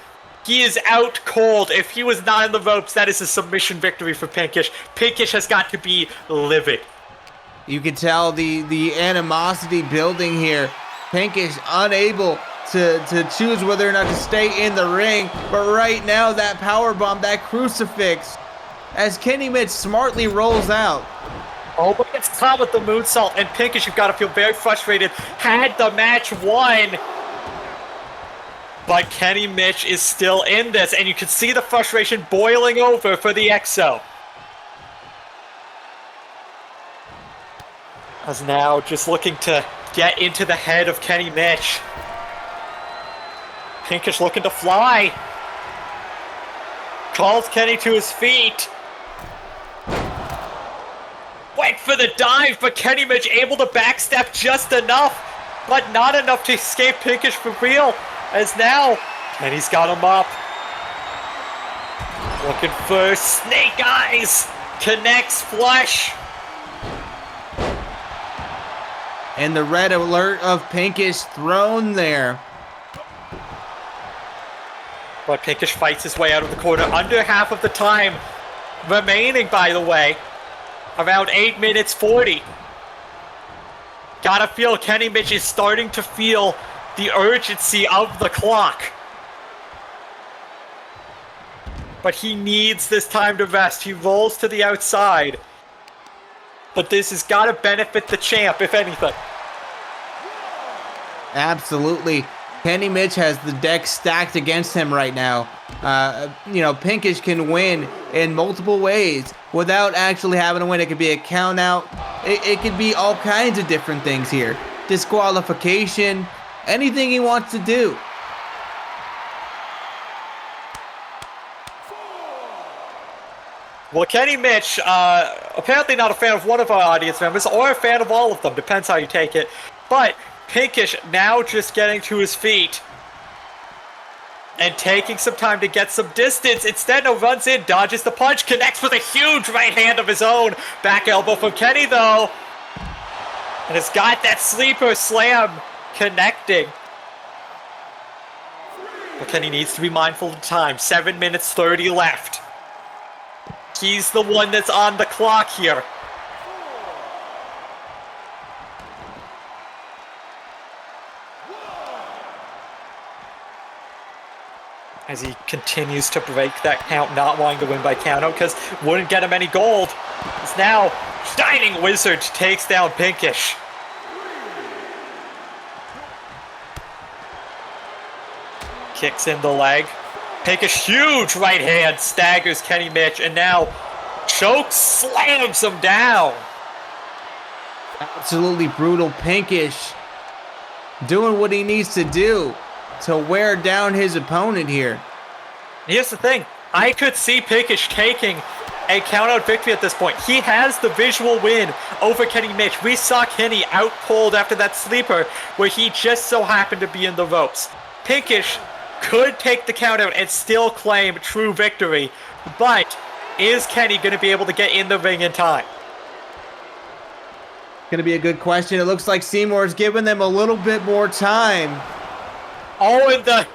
He is out cold. If he was not in the ropes, that is a submission victory for Pinkish. Pinkish has got to be livid. You can tell the animosity building here. Pinkish unable to choose whether or not to stay in the ring. But right now, that powerbomb, that crucifix, as Kenny Mitch smartly rolls out. Oh, but it's caught with the moonsault, and Pinkish, you've got to feel very frustrated, had the match won. But Kenny Mitch is still in this, and you can see the frustration boiling over for the EXO. As now just looking to get into the head of Kenny Mitch. Pinkish looking to fly. Calls Kenny to his feet. Went for the dive, but Kenny Mitch able to backstep just enough, but not enough to escape Pinkish for real. As now, Kenny's got him up. Looking for snake eyes. Connects flush. And the red alert of Pinkish thrown there. But Pinkish fights his way out of the corner under half of the time remaining, by the way. Around 8 minutes 40. Gotta feel Kenny Mitch is starting to feel the urgency of the clock. But he needs this time to rest. He rolls to the outside. But this has got to benefit the champ, if anything. Absolutely. Kenny Mitch has the deck stacked against him right now. Pinkish can win in multiple ways without actually having to win. It could be a count out. It could be all kinds of different things here. Disqualification, anything he wants to do. Well, Kenny Mitch, apparently not a fan of one of our audience members, or a fan of all of them, depends how you take it. But Pinkish now just getting to his feet and taking some time to get some distance. Instead, no, runs in, dodges the punch, connects with a huge right hand of his own. Back elbow from Kenny, though. And has got that sleeper slam connecting. But Kenny needs to be mindful of time. 7 minutes 30 left. He's the one that's on the clock here. As he continues to break that count, not wanting to win by countout because wouldn't get him any gold. It's now Shining Wizard takes down Pinkish. Kicks in the leg. Pinkish, huge right hand, staggers Kenny Mitch, and now choke slams him down. Absolutely brutal. Pinkish doing what he needs to do to wear down his opponent here. Here's the thing. I could see Pinkish taking a countout victory at this point. He has the visual win over Kenny Mitch. We saw Kenny out cold after that sleeper where he just so happened to be in the ropes. Pinkish could take the countout and still claim true victory, but is Kenny going to be able to get in the ring in time? Going to be a good question. It looks like Seymour's giving them a little bit more time. Oh, and the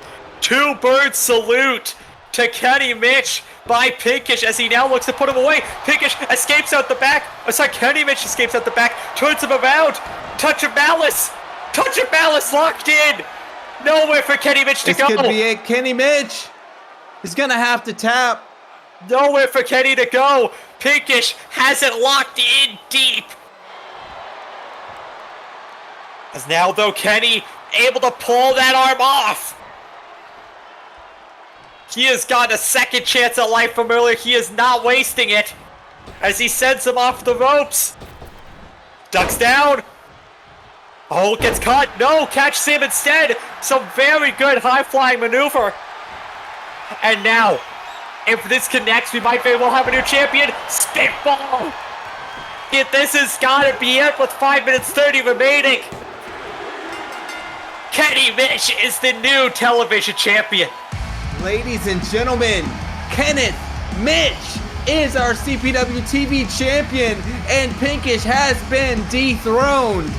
two-bird salute to Kenny Mitch by Pinkish as he now looks to put him away. Pinkish escapes out the back. Oh, sorry, Kenny Mitch escapes out the back, turns him around. Touch of malice. Touch of malice locked in. Nowhere for Kenny Mitch to go. This could be it. Kenny Mitch is going to have to tap. Nowhere for Kenny to go. Pinkish has it locked in deep. As now, though, Kenny able to pull that arm off. He has got a second chance at life from earlier. He is not wasting it as he sends him off the ropes. Ducks down. Oh, gets caught. No, catches him instead. Some very good high-flying maneuver. And now, if this connects, we might very well have a new champion. Spitball. This has got to be it with 5 minutes 30 remaining. Kenny Mitch is the new television champion. Ladies and gentlemen, Kenneth Mitch is our CPW TV champion, and Pinkish has been dethroned.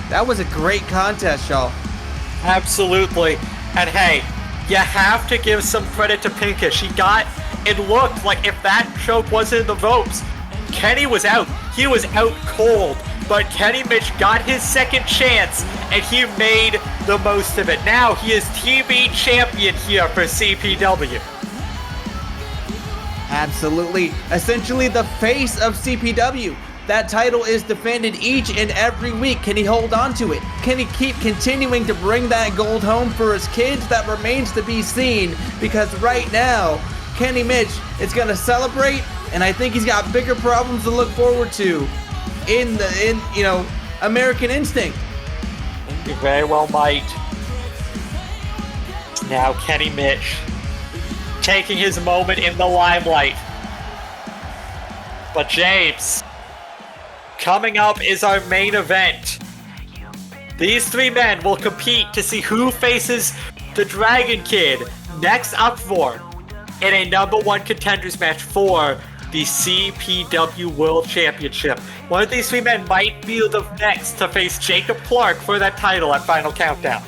That was a great contest, y'all. Absolutely. And hey, you have to give some credit to Pinkish. It looked like if that choke wasn't in the ropes, Kenny was out. He was out cold. but Kenny Mitch got his second chance, and he made the most of it. Now he is TV champion here for CPW. Absolutely. Essentially the face of CPW. That title is defended each and every week. Can he hold on to it? Can he keep continuing to bring that gold home for his kids? That remains to be seen, because right now, Kenny Mitch is going to celebrate, and I think he's got bigger problems to look forward to in American Instinct. He very well might. Now Kenny Mitch taking his moment in the limelight. But James, coming up is our main event. These three men will compete to see who faces the Dragon Kid next Uproar in a #1 contenders match for the CPW World Championship. One of these three men might be the next to face Jacob Clark for that title at Final Countdown.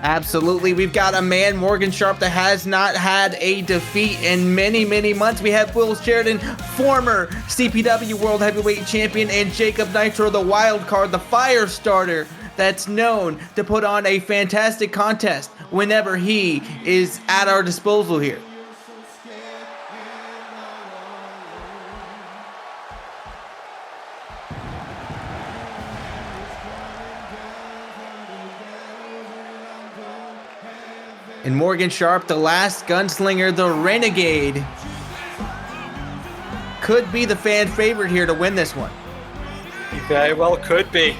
Absolutely. We've got a man, Morgan Sharp, that has not had a defeat in many, many months. We have Will Sheridan, former CPW World Heavyweight Champion, and Jacob Nitro, the wild card, the fire starter, that's known to put on a fantastic contest whenever he is at our disposal here. And Morgan Sharp, the last gunslinger, the renegade, could be the fan favorite here to win this one. He very well could be.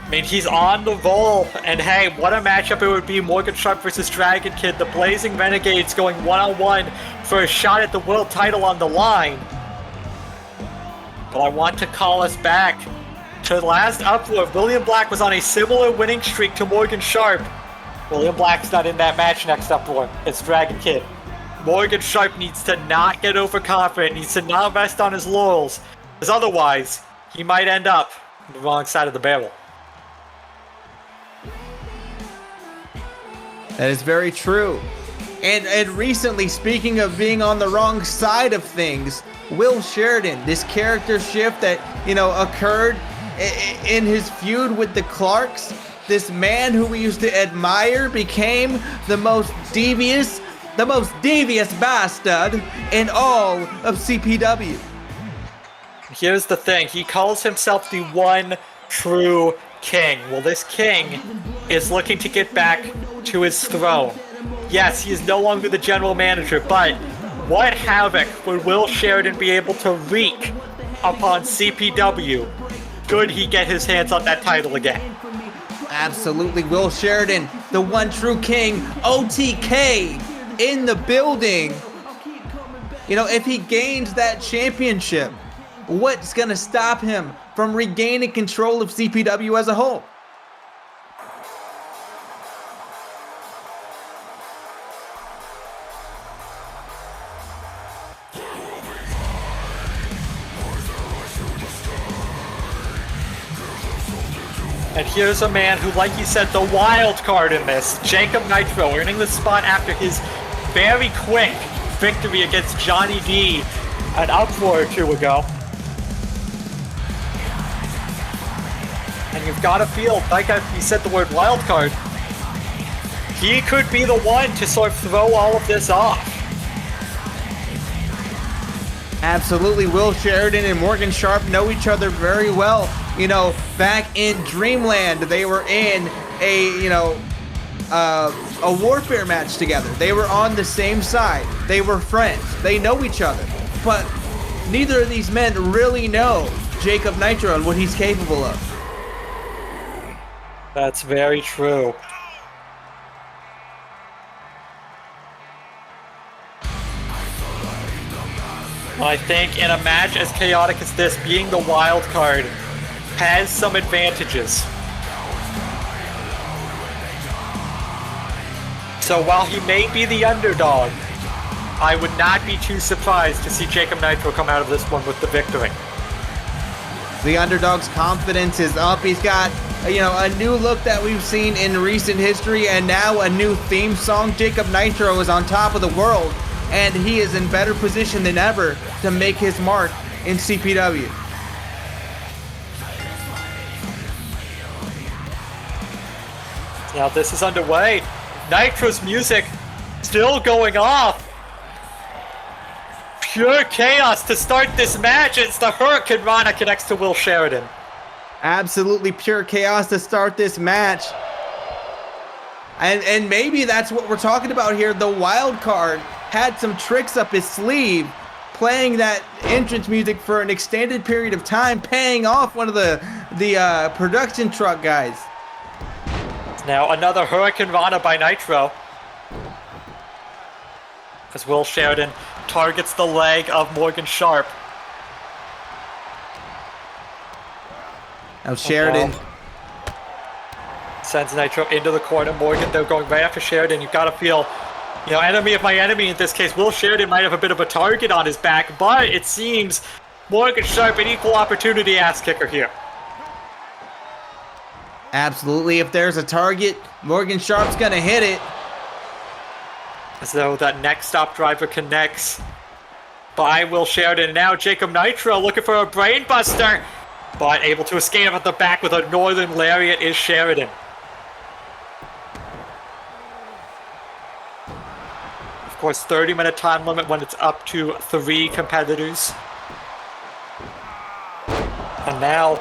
I mean, he's on the roll, and hey, what a matchup it would be. Morgan Sharp versus Dragon Kid, the Blazing Renegades going one-on-one for a shot at the world title on the line. But I want to call us back to the last Uproar. William Black was on a similar winning streak to Morgan Sharp. William Black's not in that match next Uproar. It's Dragon Kid. Morgan Sharp needs to not get overconfident, needs to not rest on his laurels, because otherwise, he might end up on the wrong side of the barrel. That is very true. And recently, speaking of being on the wrong side of things, Will Sheridan, this character shift that, occurred in his feud with the Clarks, this man who we used to admire became the most devious bastard in all of CPW. Here's the thing, he calls himself the one true king. Well, this king is looking to get back to his throne. Yes, he is no longer the general manager, but what havoc would Will Sheridan be able to wreak upon CPW could he get his hands on that title again? Absolutely. Will Sheridan, the one true king, OTK in the building. If he gains that championship, what's going to stop him from regaining control of CPW as a whole? And here's a man who, like you said, the wild card in this, Jacob Nitro, earning the spot after his very quick victory against Johnny D an Uproar or two ago. And you've got to feel, like you said the word wild card, he could be the one to sort of throw all of this off. Absolutely. Will Sheridan and Morgan Sharp know each other very well. Back in Dreamland, they were in a warfare match together. They were on the same side. They were friends. They know each other. But neither of these men really know Jacob Nitro and what he's capable of. That's very true. I think in a match as chaotic as this, being the wild card has some advantages. So while he may be the underdog, I would not be too surprised to see Jacob Nitro come out of this one with the victory. The underdog's confidence is up. He's got, a new look that we've seen in recent history, and now a new theme song. Jacob Nitro is on top of the world, and he is in better position than ever to make his mark in CPW. Now this is underway. Nitro's music still going off. Pure chaos to start this match. It's the Hurricane Rana connects to Will Sheridan. Absolutely pure chaos to start this match. And maybe that's what we're talking about here. The wild card had some tricks up his sleeve, playing that entrance music for an extended period of time, paying off one of the production truck guys. Now another Hurricane Rana by Nitro. As Will Sheridan targets the leg of Morgan Sharp. Now Sheridan sends Nitro into the corner. Morgan, though, going right after Sheridan. You've got to feel, enemy of my enemy in this case. Will Sheridan might have a bit of a target on his back, but it seems Morgan Sharp an equal opportunity ass kicker here. Absolutely. If there's a target, Morgan Sharp's going to hit it. As though that next stop driver connects by Will Sheridan. And now Jacob Nitro looking for a brain buster, but able to escape at the back with a Northern Lariat is Sheridan. Of course, 30-minute time limit when it's up to 3 competitors. And now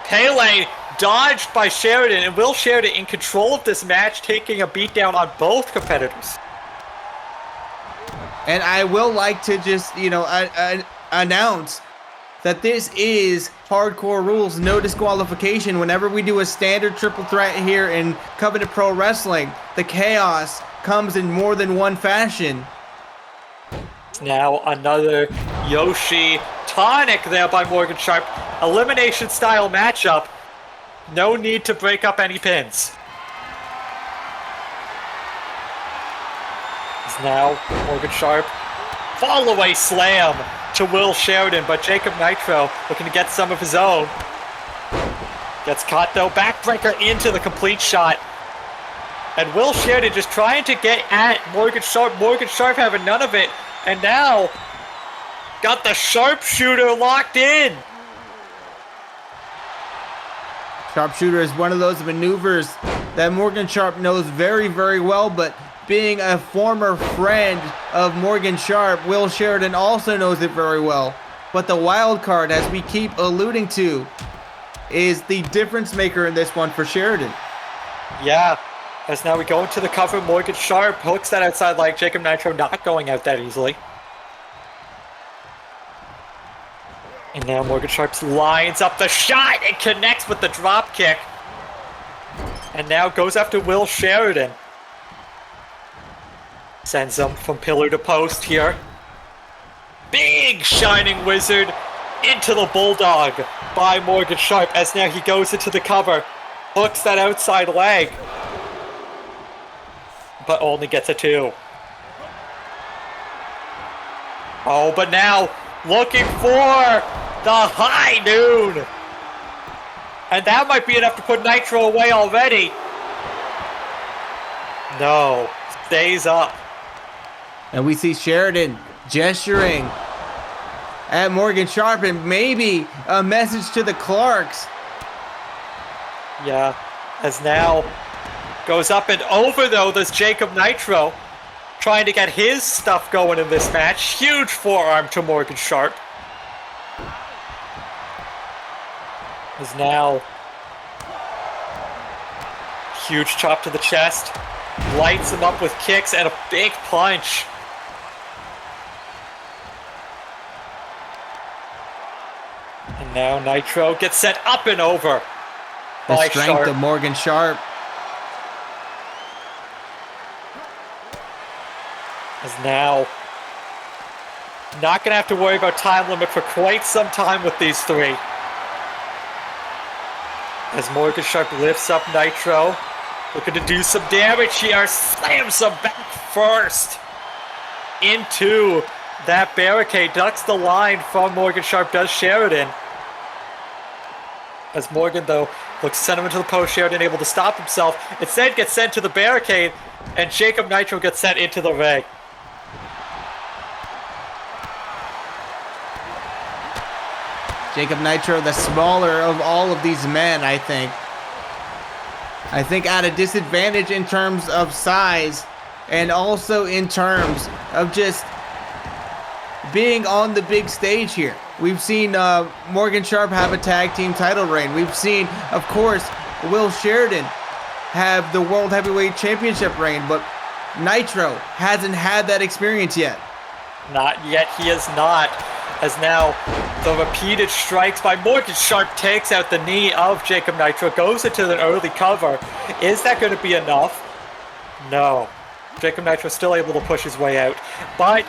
Pele dodged by Sheridan, and Will Sheridan in control of this match, taking a beatdown on both competitors. And I will like to just, announce that this is hardcore rules, no disqualification. Whenever we do a standard triple threat here in Covenant Pro Wrestling, the chaos comes in more than one fashion. Now another Yoshi tonic there by Morgan Sharp. Elimination style matchup. No need to break up any pins. Now Morgan Sharp, fall away slam to Will Sheridan, but Jacob Nitro looking to get some of his own. Gets caught though, backbreaker into the complete shot. And Will Sheridan just trying to get at Morgan Sharp. Morgan Sharp having none of it, and now got the sharpshooter locked in. Sharpshooter is one of those maneuvers that Morgan Sharp knows very, very well, but being a former friend of Morgan Sharp, Will Sheridan also knows it very well. But the wild card, as we keep alluding to, is the difference maker in this one for Sheridan. Yeah, as now we go into the cover, Morgan Sharp hooks that outside leg. Jacob Nitro not going out that easily. And now Morgan Sharp lines up the shot and connects with the drop kick. And now goes after Will Sheridan. Sends him from pillar to post here. Big Shining Wizard into the Bulldog by Morgan Sharp, as now he goes into the cover. Hooks that outside leg. But only gets a 2. Oh, but now looking for the high noon. And that might be enough to put Nitro away already. No, stays up. And we see Sheridan gesturing at Morgan Sharp, and maybe a message to the Clarks. Yeah, as now goes up and over though, there's Jacob Nitro trying to get his stuff going in this match. Huge forearm to Morgan Sharp. Is now huge chop to the chest. Lights him up with kicks and a big punch. And now Nitro gets set up and over The by strength Sharp. of Morgan Sharp. Is now not going to have to worry about time limit for quite some time with these three. As Morgan Sharp lifts up Nitro, looking to do some damage here, slams him back first into that barricade, ducks the line from Morgan Sharp, does Sheridan. As Morgan, though, looks to send him into the post, Sheridan able to stop himself. Instead gets sent to the barricade, and Jacob Nitro gets sent into the ring. Jacob Nitro, the smaller of all of these men, I think. I think at a disadvantage in terms of size and also in terms of just being on the big stage here. We've seen Morgan Sharp have a tag team title reign. We've seen, of course, Will Sheridan have the World Heavyweight Championship reign, but Nitro hasn't had that experience yet. Not yet, he is not. As now the repeated strikes by Morgan Sharp takes out the knee of Jacob Nitro, goes into an early cover. Is that going to be enough? No. Jacob Nitro still able to push his way out, but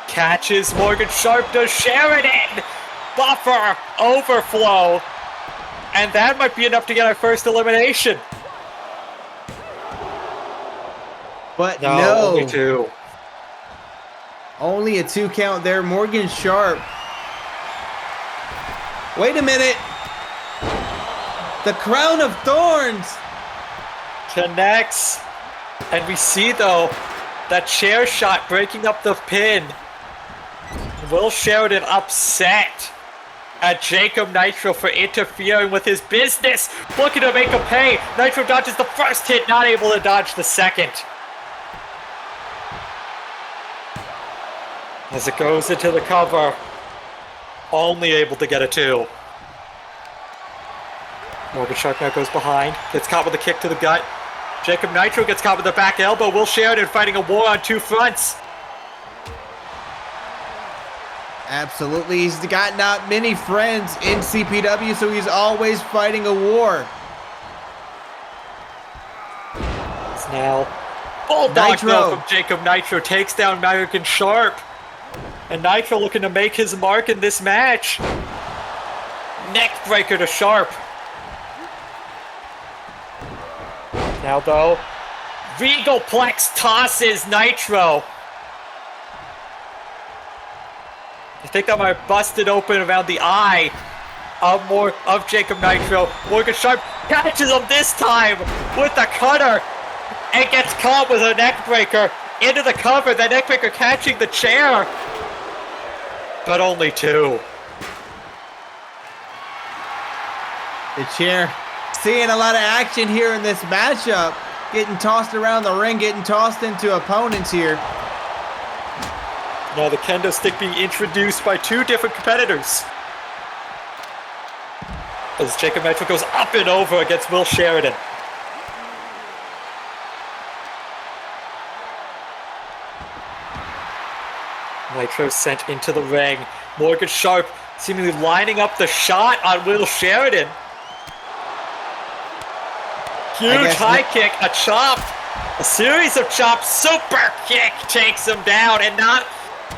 catches Morgan Sharp to Sheridan. Buffer overflow. And that might be enough to get our first elimination. But No, no. only two. Only a 2 count there. Morgan Sharp. Wait a minute. The crown of thorns. Connects. And we see, though, that chair shot breaking up the pin. Will Sheridan upset at Jacob Nitro for interfering with his business. Looking to make him pay. Nitro dodges the first hit, not able to dodge the second. As it goes into the cover, only able to get a 2. Morgan Sharp now goes behind, gets caught with a kick to the gut. Jacob Nitro gets caught with the back elbow. Will Sheridan fighting a war on 2 fronts. Absolutely. He's got not many friends in CPW, so he's always fighting a war. It's now Bulldog Nitro. though from Jacob Nitro takes down Morgan Sharp. And Nitro looking to make his mark in this match. Neck breaker to Sharp. Now though, Regalplex tosses Nitro. I think that might have busted open around the eye of Jacob Nitro. Morgan Sharp catches him this time with the cutter and gets caught with a neck breaker into the cover. The neck breaker catching the chair. But only 2. The chair seeing a lot of action here in this matchup. Getting tossed around the ring, getting tossed into opponents here. Now the kendo stick being introduced by 2 different competitors. As Jacob Nitro goes up and over against Will Sheridan. Nitro sent into the ring. Morgan Sharp seemingly lining up the shot on Will Sheridan. Huge high kick, a chop, a series of chops, super kick takes him down, and not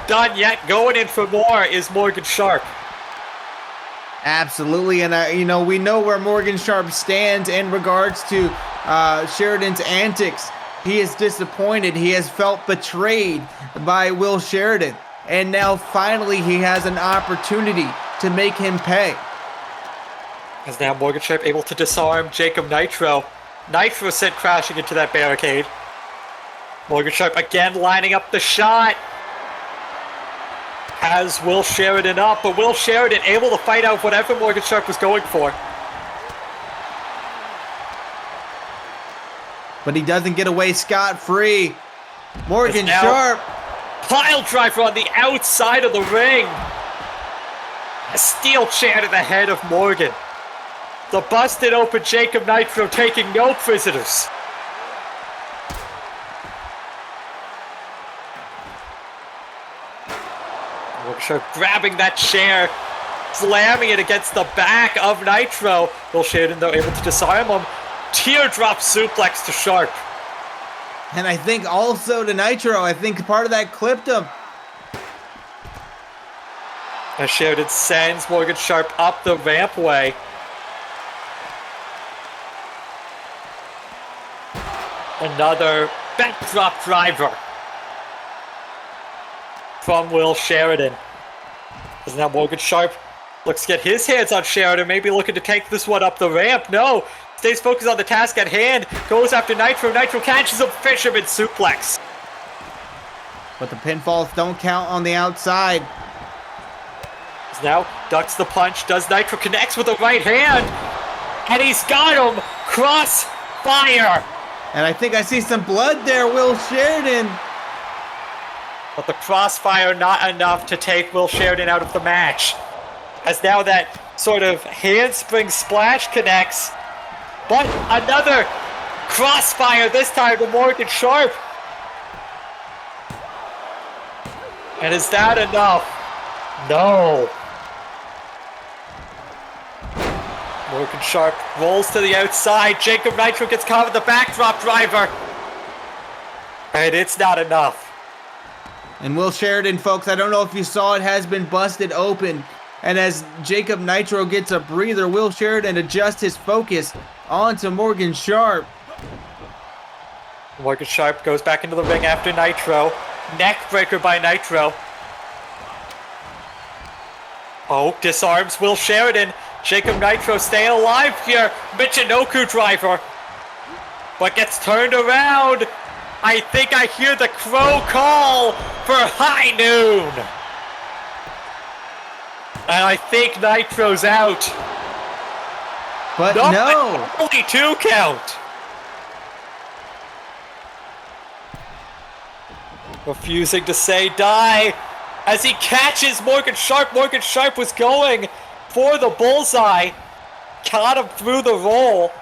done yet. Going in for more is Morgan Sharp. Absolutely, and you know, we know where Morgan Sharp stands in regards to Sheridan's antics. He is disappointed. He has felt betrayed by Will Sheridan. And now finally he has an opportunity to make him pay. As now Morgan Sharp able to disarm Jacob Nitro. Nitro sent crashing into that barricade. Morgan Sharp again lining up the shot. Has Will Sheridan up, but Will Sheridan able to fight out whatever Morgan Sharp was going for. But he doesn't get away scot-free. Morgan Sharp. Pile driver on the outside of the ring. A steel chair to the head of Morgan. The busted open Jacob Nitro taking no prisoners. Morgan Sharp grabbing that chair, slamming it against the back of Nitro. Will Sheridan though able to disarm him. Teardrop suplex to Sharp. And I think also to Nitro, I think part of that clipped him. As Sheridan sends Morgan Sharp up the rampway. Another backdrop driver from Will Sheridan. As now Morgan Sharp looks to get his hands on Sheridan, maybe looking to take this one up the ramp. No, stays focused on the task at hand, goes after Nitro. Nitro catches him, fisherman suplex. But the pinfalls don't count on the outside. As now ducks the punch, does Nitro, connects with the right hand, and he's got him. Cross crossfire. And I think I see some blood there, Will Sheridan. But the crossfire not enough to take Will Sheridan out of the match. As now that sort of handspring splash connects. But another crossfire, this time to Morgan Sharp. And is that enough? No. Morgan Sharp rolls to the outside. Jacob Nitro gets caught with the backdrop driver. And it's not enough. And Will Sheridan, folks, I don't know if you saw it, has been busted open. And as Jacob Nitro gets a breather, Will Sheridan adjusts his focus onto Morgan Sharp. Morgan Sharp goes back into the ring after Nitro. Neck breaker by Nitro. Oh, disarms Will Sheridan. Jacob Nitro staying alive here. Michinoku driver. But gets turned around. I think I hear the crow call for high noon. And I think Nitro's out. But no. Only 2 count. Refusing to say die as he catches Morgan Sharp. Morgan Sharp was going for the bullseye. Caught him through the roll.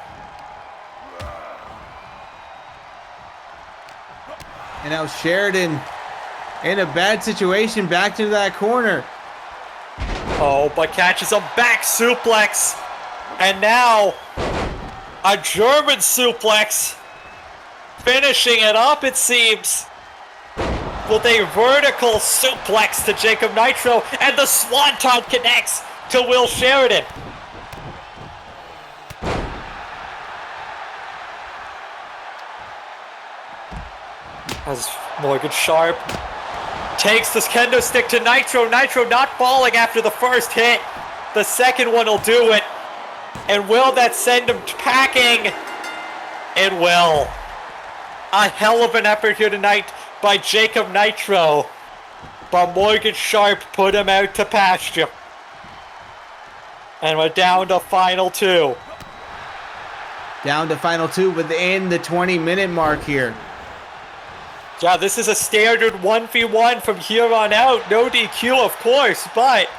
And now Sheridan in a bad situation, back to that corner. Oh, but catches him back suplex. And now a German suplex. Finishing it up, it seems. With a vertical suplex to Jacob Nitro. And the Swanton connects to Will Sheridan. As Morgan Sharp takes this kendo stick to Nitro. Nitro not falling after the first hit. The second one will do it. And will that send him packing? It will. A hell of an effort here tonight by Jacob Nitro. But Morgan Sharp put him out to pasture. And we're down to final 2. Down to final 2 within the 20-minute mark here. Yeah, this is a standard 1v1 from here on out. No DQ, of course, but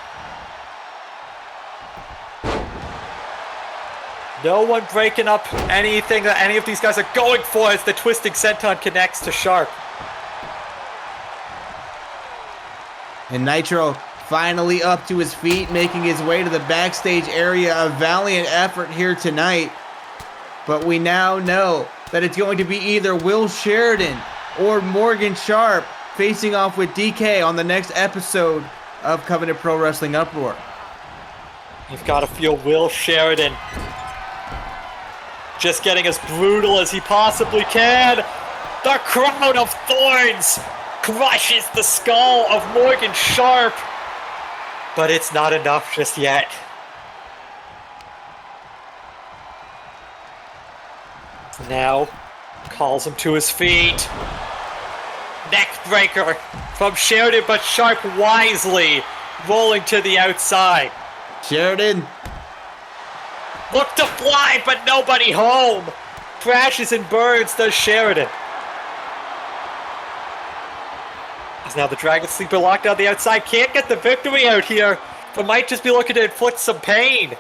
no one breaking up anything that any of these guys are going for as the twisting senton connects to Sharp. And Nitro finally up to his feet, making his way to the backstage area. A valiant effort here tonight. But we now know that it's going to be either Will Sheridan or Morgan Sharp facing off with DK on the next episode of Covenant Pro Wrestling Uproar. You've got to feel Will Sheridan just getting as brutal as he possibly can. The crown of thorns crushes the skull of Morgan Sharp, but it's not enough just yet. Now calls him to his feet. Neck breaker from Sheridan, but Sharp wisely rolling to the outside. Sheridan. Look to fly, but nobody home. Crashes and burns does Sheridan. As now the Dragon Sleeper locked on the outside. Can't get the victory out here, but might just be looking to inflict some pain.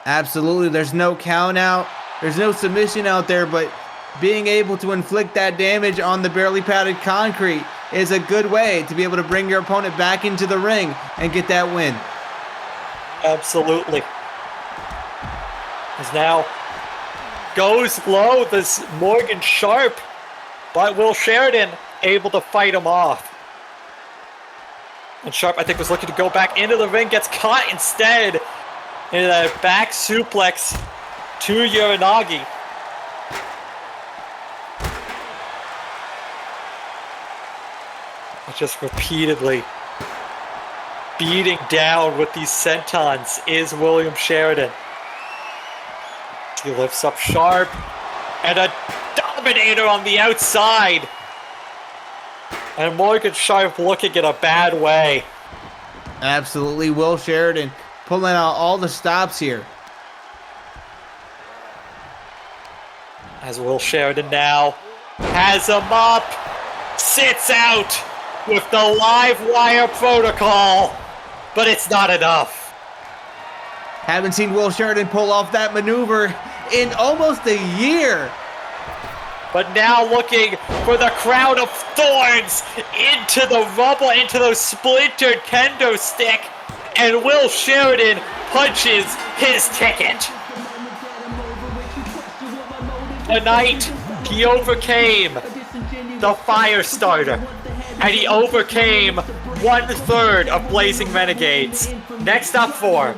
Absolutely, there's no count out. There's no submission out there, but being able to inflict that damage on the barely padded concrete is a good way to be able to bring your opponent back into the ring and get that win. Absolutely. As now goes low, this Morgan Sharp, but Will Sheridan able to fight him off. And Sharp, I think, was looking to go back into the ring, gets caught instead in a back suplex to Uranagi. Just repeatedly beating down with these sentons is William Sheridan. He lifts up Sharp and a dominator on the outside. And Morgan Sharp looking in a bad way. Absolutely, Will Sheridan pulling out all the stops here. as Will Sheridan now has him up, sits out with the live wire protocol, but it's not enough. Haven't seen Will Sheridan pull off that maneuver in almost a year. But now looking for the crown of thorns into the rubble, into those splintered kendo stick, and Will Sheridan punches his ticket. Tonight, he overcame the Firestarter, and he overcame 1/3 of Blazing Renegades. Next up for,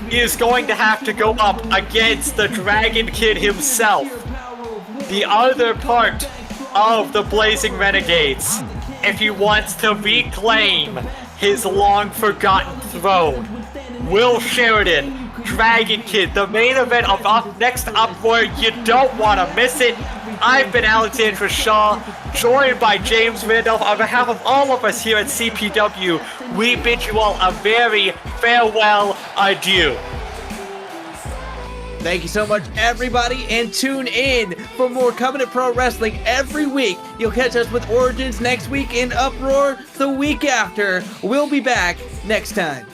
he is going to have to go up against the Dragon Kid himself, the other part of the Blazing Renegades, if he wants to reclaim his long-forgotten throne. Will Sheridan, Dragon Kid, the main event of next Uproar. You don't want to miss it. I've been Alexandra Shaw, joined by James Randolph. On behalf of all of us here at CPW, we bid you all a very farewell adieu. Thank you so much, everybody, and tune in for more Covenant Pro Wrestling every week. You'll catch us with Origins next week and Uproar the week after. We'll be back next time.